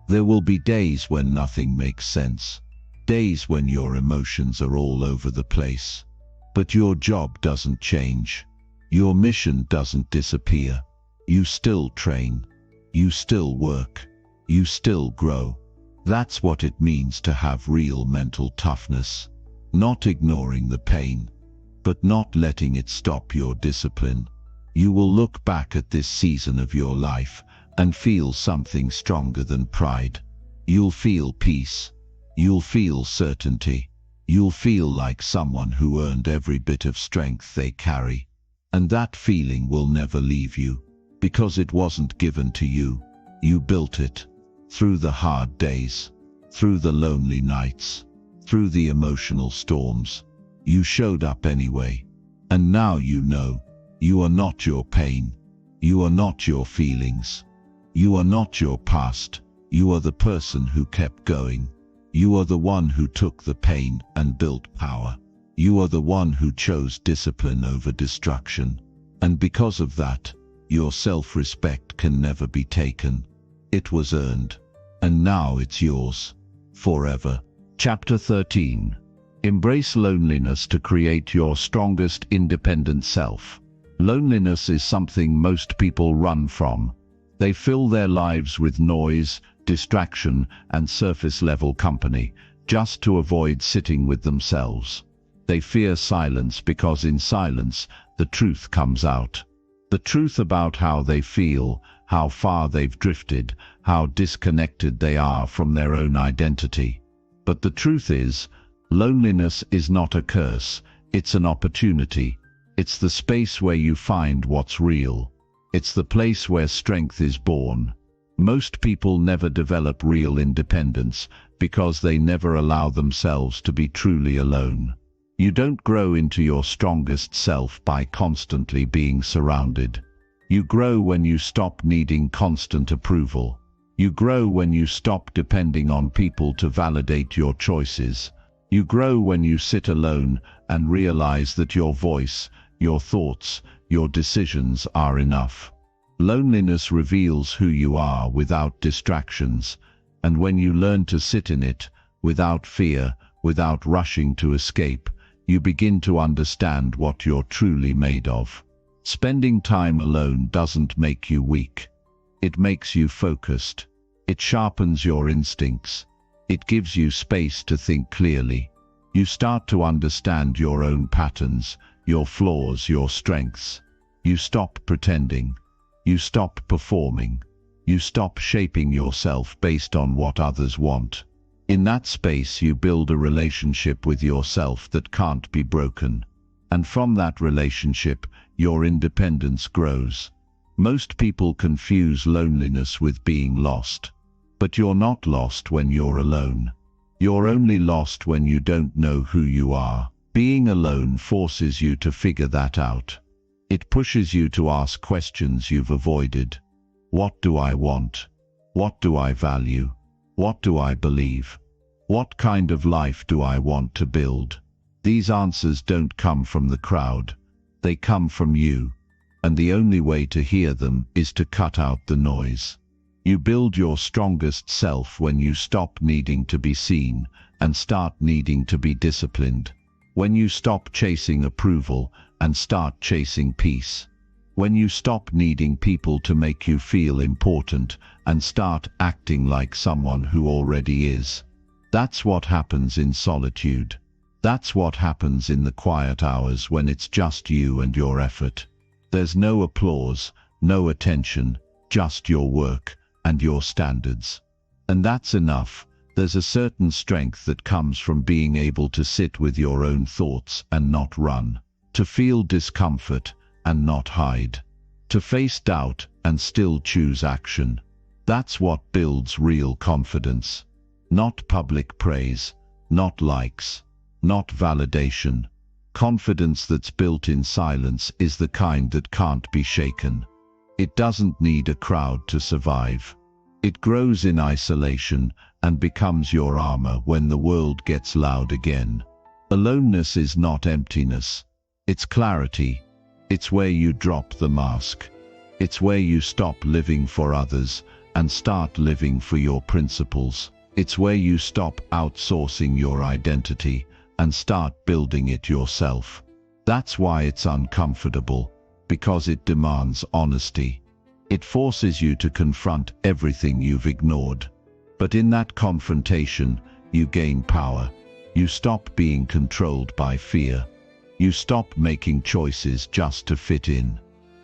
There will be days when nothing makes sense. Days when your emotions are all over the place. But your job doesn't change. Your mission doesn't disappear. You still train. You still work. You still grow. That's what it means to have real mental toughness. Not ignoring the pain, but not letting it stop your discipline. You will look back at this season of your life and feel something stronger than pride. You'll feel peace. You'll feel certainty. You'll feel like someone who earned every bit of strength they carry. And that feeling will never leave you, because it wasn't given to you. You built it. Through the hard days, through the lonely nights, through the emotional storms, you showed up anyway. And now you know, you are not your pain. You are not your feelings. You are not your past. You are the person who kept going. You are the one who took the pain and built power. You are the one who chose discipline over destruction. And because of that, your self-respect can never be taken. It was earned. And now it's yours. Forever. Chapter 13. Embrace loneliness to create your strongest independent self. Loneliness is something most people run from. They fill their lives with noise, distraction, and surface-level company, just to avoid sitting with themselves. They fear silence because in silence, the truth comes out. The truth about how they feel, how far they've drifted, how disconnected they are from their own identity. But the truth is, loneliness is not a curse, it's an opportunity. It's the space where you find what's real. It's the place where strength is born. Most people never develop real independence because they never allow themselves to be truly alone. You don't grow into your strongest self by constantly being surrounded. You grow when you stop needing constant approval. You grow when you stop depending on people to validate your choices. You grow when you sit alone and realize that your voice, your thoughts, your decisions are enough. Loneliness reveals who you are without distractions, and when you learn to sit in it, without fear, without rushing to escape, you begin to understand what you're truly made of. Spending time alone doesn't make you weak. It makes you focused. It sharpens your instincts. It gives you space to think clearly. You start to understand your own patterns, your flaws, your strengths. You stop pretending. You stop performing. You stop shaping yourself based on what others want. In that space, you build a relationship with yourself that can't be broken. And from that relationship, your independence grows. Most people confuse loneliness with being lost. But you're not lost when you're alone. You're only lost when you don't know who you are. Being alone forces you to figure that out. It pushes you to ask questions you've avoided. What do I want? What do I value? What do I believe? What kind of life do I want to build? These answers don't come from the crowd. They come from you. And the only way to hear them is to cut out the noise. You build your strongest self when you stop needing to be seen and start needing to be disciplined. When you stop chasing approval and start chasing peace. When you stop needing people to make you feel important and start acting like someone who already is. That's what happens in solitude. That's what happens in the quiet hours when it's just you and your effort. There's no applause, no attention, just your work and your standards. And that's enough. There's a certain strength that comes from being able to sit with your own thoughts and not run, to feel discomfort and not hide, to face doubt and still choose action. That's what builds real confidence. Not public praise, not likes, not validation. Confidence that's built in silence is the kind that can't be shaken. It doesn't need a crowd to survive. It grows in isolation and becomes your armor when the world gets loud again. Aloneness is not emptiness. It's clarity. It's where you drop the mask. It's where you stop living for others and start living for your principles. It's where you stop outsourcing your identity and start building it yourself. That's why it's uncomfortable, because it demands honesty. It forces you to confront everything you've ignored. But in that confrontation, you gain power. You stop being controlled by fear. You stop making choices just to fit in.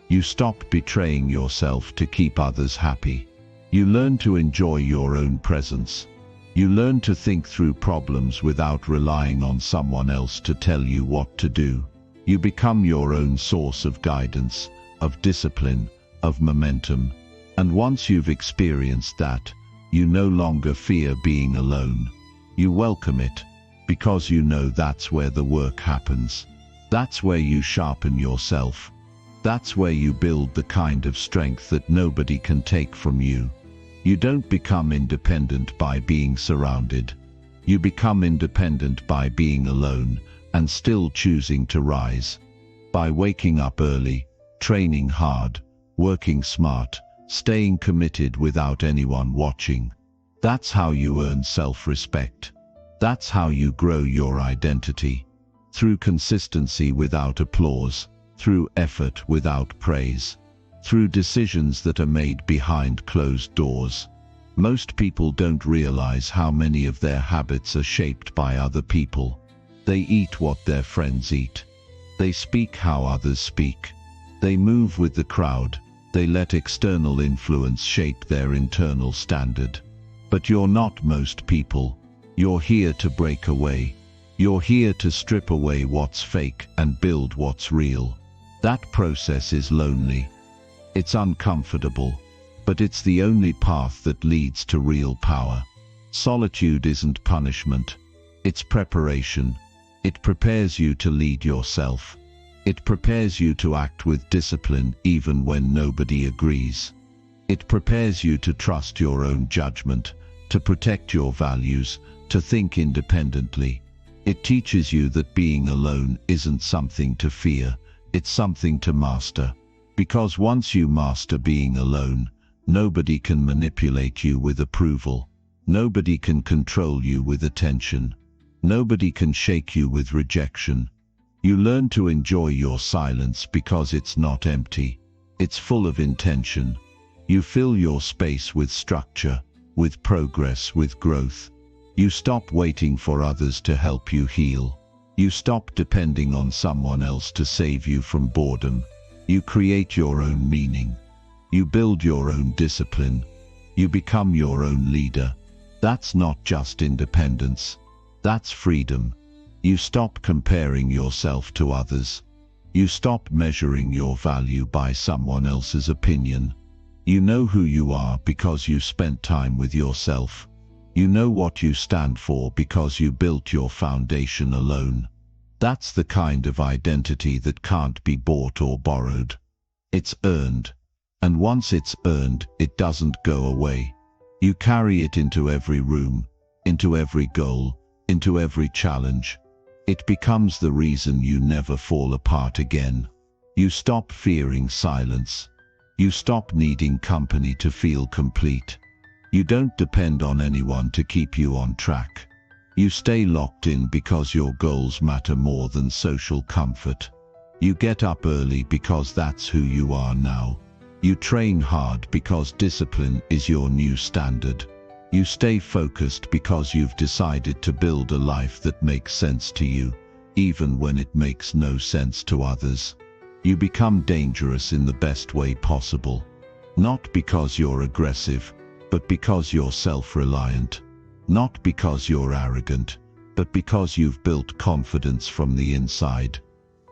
You stop betraying yourself to keep others happy. You learn to enjoy your own presence. You learn to think through problems without relying on someone else to tell you what to do. You become your own source of guidance, of discipline, of momentum. And once you've experienced that, you no longer fear being alone. You welcome it, because you know that's where the work happens. That's where you sharpen yourself. That's where you build the kind of strength that nobody can take from you. You don't become independent by being surrounded. You become independent by being alone and still choosing to rise. By waking up early, training hard, working smart, staying committed without anyone watching. That's how you earn self-respect. That's how you grow your identity. Through consistency without applause, through effort without praise, through decisions that are made behind closed doors. Most people don't realize how many of their habits are shaped by other people. They eat what their friends eat. They speak how others speak. They move with the crowd. They let external influence shape their internal standard. But you're not most people. You're here to break away. You're here to strip away what's fake and build what's real. That process is lonely. It's uncomfortable, but it's the only path that leads to real power. Solitude isn't punishment. It's preparation. It prepares you to lead yourself. It prepares you to act with discipline even when nobody agrees. It prepares you to trust your own judgment, to protect your values, to think independently. It teaches you that being alone isn't something to fear, it's something to master. Because once you master being alone, nobody can manipulate you with approval. Nobody can control you with attention. Nobody can shake you with rejection. You learn to enjoy your silence because it's not empty. It's full of intention. You fill your space with structure, with progress, with growth. You stop waiting for others to help you heal. You stop depending on someone else to save you from boredom. You create your own meaning. You build your own discipline. You become your own leader. That's not just independence. That's freedom. You stop comparing yourself to others. You stop measuring your value by someone else's opinion. You know who you are because you spent time with yourself. You know what you stand for because you built your foundation alone. That's the kind of identity that can't be bought or borrowed. It's earned. And once it's earned, it doesn't go away. You carry it into every room, into every goal, into every challenge. It becomes the reason you never fall apart again. You stop fearing silence. You stop needing company to feel complete. You don't depend on anyone to keep you on track. You stay locked in because your goals matter more than social comfort. You get up early because that's who you are now. You train hard because discipline is your new standard. You stay focused because you've decided to build a life that makes sense to you, even when it makes no sense to others. You become dangerous in the best way possible. Not because you're aggressive, but because you're self-reliant. Not because you're arrogant, but because you've built confidence from the inside.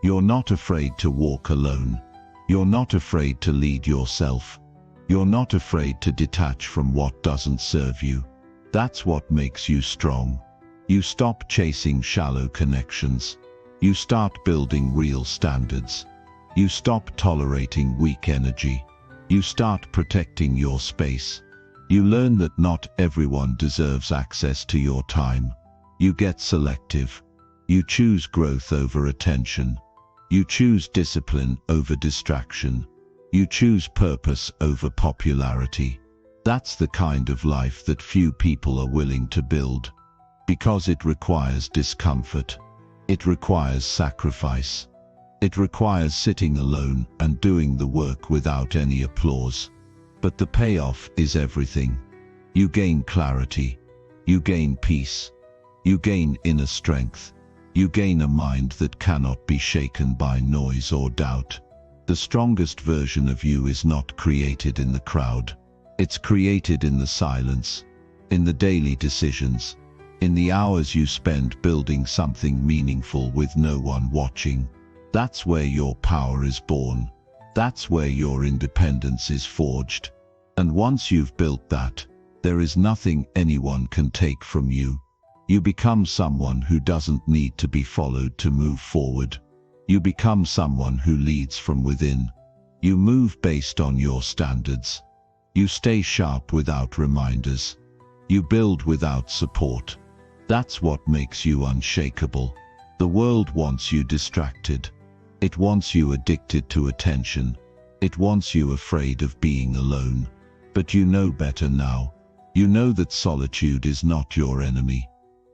You're not afraid to walk alone. You're not afraid to lead yourself. You're not afraid to detach from what doesn't serve you. That's what makes you strong. You stop chasing shallow connections. You start building real standards. You stop tolerating weak energy. You start protecting your space. You learn that not everyone deserves access to your time. You get selective. You choose growth over attention. You choose discipline over distraction. You choose purpose over popularity. That's the kind of life that few people are willing to build. Because it requires discomfort. It requires sacrifice. It requires sitting alone and doing the work without any applause. But the payoff is everything. You gain clarity. You gain peace. You gain inner strength. You gain a mind that cannot be shaken by noise or doubt. The strongest version of you is not created in the crowd. It's created in the silence, in the daily decisions, in the hours you spend building something meaningful with no one watching. That's where your power is born. That's where your independence is forged. And once you've built that, there is nothing anyone can take from you. You become someone who doesn't need to be followed to move forward. You become someone who leads from within. You move based on your standards. You stay sharp without reminders. You build without support. That's what makes you unshakable. The world wants you distracted. It wants you addicted to attention. It wants you afraid of being alone. But you know better now. You know that solitude is not your enemy.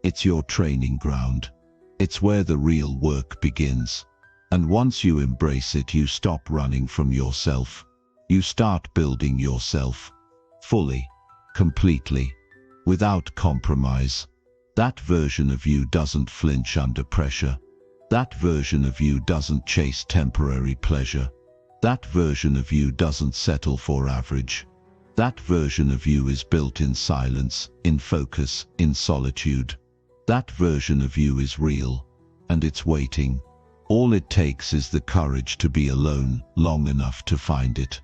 It's your training ground. It's where the real work begins. And once you embrace it, you stop running from yourself. You start building yourself. Fully. Completely. Without compromise. That version of you doesn't flinch under pressure. That version of you doesn't chase temporary pleasure. That version of you doesn't settle for average. That version of you is built in silence, in focus, in solitude. That version of you is real, and it's waiting. All it takes is the courage to be alone long enough to find it.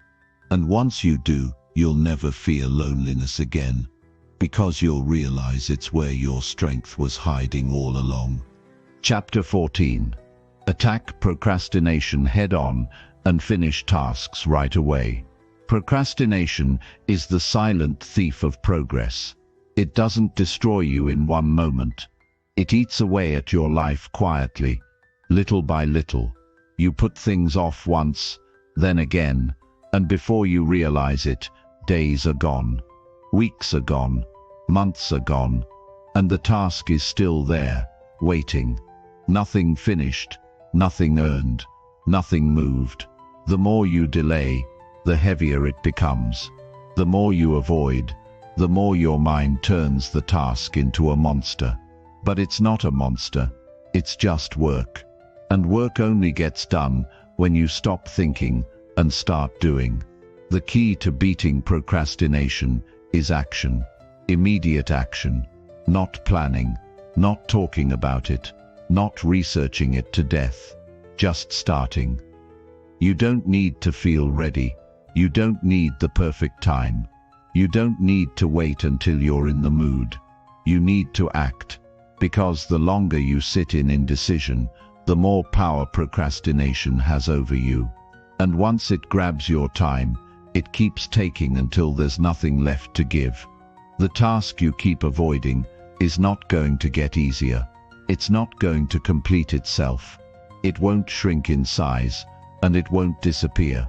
And once you do, you'll never fear loneliness again, because you'll realize it's where your strength was hiding all along. Chapter 14. Attack procrastination head-on and finish tasks right away. Procrastination is the silent thief of progress. It doesn't destroy you in one moment. It eats away at your life quietly, little by little. You put things off once, then again, and before you realize it, days are gone, weeks are gone, months are gone, and the task is still there, waiting. Nothing finished, nothing earned, nothing moved. The more you delay, the heavier it becomes. The more you avoid, the more your mind turns the task into a monster. But it's not a monster, it's just work. And work only gets done when you stop thinking and start doing. The key to beating procrastination is action. Immediate action. Not planning, not talking about it, not researching it to death. Just starting. You don't need to feel ready. You don't need the perfect time. You don't need to wait until you're in the mood. You need to act. Because the longer you sit in indecision, the more power procrastination has over you. And once it grabs your time, it keeps taking until there's nothing left to give. The task you keep avoiding is not going to get easier. It's not going to complete itself. It won't shrink in size, and it won't disappear.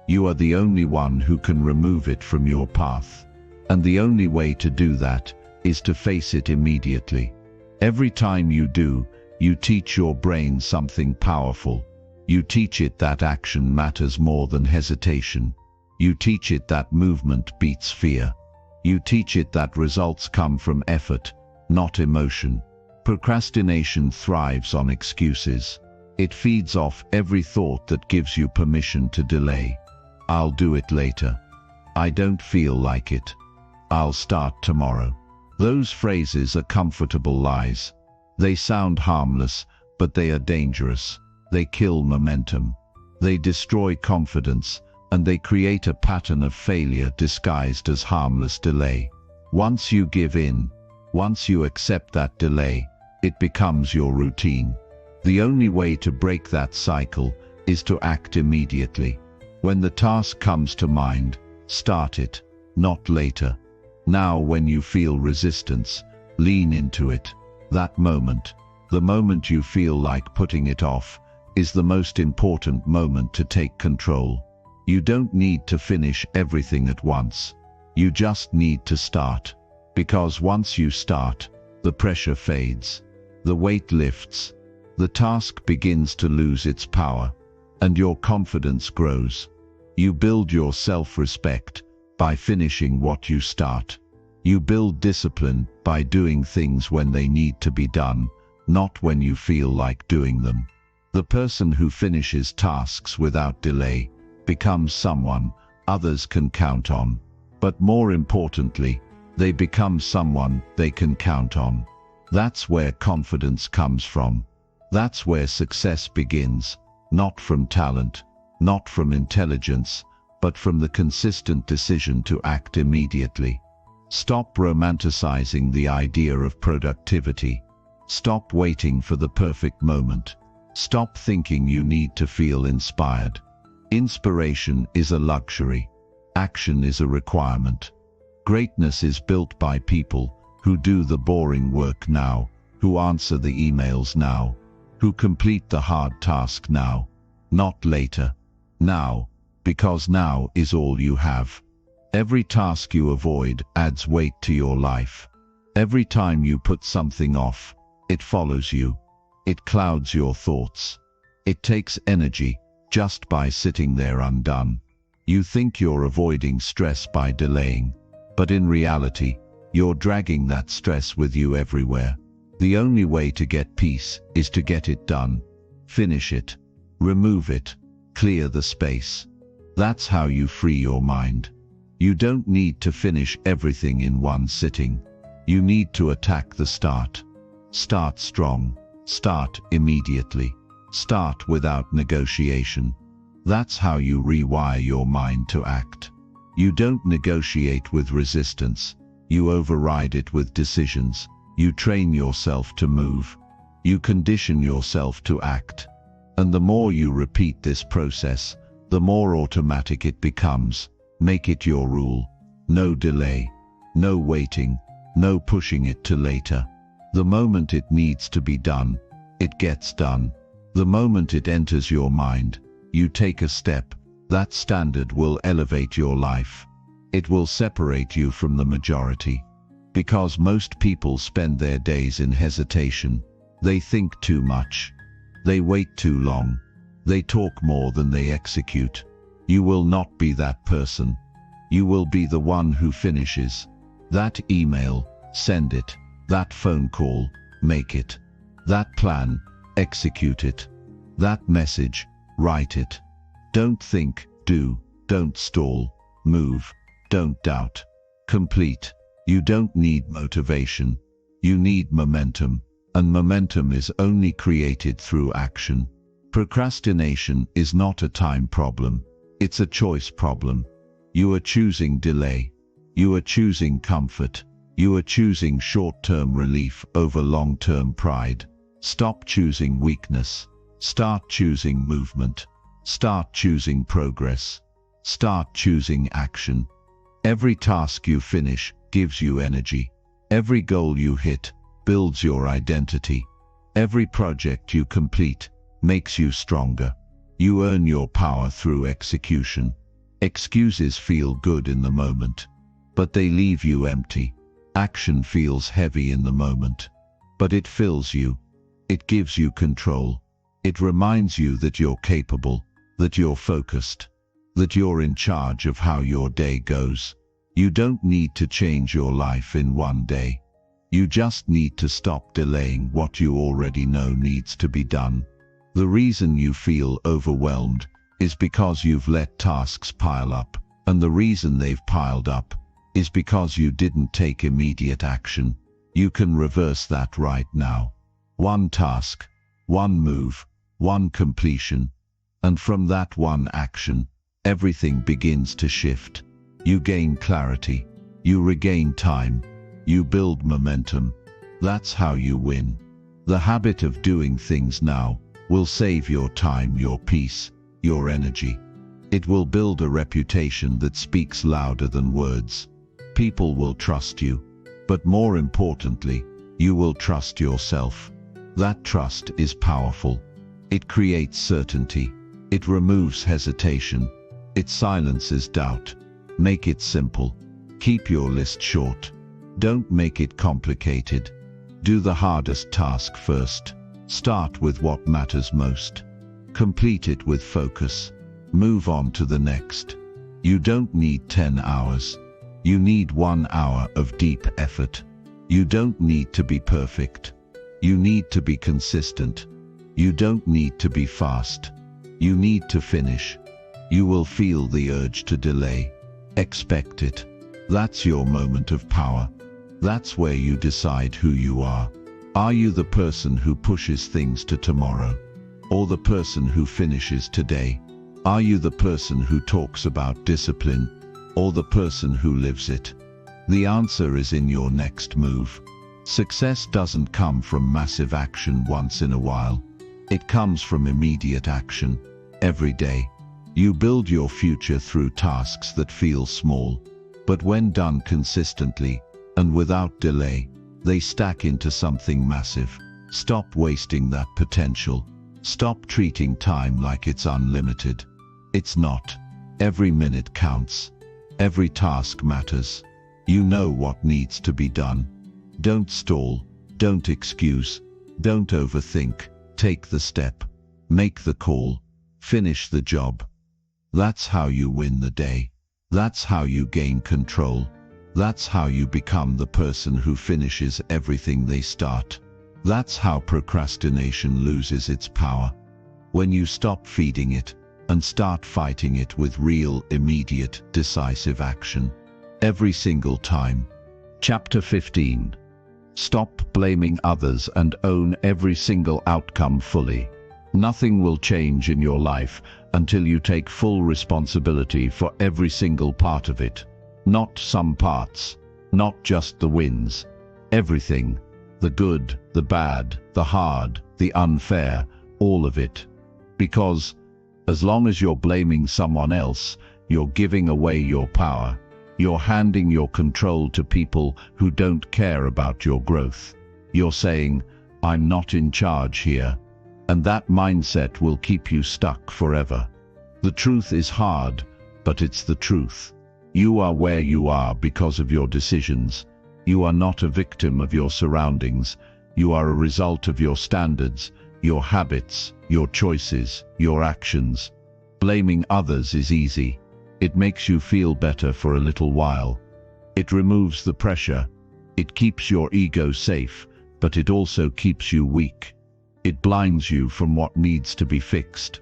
You are the only one who can remove it from your path. And the only way to do that is to face it immediately. Every time you do, you teach your brain something powerful. You teach it that action matters more than hesitation. You teach it that movement beats fear. You teach it that results come from effort, not emotion. Procrastination thrives on excuses. It feeds off every thought that gives you permission to delay. I'll do it later. I don't feel like it. I'll start tomorrow. Those phrases are comfortable lies. They sound harmless, but they are dangerous. They kill momentum. They destroy confidence, and they create a pattern of failure disguised as harmless delay. Once you give in, once you accept that delay, it becomes your routine. The only way to break that cycle is to act immediately. When the task comes to mind, start it, not later. Now, when you feel resistance, lean into it. That moment, the moment you feel like putting it off, is the most important moment to take control. You don't need to finish everything at once. You just need to start. Because once you start, the pressure fades. The weight lifts. The task begins to lose its power. And your confidence grows. You build your self-respect by finishing what you start. You build discipline by doing things when they need to be done, not when you feel like doing them. The person who finishes tasks without delay becomes someone others can count on. But more importantly, they become someone they can count on. That's where confidence comes from. That's where success begins, not from talent, not from intelligence, but from the consistent decision to act immediately. Stop romanticizing the idea of productivity. Stop waiting for the perfect moment. Stop thinking you need to feel inspired. Inspiration is a luxury. Action is a requirement. Greatness is built by people who do the boring work now, who answer the emails now, who complete the hard task now, not later. Now, because now is all you have. Every task you avoid adds weight to your life. Every time you put something off, it follows you. It clouds your thoughts. It takes energy just by sitting there undone. You think you're avoiding stress by delaying, but in reality, you're dragging that stress with you everywhere. The only way to get peace is to get it done. Finish it. Remove it. Clear the space. That's how you free your mind. You don't need to finish everything in one sitting. You need to attack the start. Start strong. Start immediately. Start without negotiation. That's how you rewire your mind to act. You don't negotiate with resistance. You override it with decisions. You train yourself to move. You condition yourself to act. And the more you repeat this process, the more automatic it becomes. Make it your rule. No delay. No waiting. No pushing it to later. The moment it needs to be done, it gets done. The moment it enters your mind, you take a step. That standard will elevate your life. It will separate you from the majority. Because most people spend their days in hesitation. They think too much. They wait too long. They talk more than they execute. You will not be that person. You will be the one who finishes. That email, send it. That phone call, make it. That plan, execute it. That message, write it. Don't think, do. Don't stall, move. Don't doubt, complete. You don't need motivation. You need momentum, and momentum is only created through action. Procrastination is not a time problem. It's a choice problem. You are choosing delay. You are choosing comfort. You are choosing short-term relief over long-term pride. Stop choosing weakness. Start choosing movement. Start choosing progress. Start choosing action. Every task you finish gives you energy. Every goal you hit builds your identity. Every project you complete makes you stronger. You earn your power through execution. Excuses feel good in the moment, but they leave you empty. Action feels heavy in the moment, but it fills you. It gives you control. It reminds you that you're capable, that you're focused, that you're in charge of how your day goes. You don't need to change your life in one day. You just need to stop delaying what you already know needs to be done. The reason you feel overwhelmed is because you've let tasks pile up, and the reason they've piled up is because you didn't take immediate action. You can reverse that right now. One task, one move, one completion, and from that one action, everything begins to shift. You gain clarity. You regain time. You build momentum. That's how you win. The habit of doing things now will save your time, your peace, your energy. It will build a reputation that speaks louder than words. People will trust you, but more importantly, you will trust yourself. That trust is powerful. It creates certainty. It removes hesitation. It silences doubt. Make it simple. Keep your list short. Don't make it complicated. Do the hardest task first. Start with what matters most. Complete it with focus. Move on to the next. You don't need 10 hours. You need 1 hour of deep effort. You don't need to be perfect. You need to be consistent. You don't need to be fast. You need to finish. You will feel the urge to delay. Expect it. That's your moment of power. That's where you decide who you are. Are you the person who pushes things to tomorrow? Or the person who finishes today? Are you the person who talks about discipline? Or the person who lives it? The answer is in your next move. Success doesn't come from massive action once in a while. It comes from immediate action, every day. You build your future through tasks that feel small, but when done consistently and without delay, they stack into something massive. Stop wasting that potential. Stop treating time like it's unlimited. It's not. Every minute counts. Every task matters. You know what needs to be done. Don't stall. Don't excuse. Don't overthink. Take the step. Make the call. Finish the job. That's how you win the day. That's how you gain control. That's how you become the person who finishes everything they start. That's how procrastination loses its power. When you stop feeding it and start fighting it with real, immediate, decisive action. Every single time. Chapter 15. Stop blaming others and own every single outcome fully. Nothing will change in your life until you take full responsibility for every single part of it. Not some parts, not just the wins. Everything. The good, the bad, the hard, the unfair, all of it. Because, as long as you're blaming someone else, you're giving away your power. You're handing your control to people who don't care about your growth. You're saying, "I'm not in charge here." And that mindset will keep you stuck forever. The truth is hard, but it's the truth. You are where you are because of your decisions. You are not a victim of your surroundings. You are a result of your standards, your habits, your choices, your actions. Blaming others is easy. It makes you feel better for a little while. It removes the pressure. It keeps your ego safe, but it also keeps you weak. It blinds you from what needs to be fixed.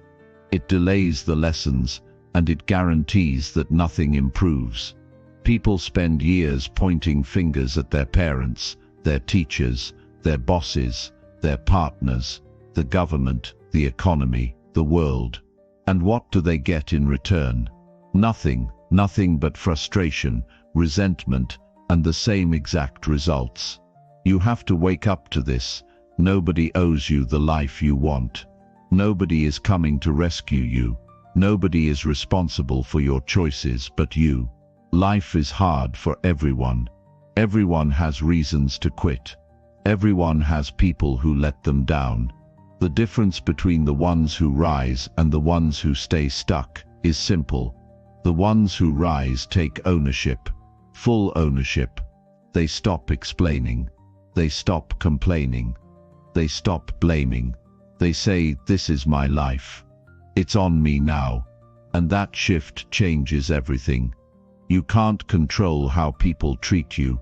It delays the lessons, and it guarantees that nothing improves. People spend years pointing fingers at their parents, their teachers, their bosses, their partners, the government, the economy, the world. And what do they get in return? Nothing but frustration, resentment, and the same exact results. You have to wake up to this. Nobody owes you the life you want. Nobody is coming to rescue you. Nobody is responsible for your choices but you. Life is hard for everyone. Everyone has reasons to quit. Everyone has people who let them down. The difference between the ones who rise and the ones who stay stuck is simple. The ones who rise take ownership, full ownership. They stop explaining. They stop complaining. They stop blaming. They say, "This is my life. It's on me now." And that shift changes everything. You can't control how people treat you.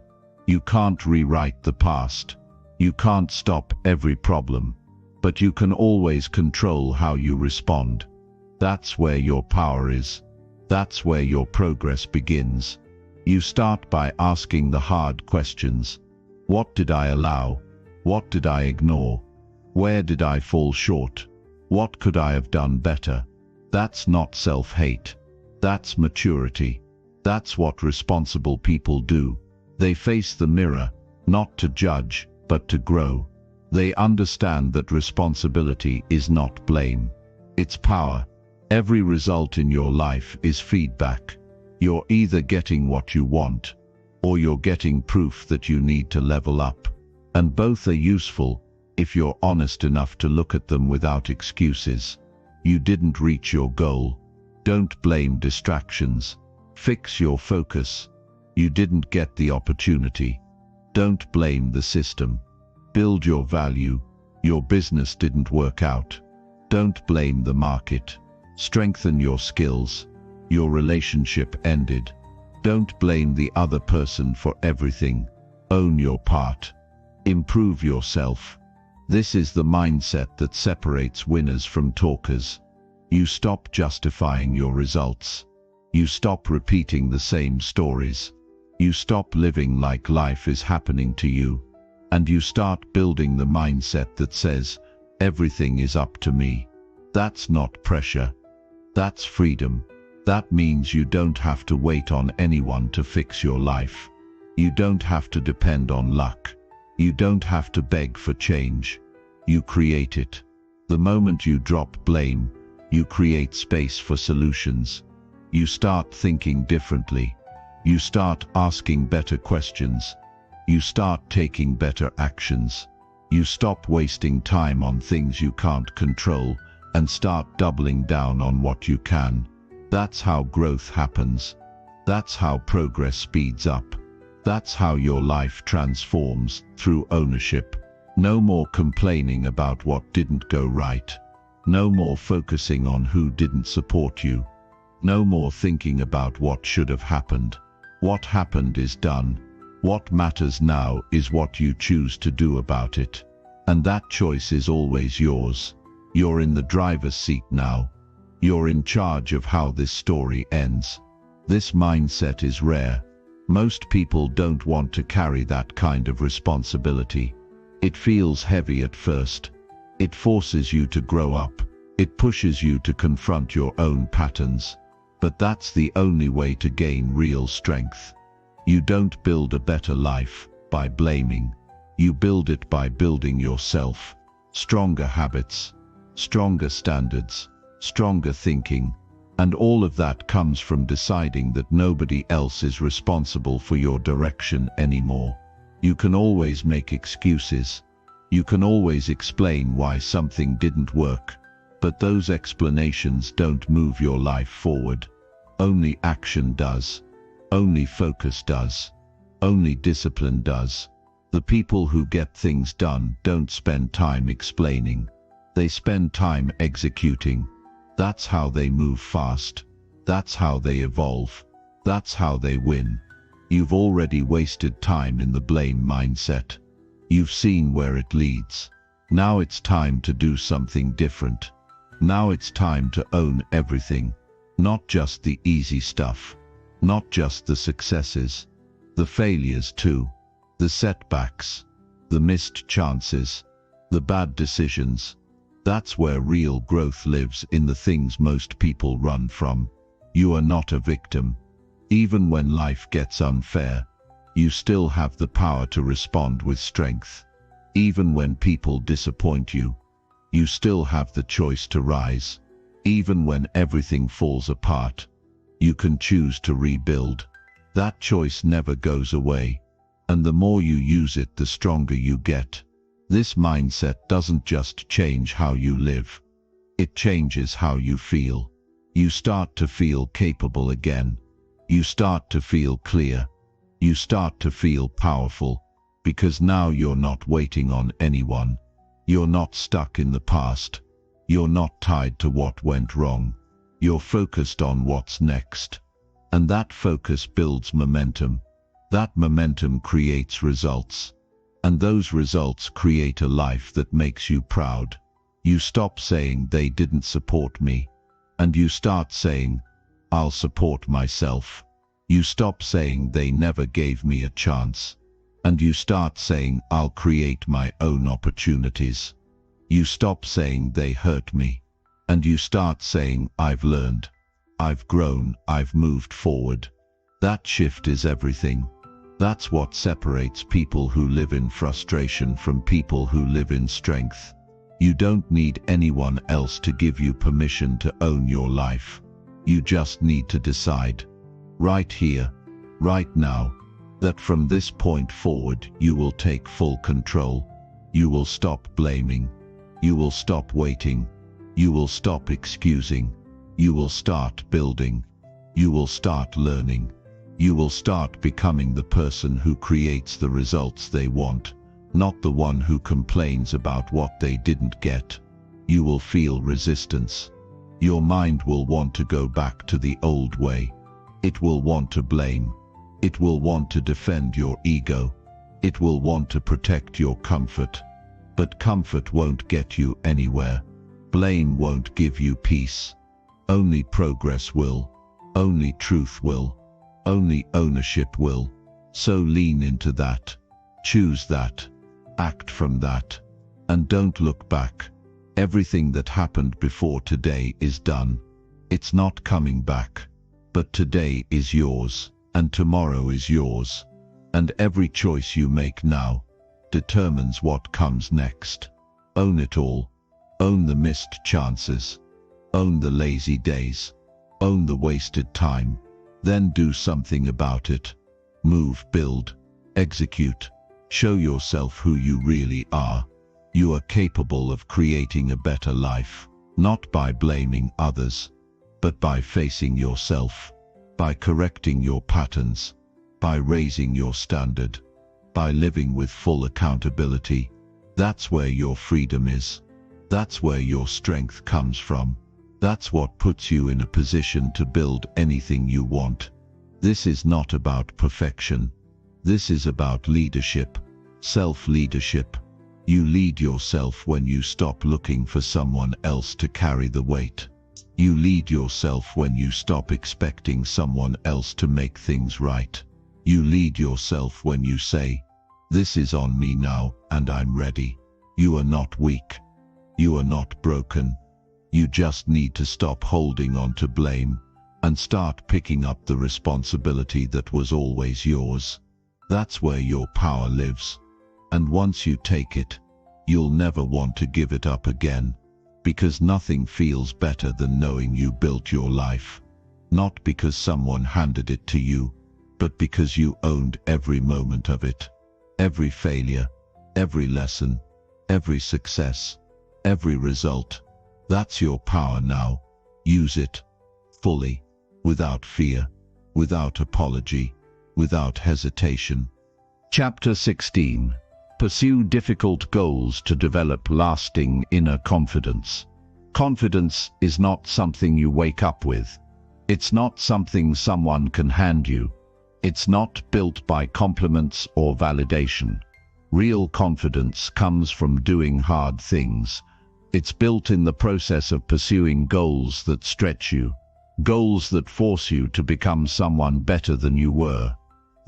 You can't rewrite the past. You can't stop every problem. But you can always control how you respond. That's where your power is. That's where your progress begins. You start by asking the hard questions. What did I allow? What did I ignore? Where did I fall short? What could I have done better? That's not self-hate. That's maturity. That's what responsible people do. They face the mirror, not to judge, but to grow. They understand that responsibility is not blame. It's power. Every result in your life is feedback. You're either getting what you want, or you're getting proof that you need to level up. And both are useful if you're honest enough to look at them without excuses. You didn't reach your goal. Don't blame distractions. Fix your focus. You didn't get the opportunity. Don't blame the system. Build your value. Your business didn't work out. Don't blame the market. Strengthen your skills. Your relationship ended. Don't blame the other person for everything. Own your part. Improve yourself. This is the mindset that separates winners from talkers. You stop justifying your results. You stop repeating the same stories. You stop living like life is happening to you. And you start building the mindset that says, everything is up to me. That's not pressure. That's freedom. That means you don't have to wait on anyone to fix your life. You don't have to depend on luck. You don't have to beg for change. You create it. The moment you drop blame, you create space for solutions. You start thinking differently. You start asking better questions. You start taking better actions. You stop wasting time on things you can't control and start doubling down on what you can. That's how growth happens. That's how progress speeds up. That's how your life transforms, through ownership. No more complaining about what didn't go right. No more focusing on who didn't support you. No more thinking about what should have happened. What happened is done. What matters now is what you choose to do about it. And that choice is always yours. You're in the driver's seat now. You're in charge of how this story ends. This mindset is rare. Most people don't want to carry that kind of responsibility. It feels heavy at first. It forces you to grow up. It pushes you to confront your own patterns. But that's the only way to gain real strength. You don't build a better life by blaming. You build it by building yourself. Stronger habits, stronger standards, stronger thinking, and all of that comes from deciding that nobody else is responsible for your direction anymore. You can always make excuses. You can always explain why something didn't work, but those explanations don't move your life forward. Only action does. Only focus does. Only discipline does. The people who get things done don't spend time explaining. They spend time executing. That's how they move fast. That's how they evolve. That's how they win. You've already wasted time in the blame mindset. You've seen where it leads. Now it's time to do something different. Now it's time to own everything. Not just the easy stuff. Not just the successes. The failures too. The setbacks. The missed chances. The bad decisions. That's where real growth lives, in the things most people run from. You are not a victim. Even when life gets unfair, you still have the power to respond with strength. Even when people disappoint you, you still have the choice to rise. Even when everything falls apart, you can choose to rebuild. That choice never goes away, and the more you use it, the stronger you get. This mindset doesn't just change how you live, it changes how you feel. You start to feel capable again. You start to feel clear. You start to feel powerful, because now you're not waiting on anyone. You're not stuck in the past. You're not tied to what went wrong. You're focused on what's next. And that focus builds momentum. That momentum creates results. And those results create a life that makes you proud. You stop saying they didn't support me, and you start saying, I'll support myself. You stop saying they never gave me a chance, and you start saying, I'll create my own opportunities. You stop saying they hurt me, and you start saying, I've learned, I've grown, I've moved forward. That shift is everything. That's what separates people who live in frustration from people who live in strength. You don't need anyone else to give you permission to own your life. You just need to decide, right here, right now, that from this point forward you will take full control. You will stop blaming. You will stop waiting. You will stop excusing. You will start building. You will start learning. You will start becoming the person who creates the results they want, not the one who complains about what they didn't get. You will feel resistance. Your mind will want to go back to the old way. It will want to blame. It will want to defend your ego. It will want to protect your comfort. But comfort won't get you anywhere. Blame won't give you peace. Only progress will. Only truth will. Only ownership will. So lean into that. Choose that. Act from that. And don't look back. Everything that happened before today is done. It's not coming back. But today is yours, and tomorrow is yours. And every choice you make now determines what comes next. Own it all. Own the missed chances. Own the lazy days. Own the wasted time. Then do something about it. Move, build, execute. Show yourself who you really are. You are capable of creating a better life, not by blaming others, but by facing yourself, by correcting your patterns, by raising your standard, by living with full accountability. That's where your freedom is. That's where your strength comes from. That's what puts you in a position to build anything you want. This is not about perfection. This is about leadership, self-leadership. You lead yourself when you stop looking for someone else to carry the weight. You lead yourself when you stop expecting someone else to make things right. You lead yourself when you say, this is on me now, and I'm ready. You are not weak. You are not broken. You just need to stop holding on to blame and start picking up the responsibility that was always yours. That's where your power lives. And once you take it, you'll never want to give it up again, because nothing feels better than knowing you built your life. Not because someone handed it to you, but because you owned every moment of it. Every failure, every lesson, every success, every result. That's your power now. Use it fully, without fear, without apology, without hesitation. Chapter 16. Pursue difficult goals to develop lasting inner confidence. Confidence is not something you wake up with. It's not something someone can hand you. It's not built by compliments or validation. Real confidence comes from doing hard things. It's built in the process of pursuing goals that stretch you, goals that force you to become someone better than you were.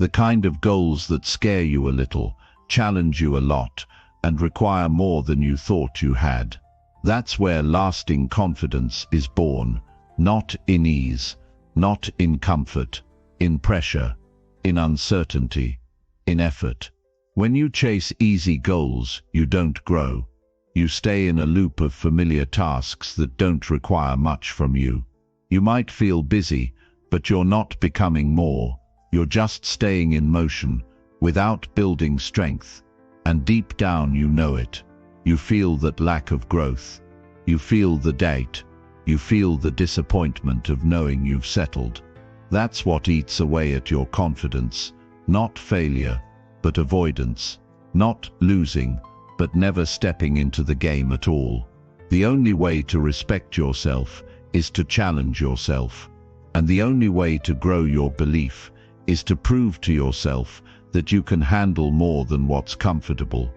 The kind of goals that scare you a little, challenge you a lot, and require more than you thought you had. That's where lasting confidence is born, not in ease, not in comfort, in pressure, in uncertainty, in effort. When you chase easy goals, you don't grow. You stay in a loop of familiar tasks that don't require much from you. You might feel busy, but you're not becoming more. You're just staying in motion, without building strength. And deep down you know it. You feel that lack of growth. You feel the doubt. You feel the disappointment of knowing you've settled. That's what eats away at your confidence. Not failure, but avoidance. Not losing, but never stepping into the game at all. The only way to respect yourself is to challenge yourself. And the only way to grow your belief is to prove to yourself that you can handle more than what's comfortable.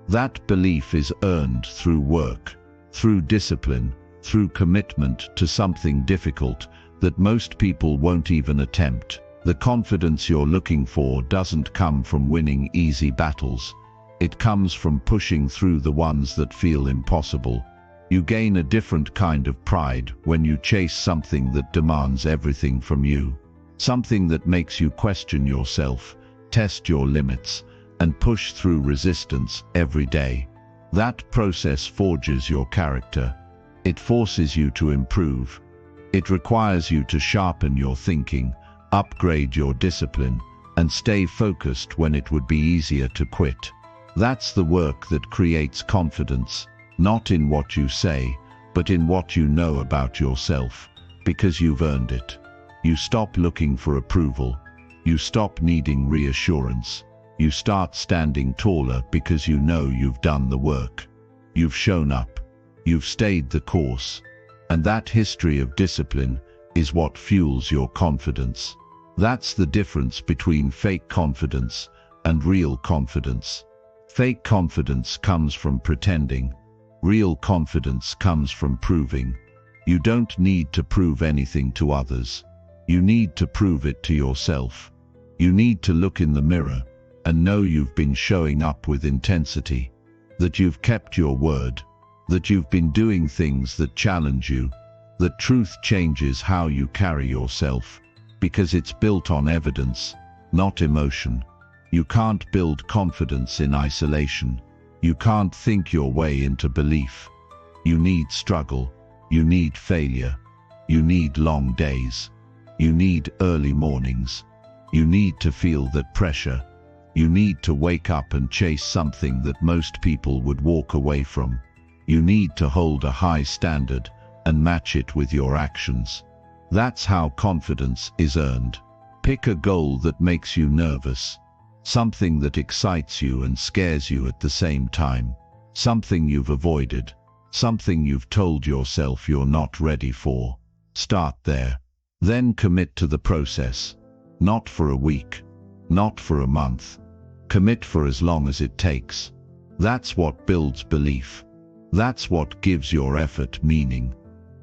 That belief is earned through work, through discipline, through commitment to something difficult that most people won't even attempt. The confidence you're looking for doesn't come from winning easy battles. It comes from pushing through the ones that feel impossible. You gain a different kind of pride when you chase something that demands everything from you. Something that makes you question yourself, test your limits, and push through resistance every day. That process forges your character. It forces you to improve. It requires you to sharpen your thinking, upgrade your discipline, and stay focused when it would be easier to quit. That's the work that creates confidence, not in what you say, but in what you know about yourself, because you've earned it. You stop looking for approval. You stop needing reassurance. You start standing taller because you know you've done the work. You've shown up. You've stayed the course. And that history of discipline is what fuels your confidence. That's the difference between fake confidence and real confidence. Fake confidence comes from pretending. Real confidence comes from proving. You don't need to prove anything to others. You need to prove it to yourself. You need to look in the mirror and know you've been showing up with intensity, that you've kept your word, that you've been doing things that challenge you, that truth changes how you carry yourself, because it's built on evidence, not emotion. You can't build confidence in isolation. You can't think your way into belief. You need struggle. You need failure. You need long days. You need early mornings. You need to feel that pressure. You need to wake up and chase something that most people would walk away from. You need to hold a high standard and match it with your actions. That's how confidence is earned. Pick a goal that makes you nervous. Something that excites you and scares you at the same time. Something you've avoided. Something you've told yourself you're not ready for. Start there. Then commit to the process. Not for a week. Not for a month. Commit for as long as it takes. That's what builds belief. That's what gives your effort meaning.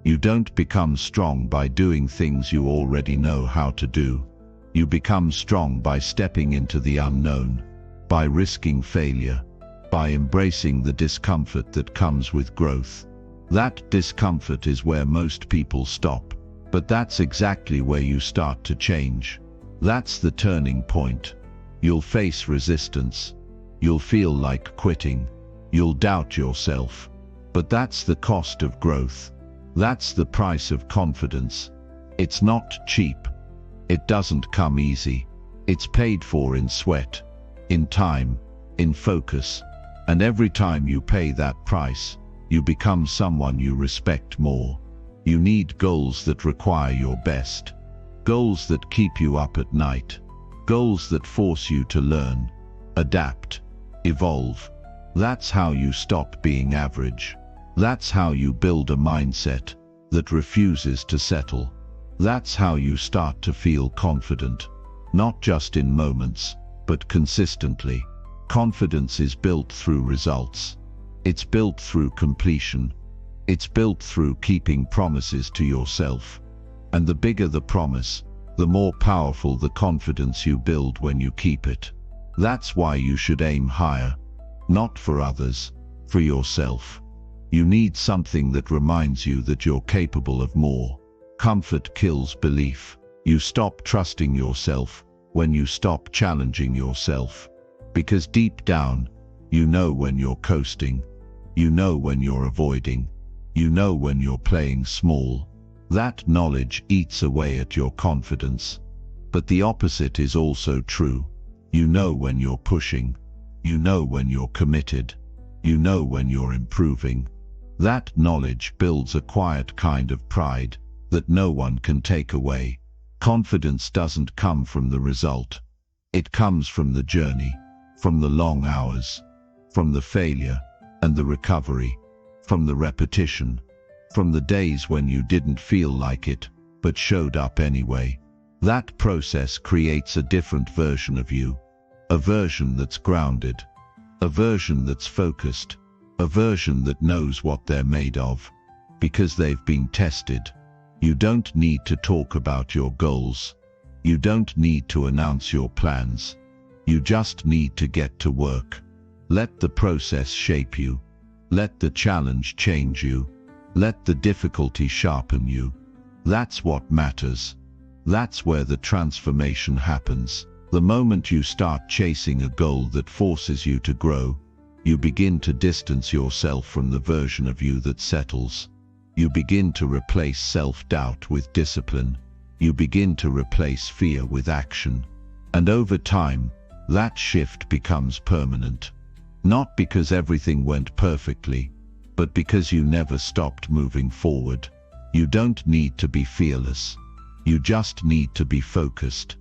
You don't become strong by doing things you already know how to do. You become strong by stepping into the unknown, by risking failure, by embracing the discomfort that comes with growth. That discomfort is where most people stop, but that's exactly where you start to change. That's the turning point. You'll face resistance. You'll feel like quitting. You'll doubt yourself. But that's the cost of growth. That's the price of confidence. It's not cheap. It doesn't come easy. It's paid for in sweat, in time, in focus. And every time you pay that price, you become someone you respect more. You need goals that require your best. Goals that keep you up at night. Goals that force you to learn, adapt, evolve. That's how you stop being average. That's how you build a mindset that refuses to settle. That's how you start to feel confident. Not just in moments, but consistently. Confidence is built through results. It's built through completion. It's built through keeping promises to yourself. And the bigger the promise, the more powerful the confidence you build when you keep it. That's why you should aim higher. Not for others, for yourself. You need something that reminds you that you're capable of more. Comfort kills belief. You stop trusting yourself when you stop challenging yourself. Because deep down, you know when you're coasting. You know when you're avoiding. You know when you're playing small. That knowledge eats away at your confidence. But the opposite is also true. You know when you're pushing. You know when you're committed. You know when you're improving. That knowledge builds a quiet kind of pride that no one can take away. Confidence doesn't come from the result. It comes from the journey, from the long hours, from the failure and the recovery, from the repetition, from the days when you didn't feel like it, but showed up anyway. That process creates a different version of you, a version that's grounded, a version that's focused, a version that knows what they're made of, because they've been tested. You don't need to talk about your goals. You don't need to announce your plans. You just need to get to work. Let the process shape you. Let the challenge change you. Let the difficulty sharpen you. That's what matters. That's where the transformation happens. The moment you start chasing a goal that forces you to grow, you begin to distance yourself from the version of you that settles. You begin to replace self-doubt with discipline. You begin to replace fear with action. And over time, that shift becomes permanent. Not because everything went perfectly, but because you never stopped moving forward. You don't need to be fearless. You just need to be focused.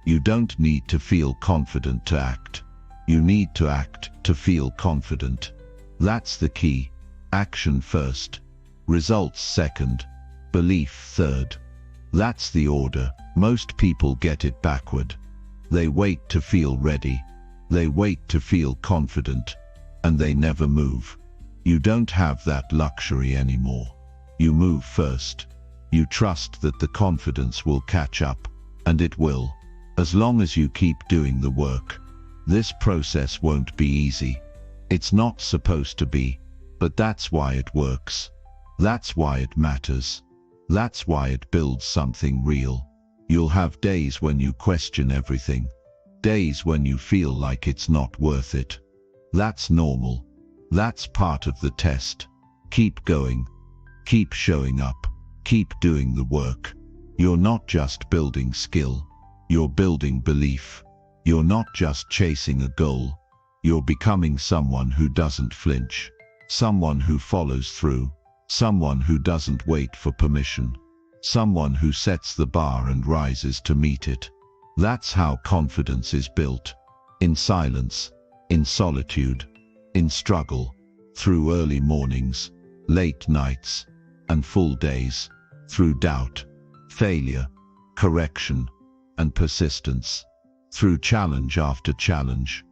You don't need to feel confident to act. You need to act to feel confident. That's the key. Action first. Results second. Belief third. That's the order. Most people get it backward. They wait to feel ready. They wait to feel confident. And they never move. You don't have that luxury anymore. You move first. You trust that the confidence will catch up. And it will. As long as you keep doing the work. This process won't be easy. It's not supposed to be. But that's why it works. That's why it matters. That's why it builds something real. You'll have days when you question everything. Days when you feel like it's not worth it. That's normal. That's part of the test. Keep going. Keep showing up. Keep doing the work. You're not just building skill. You're building belief. You're not just chasing a goal. You're becoming someone who doesn't flinch. Someone who follows through. Someone who doesn't wait for permission. Someone who sets the bar and rises to meet it. That's how confidence is built. In silence, in solitude, in struggle, through early mornings, late nights, and full days, through doubt, failure, correction, and persistence, through challenge after challenge,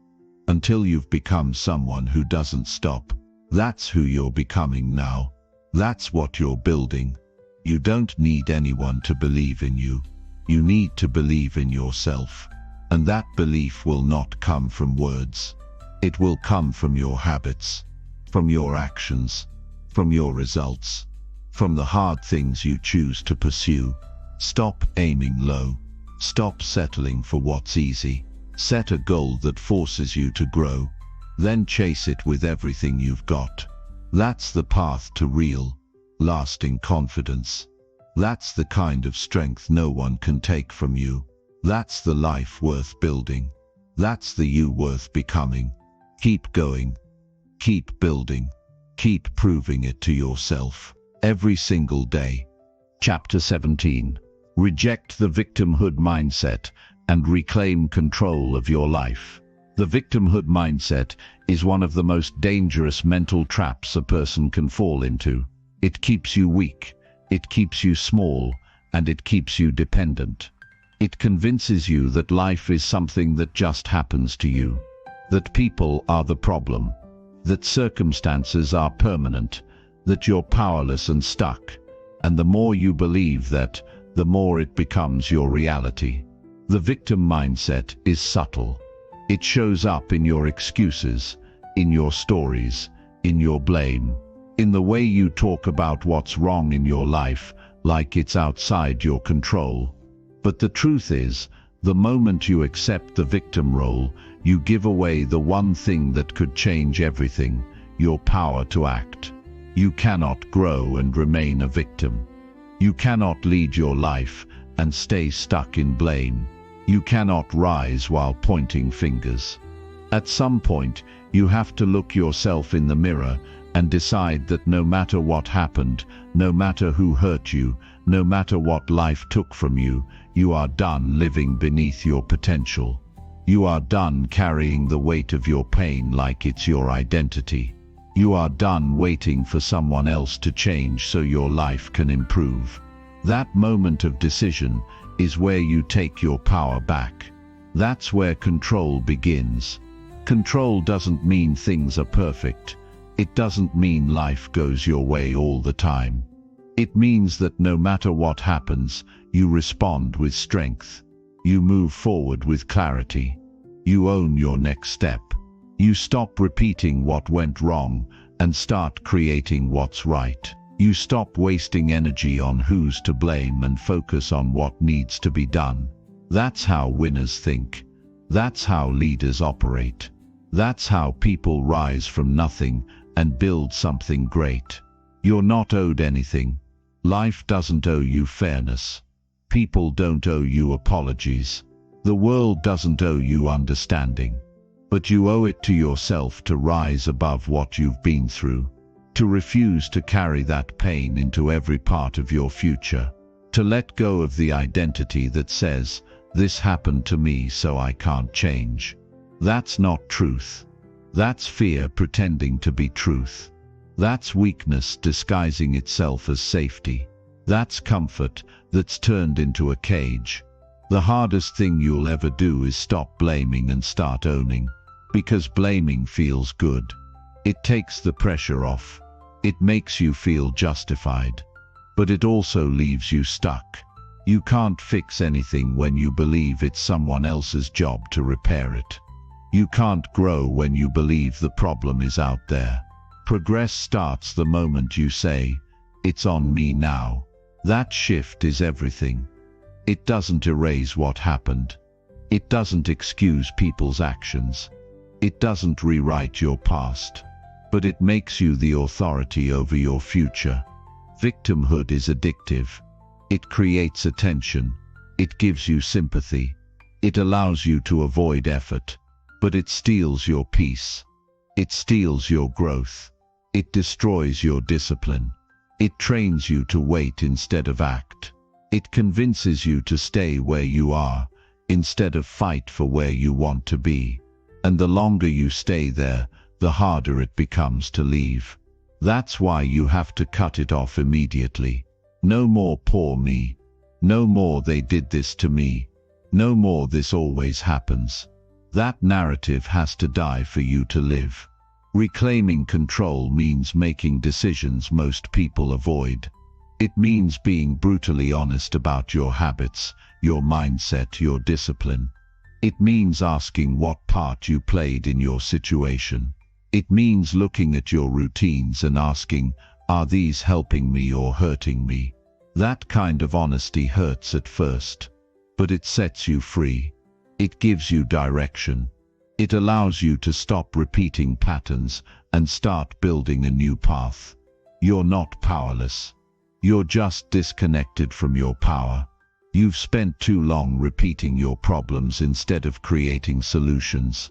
until you've become someone who doesn't stop. That's who you're becoming now. That's what you're building. You don't need anyone to believe in you. You need to believe in yourself. And that belief will not come from words. It will come from your habits, from your actions, from your results, from the hard things you choose to pursue. Stop aiming low. Stop settling for what's easy. Set a goal that forces you to grow. Then chase it with everything you've got. That's the path to real, lasting confidence. That's the kind of strength no one can take from you. That's the life worth building. That's the you worth becoming. Keep going. Keep building. Keep proving it to yourself. Every single day. Chapter 17. Reject the victimhood mindset and reclaim control of your life. The victimhood mindset is one of the most dangerous mental traps a person can fall into. It keeps you weak, it keeps you small, and it keeps you dependent. It convinces you that life is something that just happens to you, that people are the problem, that circumstances are permanent, that you're powerless and stuck. And the more you believe that, the more it becomes your reality. The victim mindset is subtle. It shows up in your excuses, in your stories, in your blame, in the way you talk about what's wrong in your life, like it's outside your control. But the truth is, the moment you accept the victim role, you give away the one thing that could change everything, your power to act. You cannot grow and remain a victim. You cannot lead your life and stay stuck in blame. You cannot rise while pointing fingers. At some point, you have to look yourself in the mirror and decide that no matter what happened, no matter who hurt you, no matter what life took from you, you are done living beneath your potential. You are done carrying the weight of your pain like it's your identity. You are done waiting for someone else to change so your life can improve. That moment of decision is where you take your power back. That's where control begins. Control doesn't mean things are perfect. It doesn't mean life goes your way all the time. It means that no matter what happens, you respond with strength. You move forward with clarity. You own your next step. You stop repeating what went wrong and start creating what's right. You stop wasting energy on who's to blame and focus on what needs to be done. That's how winners think. That's how leaders operate. That's how people rise from nothing and build something great. You're not owed anything. Life doesn't owe you fairness. People don't owe you apologies. The world doesn't owe you understanding. But you owe it to yourself to rise above what you've been through, to refuse to carry that pain into every part of your future, to let go of the identity that says, "This happened to me so I can't change." That's not truth. That's fear pretending to be truth. That's weakness disguising itself as safety. That's comfort that's turned into a cage. The hardest thing you'll ever do is stop blaming and start owning. Because blaming feels good. It takes the pressure off. It makes you feel justified. But it also leaves you stuck. You can't fix anything when you believe it's someone else's job to repair it. You can't grow when you believe the problem is out there. Progress starts the moment you say, "It's on me now." That shift is everything. It doesn't erase what happened. It doesn't excuse people's actions. It doesn't rewrite your past. But it makes you the authority over your future. Victimhood is addictive. It creates attention. It gives you sympathy. It allows you to avoid effort. But it steals your peace. It steals your growth. It destroys your discipline. It trains you to wait instead of act. It convinces you to stay where you are, instead of fight for where you want to be. And the longer you stay there, the harder it becomes to leave. That's why you have to cut it off immediately. No more poor me. No more they did this to me. No more this always happens. That narrative has to die for you to live. Reclaiming control means making decisions most people avoid. It means being brutally honest about your habits, your mindset, your discipline. It means asking what part you played in your situation. It means looking at your routines and asking, are these helping me or hurting me? That kind of honesty hurts at first, but it sets you free. It gives you direction. It allows you to stop repeating patterns and start building a new path. You're not powerless. You're just disconnected from your power. You've spent too long repeating your problems instead of creating solutions.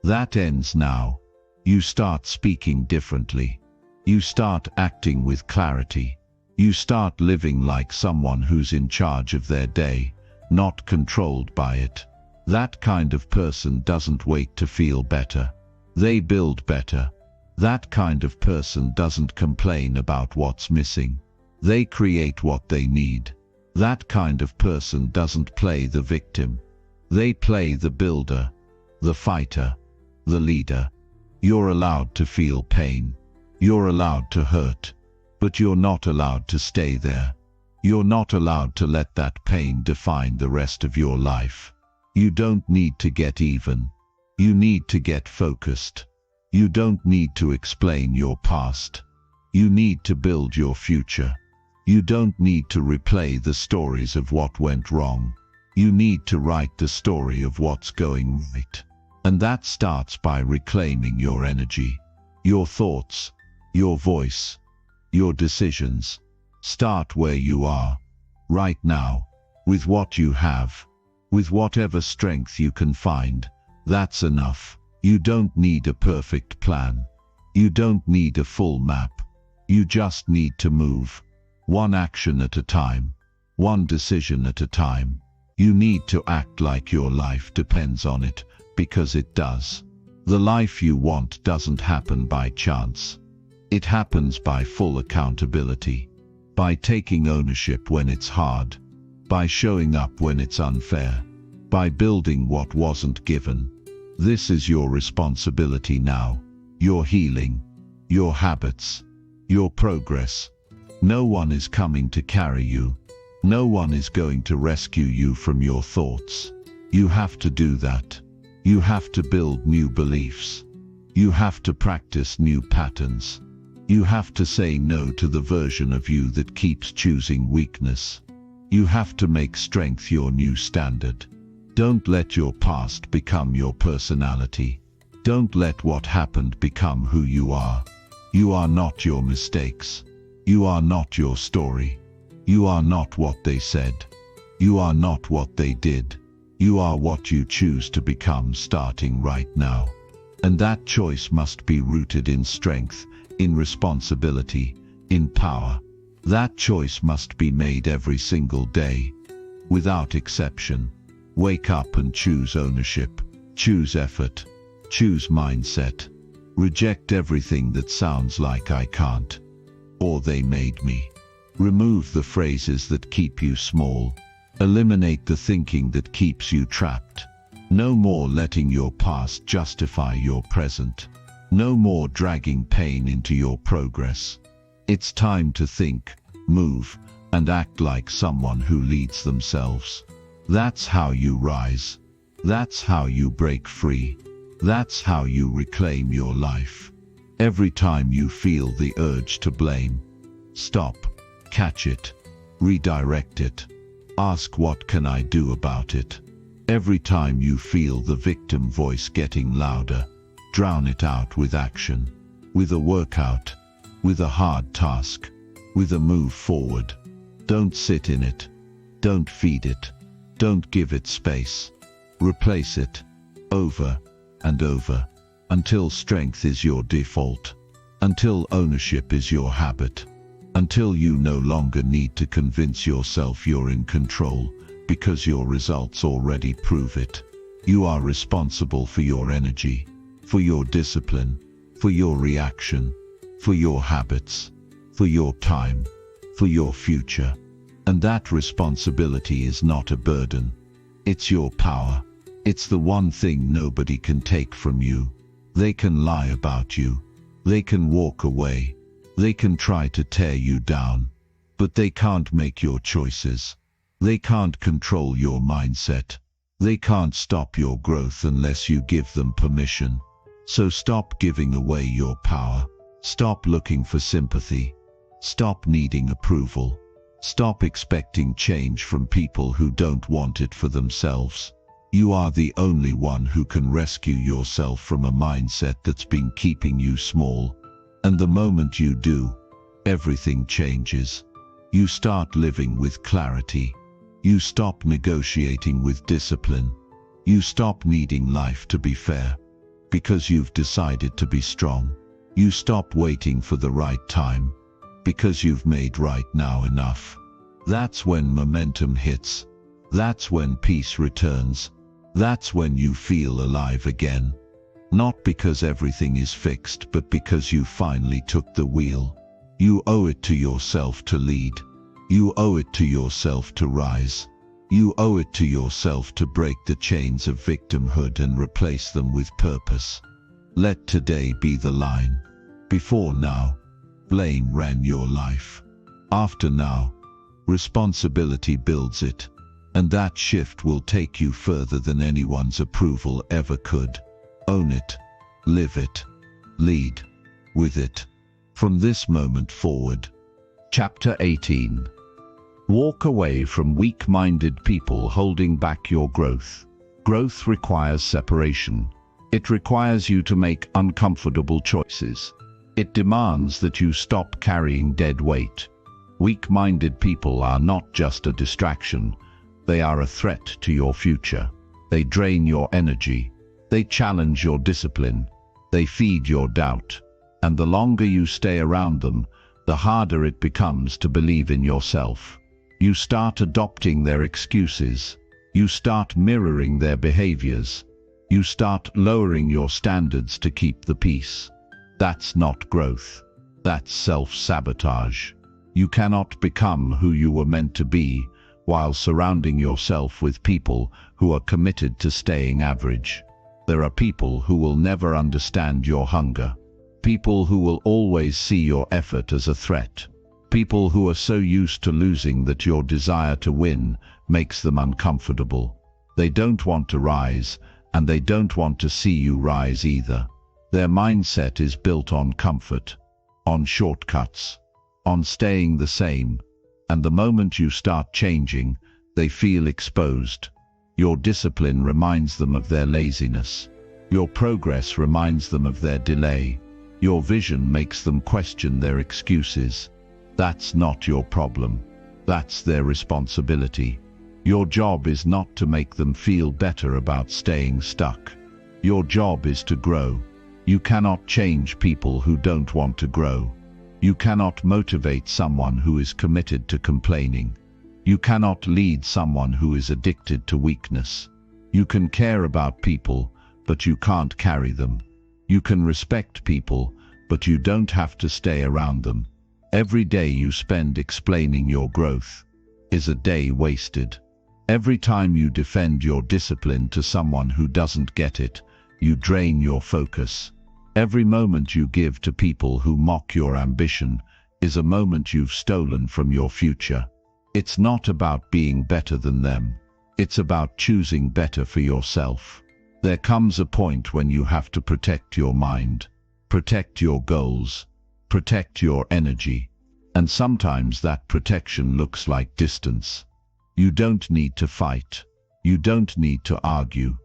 That ends now. You start speaking differently. You start acting with clarity. You start living like someone who's in charge of their day, not controlled by it. That kind of person doesn't wait to feel better. They build better. That kind of person doesn't complain about what's missing. They create what they need. That kind of person doesn't play the victim. They play the builder, the fighter, the leader. You're allowed to feel pain. You're allowed to hurt. But you're not allowed to stay there. You're not allowed to let that pain define the rest of your life. You don't need to get even. You need to get focused. You don't need to explain your past. You need to build your future. You don't need to replay the stories of what went wrong. You need to write the story of what's going right. And that starts by reclaiming your energy, your thoughts, your voice, your decisions. Start where you are, right now, with what you have, with whatever strength you can find. That's enough. You don't need a perfect plan. You don't need a full map. You just need to move. One action at a time. One decision at a time. You need to act like your life depends on it, because it does. The life you want doesn't happen by chance. It happens by full accountability. By taking ownership when it's hard. By showing up when it's unfair. By building what wasn't given. This is your responsibility now. Your healing. Your habits. Your progress. No one is coming to carry you. No one is going to rescue you from your thoughts. You have to do that. You have to build new beliefs. You have to practice new patterns. You have to say no to the version of you that keeps choosing weakness. You have to make strength your new standard. Don't let your past become your personality. Don't let what happened become who you are. You are not your mistakes. You are not your story. You are not what they said. You are not what they did. You are what you choose to become starting right now. And that choice must be rooted in strength, in responsibility, in power. That choice must be made every single day, without exception. Wake up and choose ownership. Choose effort. Choose mindset. Reject everything that sounds like I can't, or they made me. Remove the phrases that keep you small. Eliminate the thinking that keeps you trapped. No more letting your past justify your present. No more dragging pain into your progress. It's time to think, move, and act like someone who leads themselves. That's how you rise. That's how you break free. That's how you reclaim your life. Every time you feel the urge to blame, stop, catch it, redirect it. Ask, what can I do about it? Every time you feel the victim voice getting louder, drown it out with action, with a workout, with a hard task, with a move forward. Don't sit in it. Don't feed it. Don't give it space. Replace it, over and over, until strength is your default, until ownership is your habit, until you no longer need to convince yourself you're in control, because your results already prove it. You are responsible for your energy, for your discipline, for your reaction, for your habits, for your time, for your future. And that responsibility is not a burden. It's your power. It's the one thing nobody can take from you. They can lie about you. They can walk away. They can try to tear you down. But they can't make your choices. They can't control your mindset. They can't stop your growth unless you give them permission. So stop giving away your power. Stop looking for sympathy. Stop needing approval. Stop expecting change from people who don't want it for themselves. You are the only one who can rescue yourself from a mindset that's been keeping you small. And the moment you do, everything changes. You start living with clarity. You stop negotiating with discipline. You stop needing life to be fair, because you've decided to be strong. You stop waiting for the right time, because you've made right now enough. That's when momentum hits. That's when peace returns. That's when you feel alive again. Not because everything is fixed, but because you finally took the wheel. You owe it to yourself to lead. You owe it to yourself to rise. You owe it to yourself to break the chains of victimhood and replace them with purpose. Let today be the line. Before now, blame ran your life. After now, responsibility builds it. And that shift will take you further than anyone's approval ever could. Own it. Live it. Lead with it. From this moment forward. Chapter 18. Walk away from weak-minded people holding back your growth. Growth requires separation. It requires you to make uncomfortable choices. It demands that you stop carrying dead weight. Weak-minded people are not just a distraction. They are a threat to your future. They drain your energy. They challenge your discipline. They feed your doubt. And the longer you stay around them, the harder it becomes to believe in yourself. You start adopting their excuses. You start mirroring their behaviors. You start lowering your standards to keep the peace. That's not growth. That's self-sabotage. You cannot become who you were meant to be while surrounding yourself with people who are committed to staying average. There are people who will never understand your hunger. People who will always see your effort as a threat. People who are so used to losing that your desire to win makes them uncomfortable. They don't want to rise, and they don't want to see you rise either. Their mindset is built on comfort, on shortcuts, on staying the same. And the moment you start changing, they feel exposed. Your discipline reminds them of their laziness. Your progress reminds them of their delay. Your vision makes them question their excuses. That's not your problem. That's their responsibility. Your job is not to make them feel better about staying stuck. Your job is to grow. You cannot change people who don't want to grow. You cannot motivate someone who is committed to complaining. You cannot lead someone who is addicted to weakness. You can care about people, but you can't carry them. You can respect people, but you don't have to stay around them. Every day you spend explaining your growth is a day wasted. Every time you defend your discipline to someone who doesn't get it, you drain your focus. Every moment you give to people who mock your ambition is a moment you've stolen from your future. It's not about being better than them. It's about choosing better for yourself. There comes a point when you have to protect your mind, protect your goals, protect your energy. And sometimes that protection looks like distance. You don't need to fight. You don't need to argue.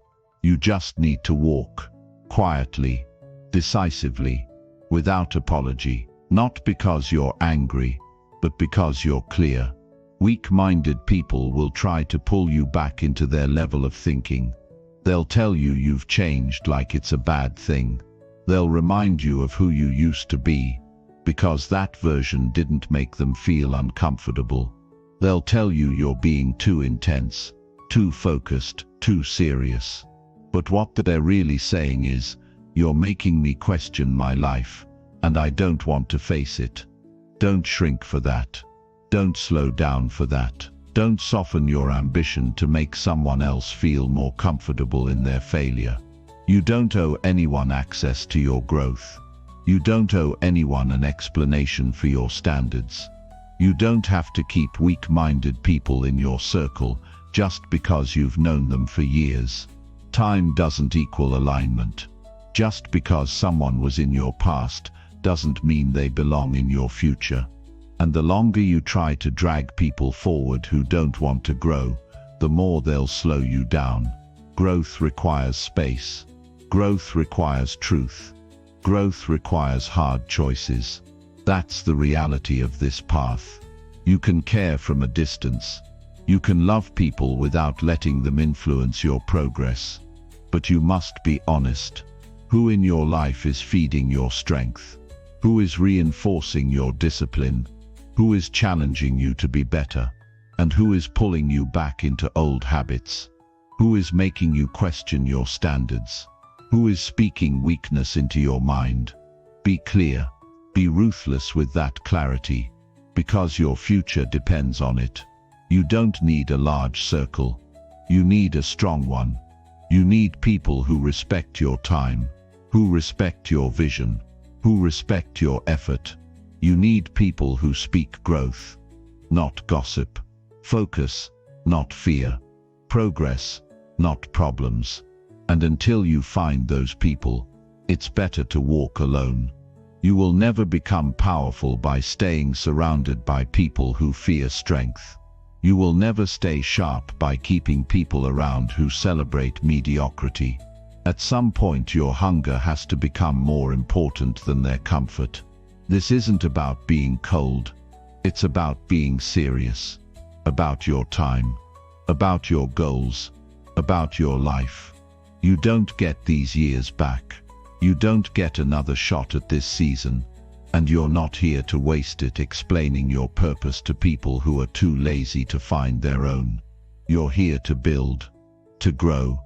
You just need to walk quietly, decisively, without apology, not because you're angry, but because you're clear. Weak-minded people will try to pull you back into their level of thinking. They'll tell you you've changed like it's a bad thing. They'll remind you of who you used to be, because that version didn't make them feel uncomfortable. They'll tell you you're being too intense, too focused, too serious. But what they're really saying is, you're making me question my life, and I don't want to face it. Don't shrink for that. Don't slow down for that. Don't soften your ambition to make someone else feel more comfortable in their failure. You don't owe anyone access to your growth. You don't owe anyone an explanation for your standards. You don't have to keep weak-minded people in your circle just because you've known them for years. Time doesn't equal alignment. Just because someone was in your past doesn't mean they belong in your future. And the longer you try to drag people forward who don't want to grow, the more they'll slow you down. Growth requires space. Growth requires truth. Growth requires hard choices. That's the reality of this path. You can care from a distance. You can love people without letting them influence your progress. But you must be honest. Who in your life is feeding your strength? Who is reinforcing your discipline? Who is challenging you to be better? And who is pulling you back into old habits? Who is making you question your standards? Who is speaking weakness into your mind? Be clear. Be ruthless with that clarity. because your future depends on it. You don't need a large circle. You need a strong one. You need people who respect your time, who respect your vision, who respect your effort. You need people who speak growth, not gossip, focus, not fear, progress, not problems. And until you find those people, it's better to walk alone. You will never become powerful by staying surrounded by people who fear strength. You will never stay sharp by keeping people around who celebrate mediocrity. At some point, your hunger has to become more important than their comfort. This isn't about being cold. It's about being serious. About your time. About your goals. About your life. You don't get these years back. You don't get another shot at this season. And you're not here to waste it explaining your purpose to people who are too lazy to find their own. You're here to build, to grow,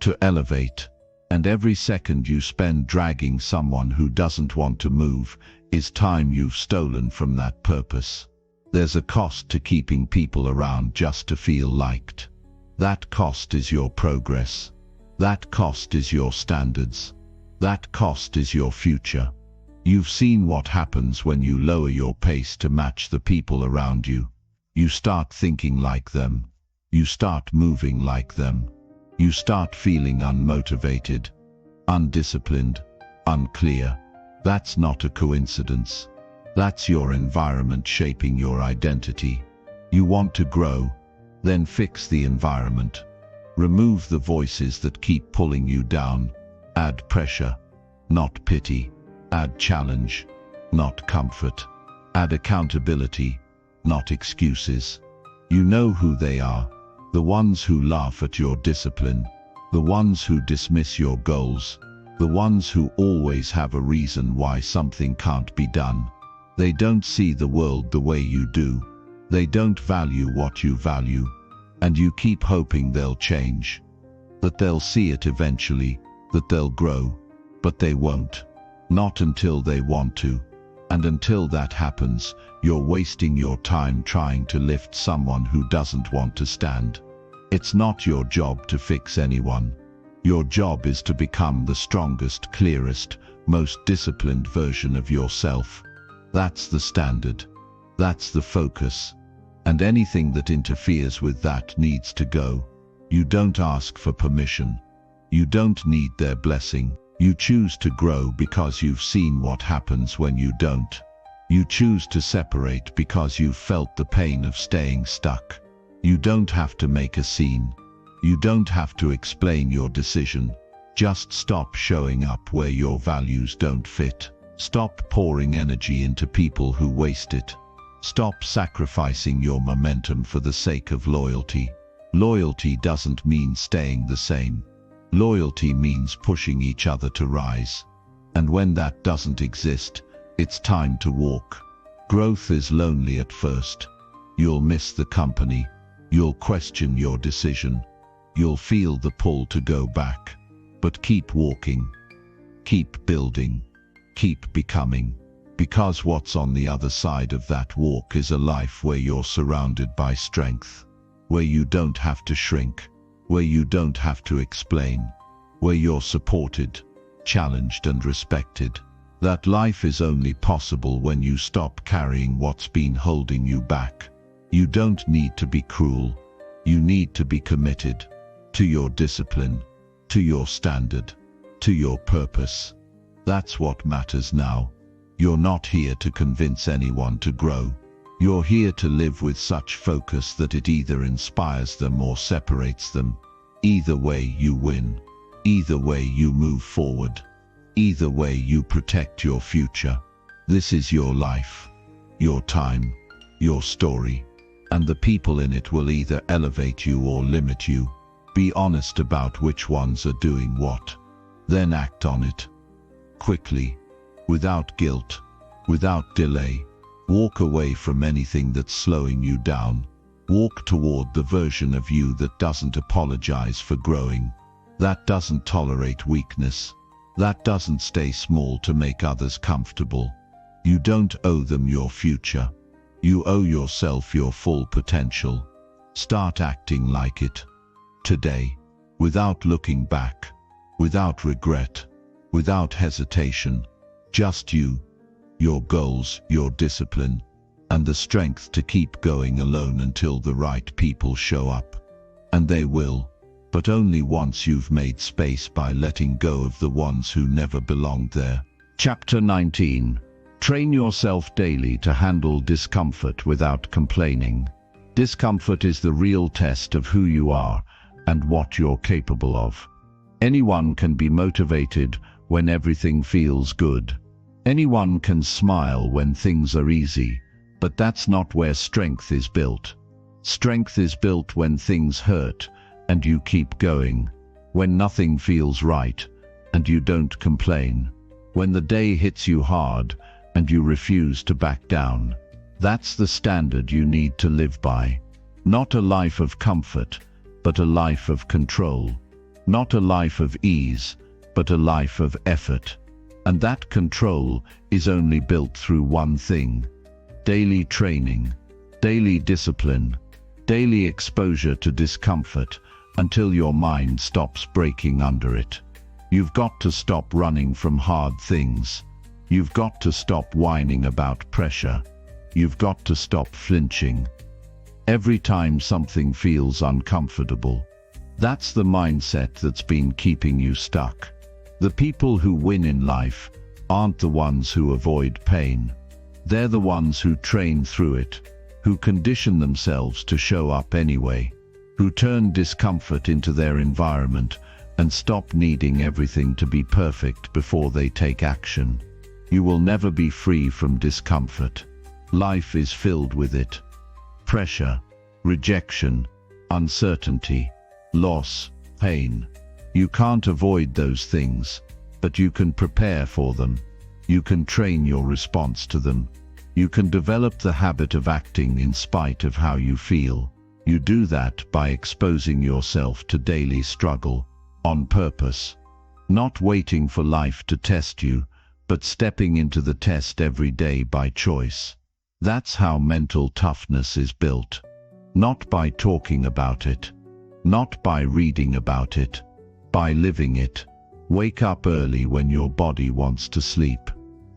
to elevate. And every second you spend dragging someone who doesn't want to move is time you've stolen from that purpose. There's a cost to keeping people around just to feel liked. That cost is your progress. That cost is your standards. That cost is your future. You've seen what happens when you lower your pace to match the people around you. You start thinking like them. You start moving like them. You start feeling unmotivated, undisciplined, unclear. That's not a coincidence. That's your environment shaping your identity. You want to grow, then fix the environment. Remove the voices that keep pulling you down. Add pressure, not pity. Add challenge, not comfort. Add accountability, not excuses. You know who they are. The ones who laugh at your discipline. The ones who dismiss your goals. The ones who always have a reason why something can't be done. They don't see the world the way you do. They don't value what you value. And you keep hoping they'll change. That they'll see it eventually. That they'll grow. But they won't. Not until they want to. And until that happens, you're wasting your time trying to lift someone who doesn't want to stand. It's not your job to fix anyone. Your job is to become the strongest, clearest, most disciplined version of yourself. That's the standard. That's the focus. And anything that interferes with that needs to go. You don't ask for permission. You don't need their blessing. You choose to grow because you've seen what happens when you don't. You choose to separate because you've felt the pain of staying stuck. You don't have to make a scene. You don't have to explain your decision. Just stop showing up where your values don't fit. Stop pouring energy into people who waste it. Stop sacrificing your momentum for the sake of loyalty. Loyalty doesn't mean staying the same. Loyalty means pushing each other to rise. And when that doesn't exist, it's time to walk. Growth is lonely at first. You'll miss the company. You'll question your decision. You'll feel the pull to go back. But keep walking. Keep building. Keep becoming. Because what's on the other side of that walk is a life where you're surrounded by strength. Where you don't have to shrink. Where you don't have to explain, where you're supported, challenged and respected. That life is only possible when you stop carrying what's been holding you back. You don't need to be cruel. You need to be committed to your discipline, to your standard, to your purpose. That's what matters now. You're not here to convince anyone to grow. You're here to live with such focus that it either inspires them or separates them. Either way you win. Either way you move forward. Either way you protect your future. This is your life, your time, your story. And the people in it will either elevate you or limit you. Be honest about which ones are doing what. Then act on it. Quickly, without guilt, without delay. Walk away from anything that's slowing you down. Walk toward the version of you that doesn't apologize for growing, that doesn't tolerate weakness, that doesn't stay small to make others comfortable. You don't owe them your future. You owe yourself your full potential. Start acting like it. Today, without looking back, without regret, without hesitation, just you, your goals, your discipline, and the strength to keep going alone until the right people show up. And they will, but only once you've made space by letting go of the ones who never belonged there. Chapter 19. Train yourself daily to handle discomfort without complaining. Discomfort is the real test of who you are and what you're capable of. Anyone can be motivated when everything feels good. Anyone can smile when things are easy, but that's not where strength is built. Strength is built when things hurt and you keep going, when nothing feels right and you don't complain, when the day hits you hard and you refuse to back down. That's the standard you need to live by. Not a life of comfort, but a life of control. Not a life of ease, but a life of effort. And that control is only built through one thing: daily training, daily discipline, daily exposure to discomfort until your mind stops breaking under it. You've got to stop running from hard things. You've got to stop whining about pressure. You've got to stop flinching every time something feels uncomfortable. That's the mindset that's been keeping you stuck. The people who win in life aren't the ones who avoid pain. They're the ones who train through it, who condition themselves to show up anyway, who turn discomfort into their environment and stop needing everything to be perfect before they take action. You will never be free from discomfort. Life is filled with it. Pressure, rejection, uncertainty, loss, pain. You can't avoid those things, but you can prepare for them. You can train your response to them. You can develop the habit of acting in spite of how you feel. You do that by exposing yourself to daily struggle, on purpose. Not waiting for life to test you, but stepping into the test every day by choice. That's how mental toughness is built. Not by talking about it. Not by reading about it. By living it. Wake up early when your body wants to sleep.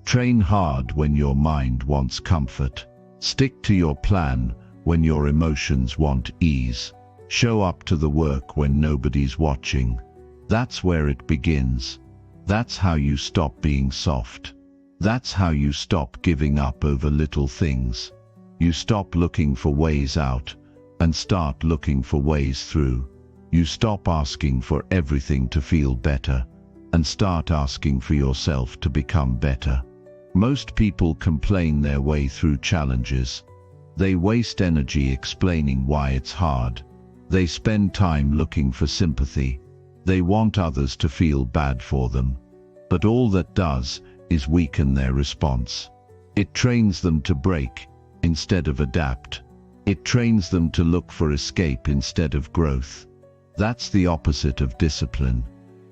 Train hard when your mind wants comfort. Stick to your plan when your emotions want ease. Show up to the work when nobody's watching. That's where it begins. That's how you stop being soft. That's how you stop giving up over little things. You stop looking for ways out and start looking for ways through. You stop asking for everything to feel better and start asking for yourself to become better. Most people complain their way through challenges. They waste energy explaining why it's hard. They spend time looking for sympathy. They want others to feel bad for them. But all that does is weaken their response. It trains them to break instead of adapt. It trains them to look for escape instead of growth. That's the opposite of discipline.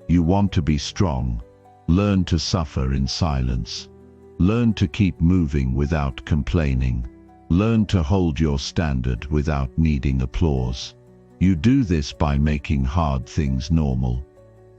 You want to be strong. Learn to suffer in silence. Learn to keep moving without complaining. Learn to hold your standard without needing applause. You do this by making hard things normal.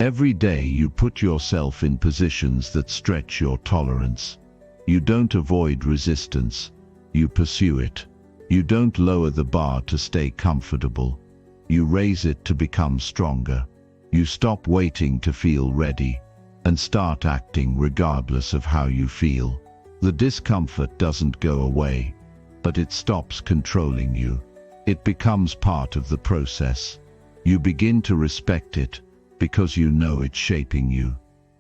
Every day you put yourself in positions that stretch your tolerance. You don't avoid resistance. You pursue it. You don't lower the bar to stay comfortable. You raise it to become stronger. You stop waiting to feel ready and start acting regardless of how you feel. The discomfort doesn't go away, but it stops controlling you. It becomes part of the process. You begin to respect it because you know it's shaping you.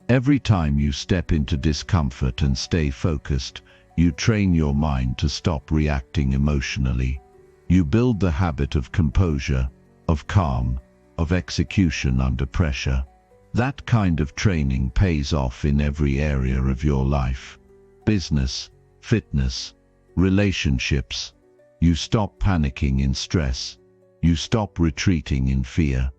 Every time you step into discomfort and stay focused, you train your mind to stop reacting emotionally. You build the habit of composure, of calm, of execution under pressure. That kind of training pays off in every area of your life. Business, fitness, relationships. You stop panicking in stress. You stop retreating in fear.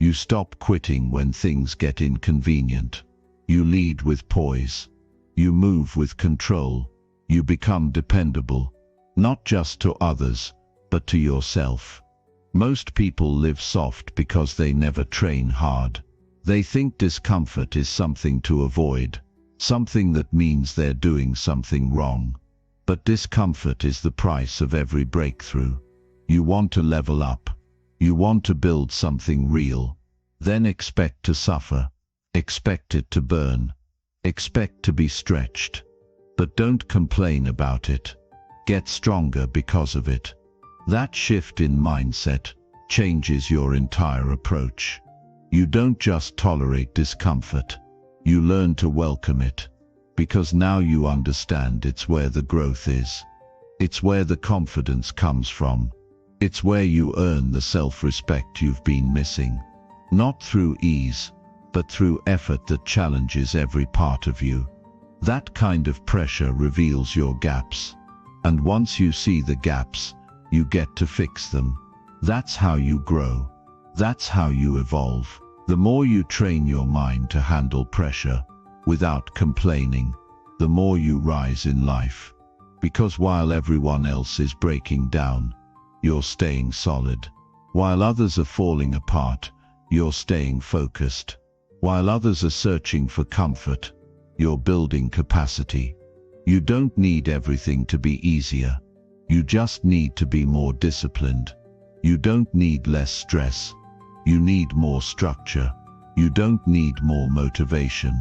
You stop quitting when things get inconvenient. You lead with poise. You move with control. You become dependable. Not just to others, but to yourself. Most people live soft because they never train hard. They think discomfort is something to avoid, something that means they're doing something wrong. But discomfort is the price of every breakthrough. You want to level up. You want to build something real. Then expect to suffer. Expect it to burn. Expect to be stretched. But don't complain about it. Get stronger because of it. That shift in mindset changes your entire approach. You don't just tolerate discomfort. You learn to welcome it. Because now you understand it's where the growth is. It's where the confidence comes from. It's where you earn the self-respect you've been missing. Not through ease, but through effort that challenges every part of you. That kind of pressure reveals your gaps. And once you see the gaps, you get to fix them. That's how you grow. That's how you evolve. The more you train your mind to handle pressure without complaining, the more you rise in life. Because while everyone else is breaking down, you're staying solid. While others are falling apart, you're staying focused. While others are searching for comfort, you're building capacity. You don't need everything to be easier. You just need to be more disciplined. You don't need less stress. You need more structure. You don't need more motivation.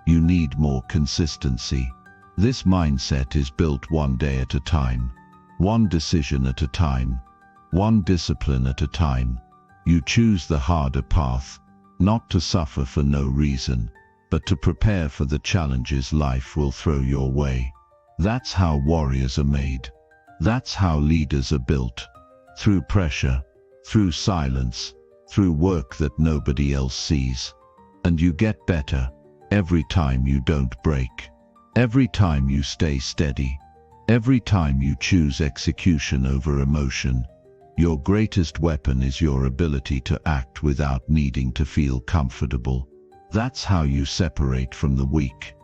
You need more consistency. This mindset is built one day at a time, one decision at a time, one discipline at a time. You choose the harder path, not to suffer for no reason, but to prepare for the challenges life will throw your way. That's how warriors are made. That's how leaders are built. Through pressure, through silence, through work that nobody else sees. And you get better every time you don't break. Every time you stay steady. Every time you choose execution over emotion. Your greatest weapon is your ability to act without needing to feel comfortable. That's how you separate from the weak.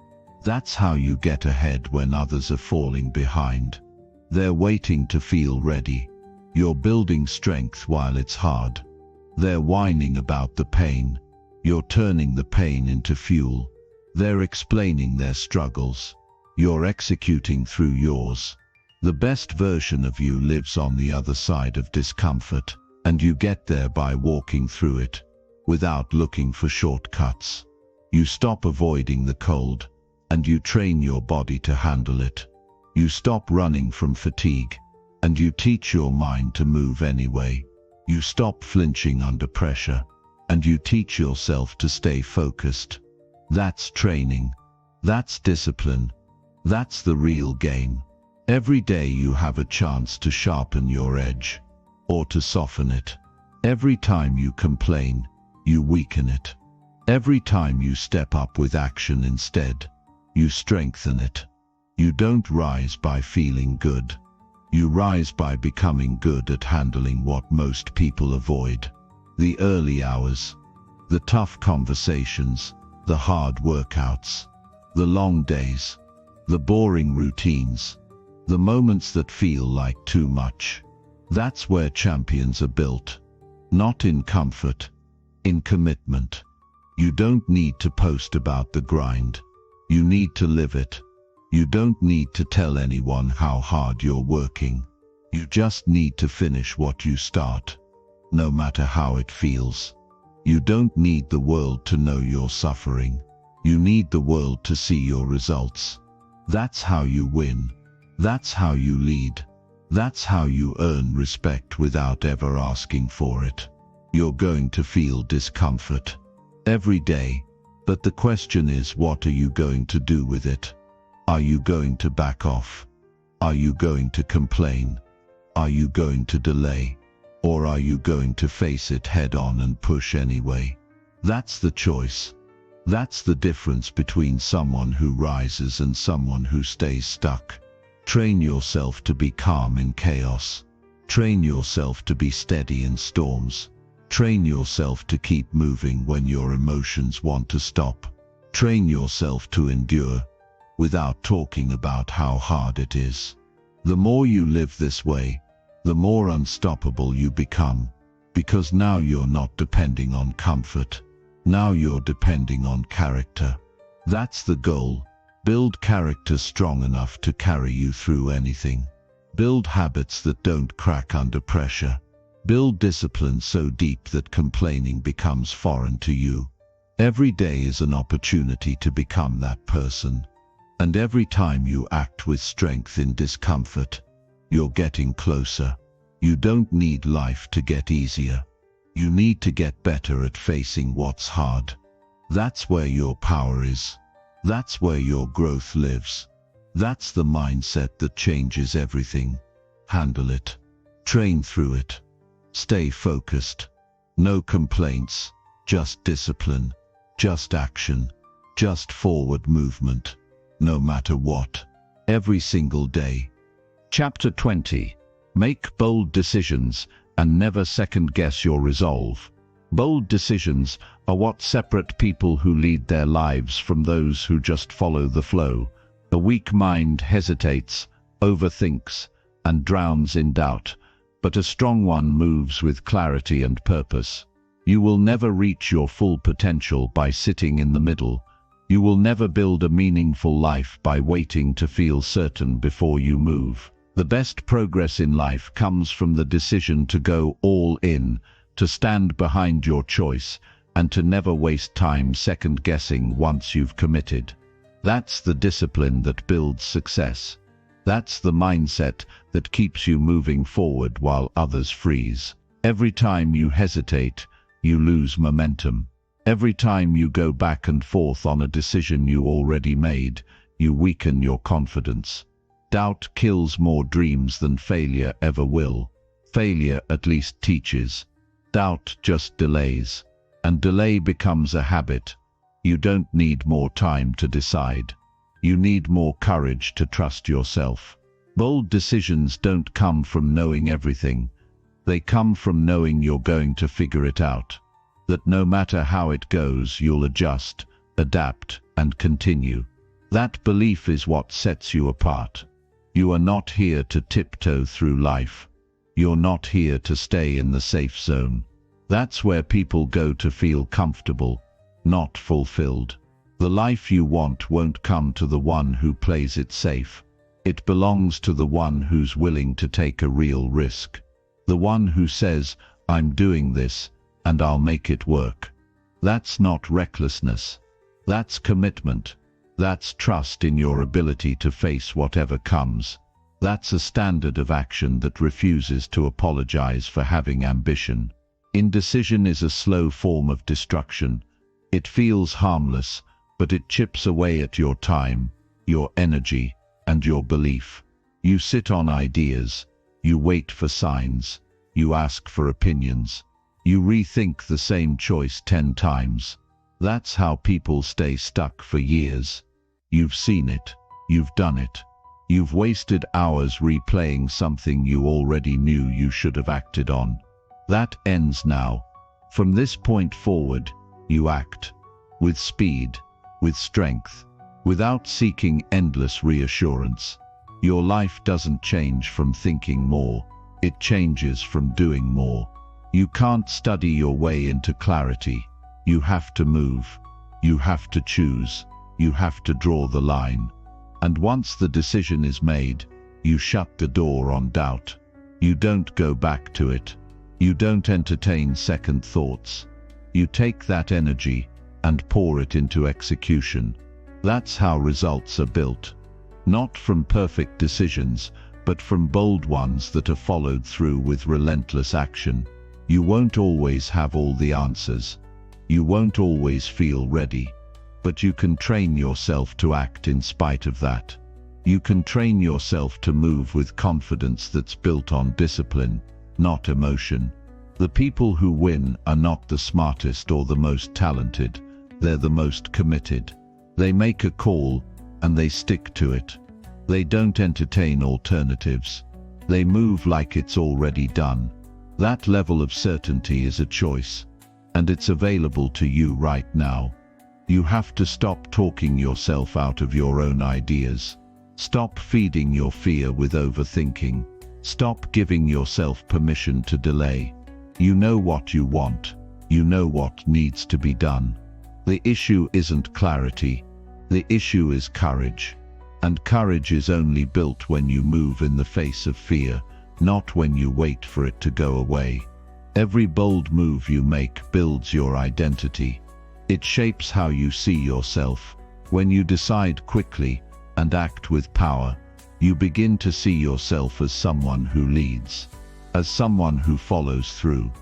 That's how you get ahead when others are falling behind. They're waiting to feel ready. You're building strength while it's hard. They're whining about the pain. You're turning the pain into fuel. They're explaining their struggles. You're executing through yours. The best version of you lives on the other side of discomfort, and you get there by walking through it, without looking for shortcuts. You stop avoiding the cold, and you train your body to handle it. You stop running from fatigue, and you teach your mind to move anyway. You stop flinching under pressure, and you teach yourself to stay focused. That's training. That's discipline. That's the real game. Every day you have a chance to sharpen your edge, or to soften it. Every time you complain, you weaken it. Every time you step up with action instead, you strengthen it. You don't rise by feeling good. You rise by becoming good at handling what most people avoid. The early hours, the tough conversations, the hard workouts, the long days, the boring routines, the moments that feel like too much. That's where champions are built. Not in comfort, in commitment. You don't need to post about the grind. You need to live it. You don't need to tell anyone how hard you're working. You just need to finish what you start, no matter how it feels. You don't need the world to know you're suffering. You need the world to see your results. That's how you win. That's how you lead. That's how you earn respect without ever asking for it. You're going to feel discomfort every day, but the question is, what are you going to do with it? Are you going to back off? Are you going to complain? Are you going to delay? Or are you going to face it head on and push anyway? That's the choice. That's the difference between someone who rises and someone who stays stuck. Train yourself to be calm in chaos. Train yourself to be steady in storms. Train yourself to keep moving when your emotions want to stop. Train yourself to endure without talking about how hard it is. The more you live this way, the more unstoppable you become, because now you're not depending on comfort. Now you're depending on character. That's the goal. Build character strong enough to carry you through anything. Build habits that don't crack under pressure. Build discipline so deep that complaining becomes foreign to you. Every day is an opportunity to become that person. And every time you act with strength in discomfort, you're getting closer. You don't need life to get easier. You need to get better at facing what's hard. That's where your power is. That's where your growth lives. That's the mindset that changes everything. Handle it. Train through it. Stay focused. No complaints, just discipline, just action, just forward movement, no matter what, every single day. Chapter 20. Make bold decisions and never second-guess your resolve. Bold decisions are what separate people who lead their lives from those who just follow the flow. A weak mind hesitates, overthinks, and drowns in doubt, but a strong one moves with clarity and purpose. You will never reach your full potential by sitting in the middle. You will never build a meaningful life by waiting to feel certain before you move. The best progress in life comes from the decision to go all in, to stand behind your choice, and to never waste time second-guessing once you've committed. That's the discipline that builds success. That's the mindset that keeps you moving forward while others freeze. Every time you hesitate, you lose momentum. Every time you go back and forth on a decision you already made, you weaken your confidence. Doubt kills more dreams than failure ever will. Failure at least teaches. Doubt just delays. And delay becomes a habit. You don't need more time to decide. You need more courage to trust yourself. Bold decisions don't come from knowing everything. They come from knowing you're going to figure it out. That no matter how it goes, you'll adjust, adapt, and continue. That belief is what sets you apart. You are not here to tiptoe through life. You're not here to stay in the safe zone. That's where people go to feel comfortable, not fulfilled. The life you want won't come to the one who plays it safe. It belongs to the one who's willing to take a real risk. The one who says, "I'm doing this, and I'll make it work." That's not recklessness. That's commitment. That's trust in your ability to face whatever comes. That's a standard of action that refuses to apologize for having ambition. Indecision is a slow form of destruction. It feels harmless, but it chips away at your time, your energy, and your belief. You sit on ideas. You wait for signs. You ask for opinions. You rethink the same choice 10 times. That's how people stay stuck for years. You've seen it. You've done it. You've wasted hours replaying something you already knew you should have acted on. That ends now. From this point forward, you act. With speed, with strength, without seeking endless reassurance. Your life doesn't change from thinking more. It changes from doing more. You can't study your way into clarity. You have to move. You have to choose. You have to draw the line. And once the decision is made, you shut the door on doubt. You don't go back to it. You don't entertain second thoughts. You take that energy and pour it into execution. That's how results are built. Not from perfect decisions, but from bold ones that are followed through with relentless action. You won't always have all the answers. You won't always feel ready. But you can train yourself to act in spite of that. You can train yourself to move with confidence that's built on discipline, not emotion. The people who win are not the smartest or the most talented. They're the most committed. They make a call, and they stick to it. They don't entertain alternatives. They move like it's already done. That level of certainty is a choice, and it's available to you right now. You have to stop talking yourself out of your own ideas. Stop feeding your fear with overthinking. Stop giving yourself permission to delay. You know what you want. You know what needs to be done. The issue isn't clarity. The issue is courage. And courage is only built when you move in the face of fear, not when you wait for it to go away. Every bold move you make builds your identity. It shapes how you see yourself. When you decide quickly and act with power, you begin to see yourself as someone who leads, as someone who follows through,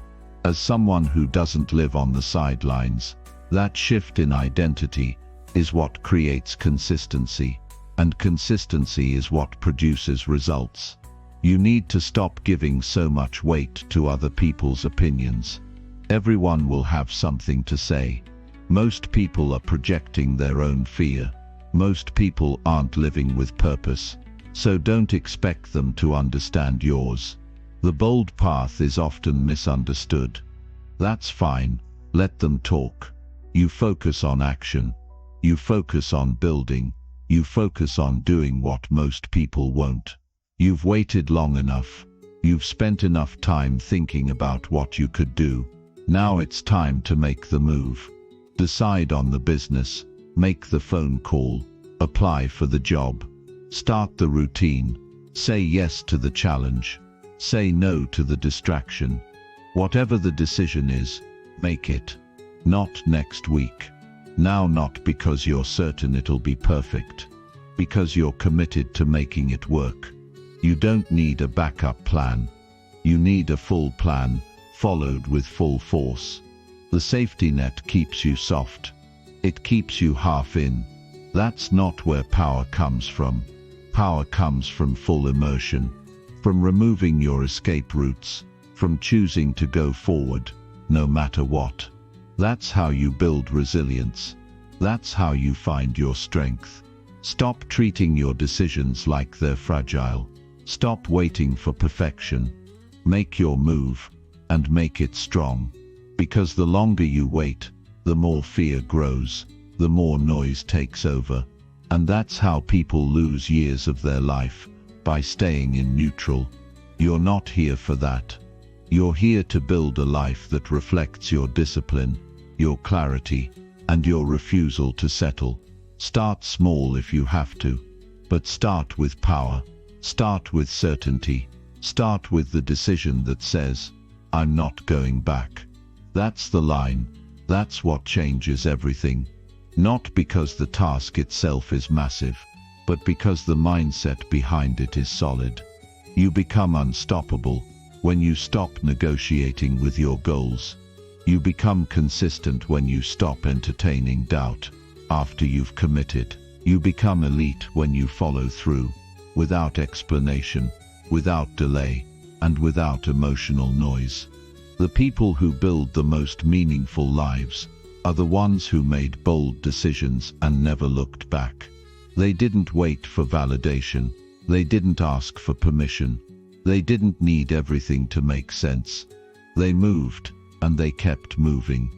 as someone who doesn't live on the sidelines. That shift in identity is what creates consistency, and consistency is what produces results. You need to stop giving so much weight to other people's opinions. Everyone will have something to say. Most people are projecting their own fear. Most people aren't living with purpose, so don't expect them to understand yours. The bold path is often misunderstood. That's fine, let them talk. You focus on action. You focus on building. You focus on doing what most people won't. You've waited long enough. You've spent enough time thinking about what you could do. Now it's time to make the move. Decide on the business. Make the phone call. Apply for the job. Start the routine. Say yes to the challenge. Say no to the distraction. Whatever the decision is, make it. Not next week. Now, not because you're certain it'll be perfect. Because you're committed to making it work. You don't need a backup plan. You need a full plan, followed with full force. The safety net keeps you soft. It keeps you half in. That's not where power comes from. Power comes from full immersion, from removing your escape routes, from choosing to go forward, no matter what. That's how you build resilience. That's how you find your strength. Stop treating your decisions like they're fragile. Stop waiting for perfection. Make your move, and make it strong. Because the longer you wait, the more fear grows, the more noise takes over. And that's how people lose years of their life, by staying in neutral. You're not here for that. You're here to build a life that reflects your discipline, your clarity, and your refusal to settle. Start small if you have to, but start with power. Start with certainty. Start with the decision that says, I'm not going back. That's the line. That's what changes everything. Not because the task itself is massive, but because the mindset behind it is solid. You become unstoppable when you stop negotiating with your goals. You become consistent when you stop entertaining doubt. After you've committed, you become elite when you follow through, without explanation, without delay, and without emotional noise. The people who build the most meaningful lives are the ones who made bold decisions and never looked back. They didn't wait for validation. They didn't ask for permission. They didn't need everything to make sense. They moved, and they kept moving.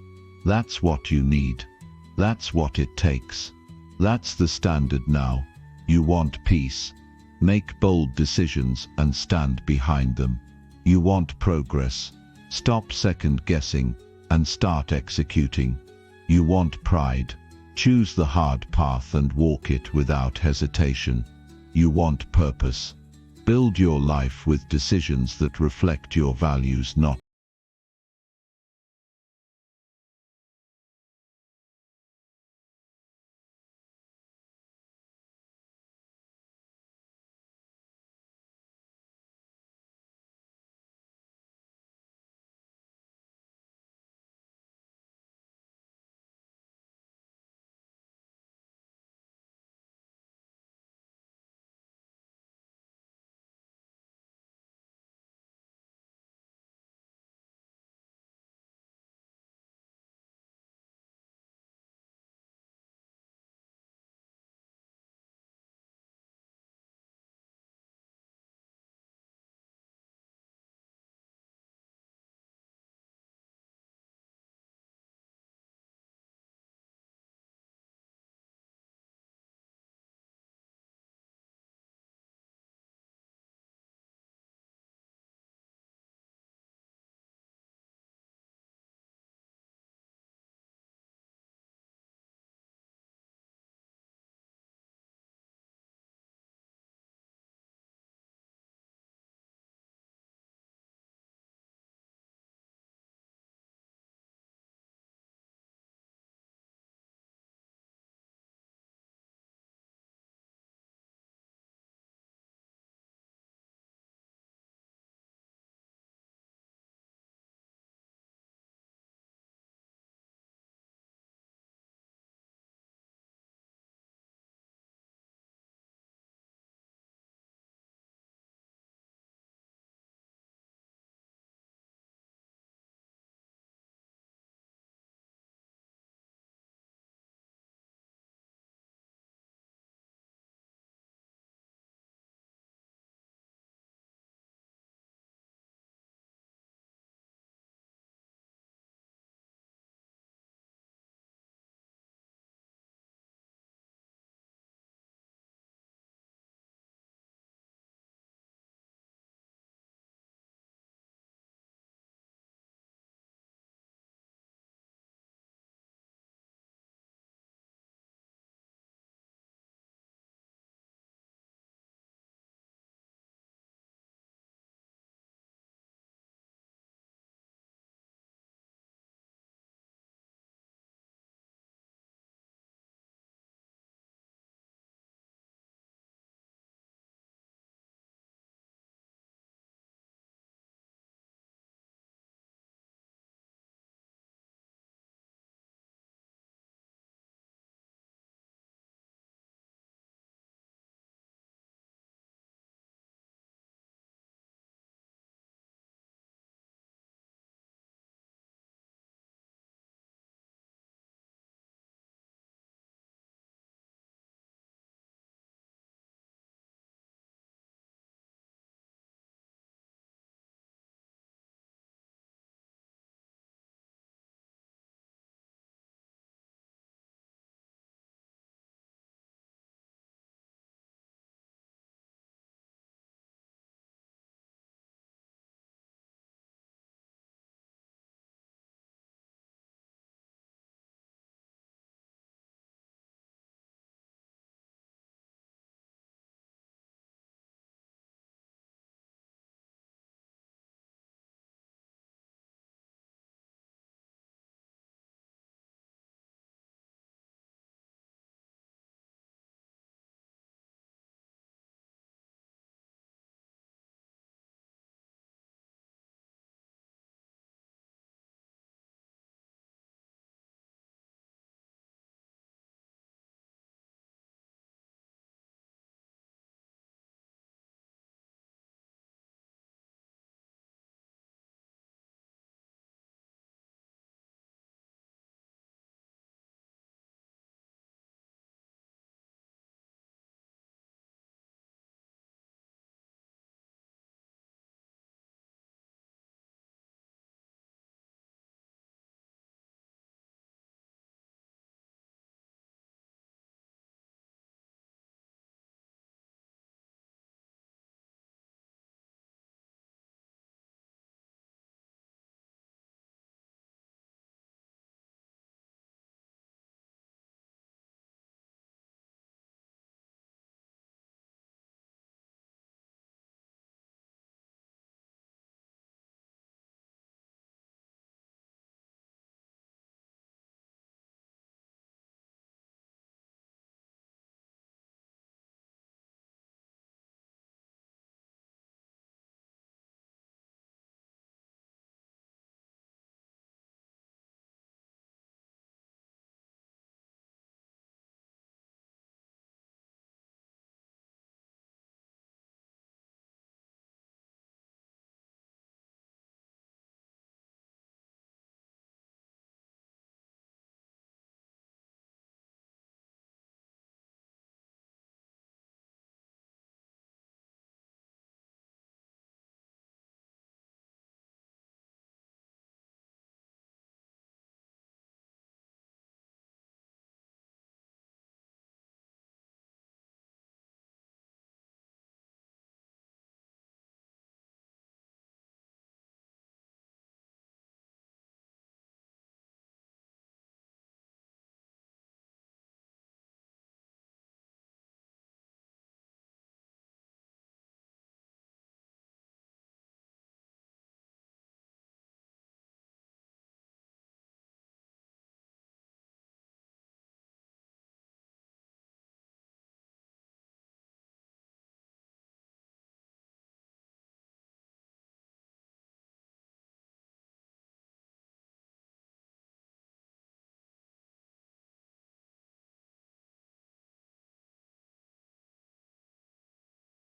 That's what you need. That's what it takes. That's the standard now. You want peace? Make bold decisions and stand behind them. You want progress? Stop second-guessing and start executing. You want pride? Choose the hard path and walk it without hesitation. You want purpose? Build your life with decisions that reflect your values, not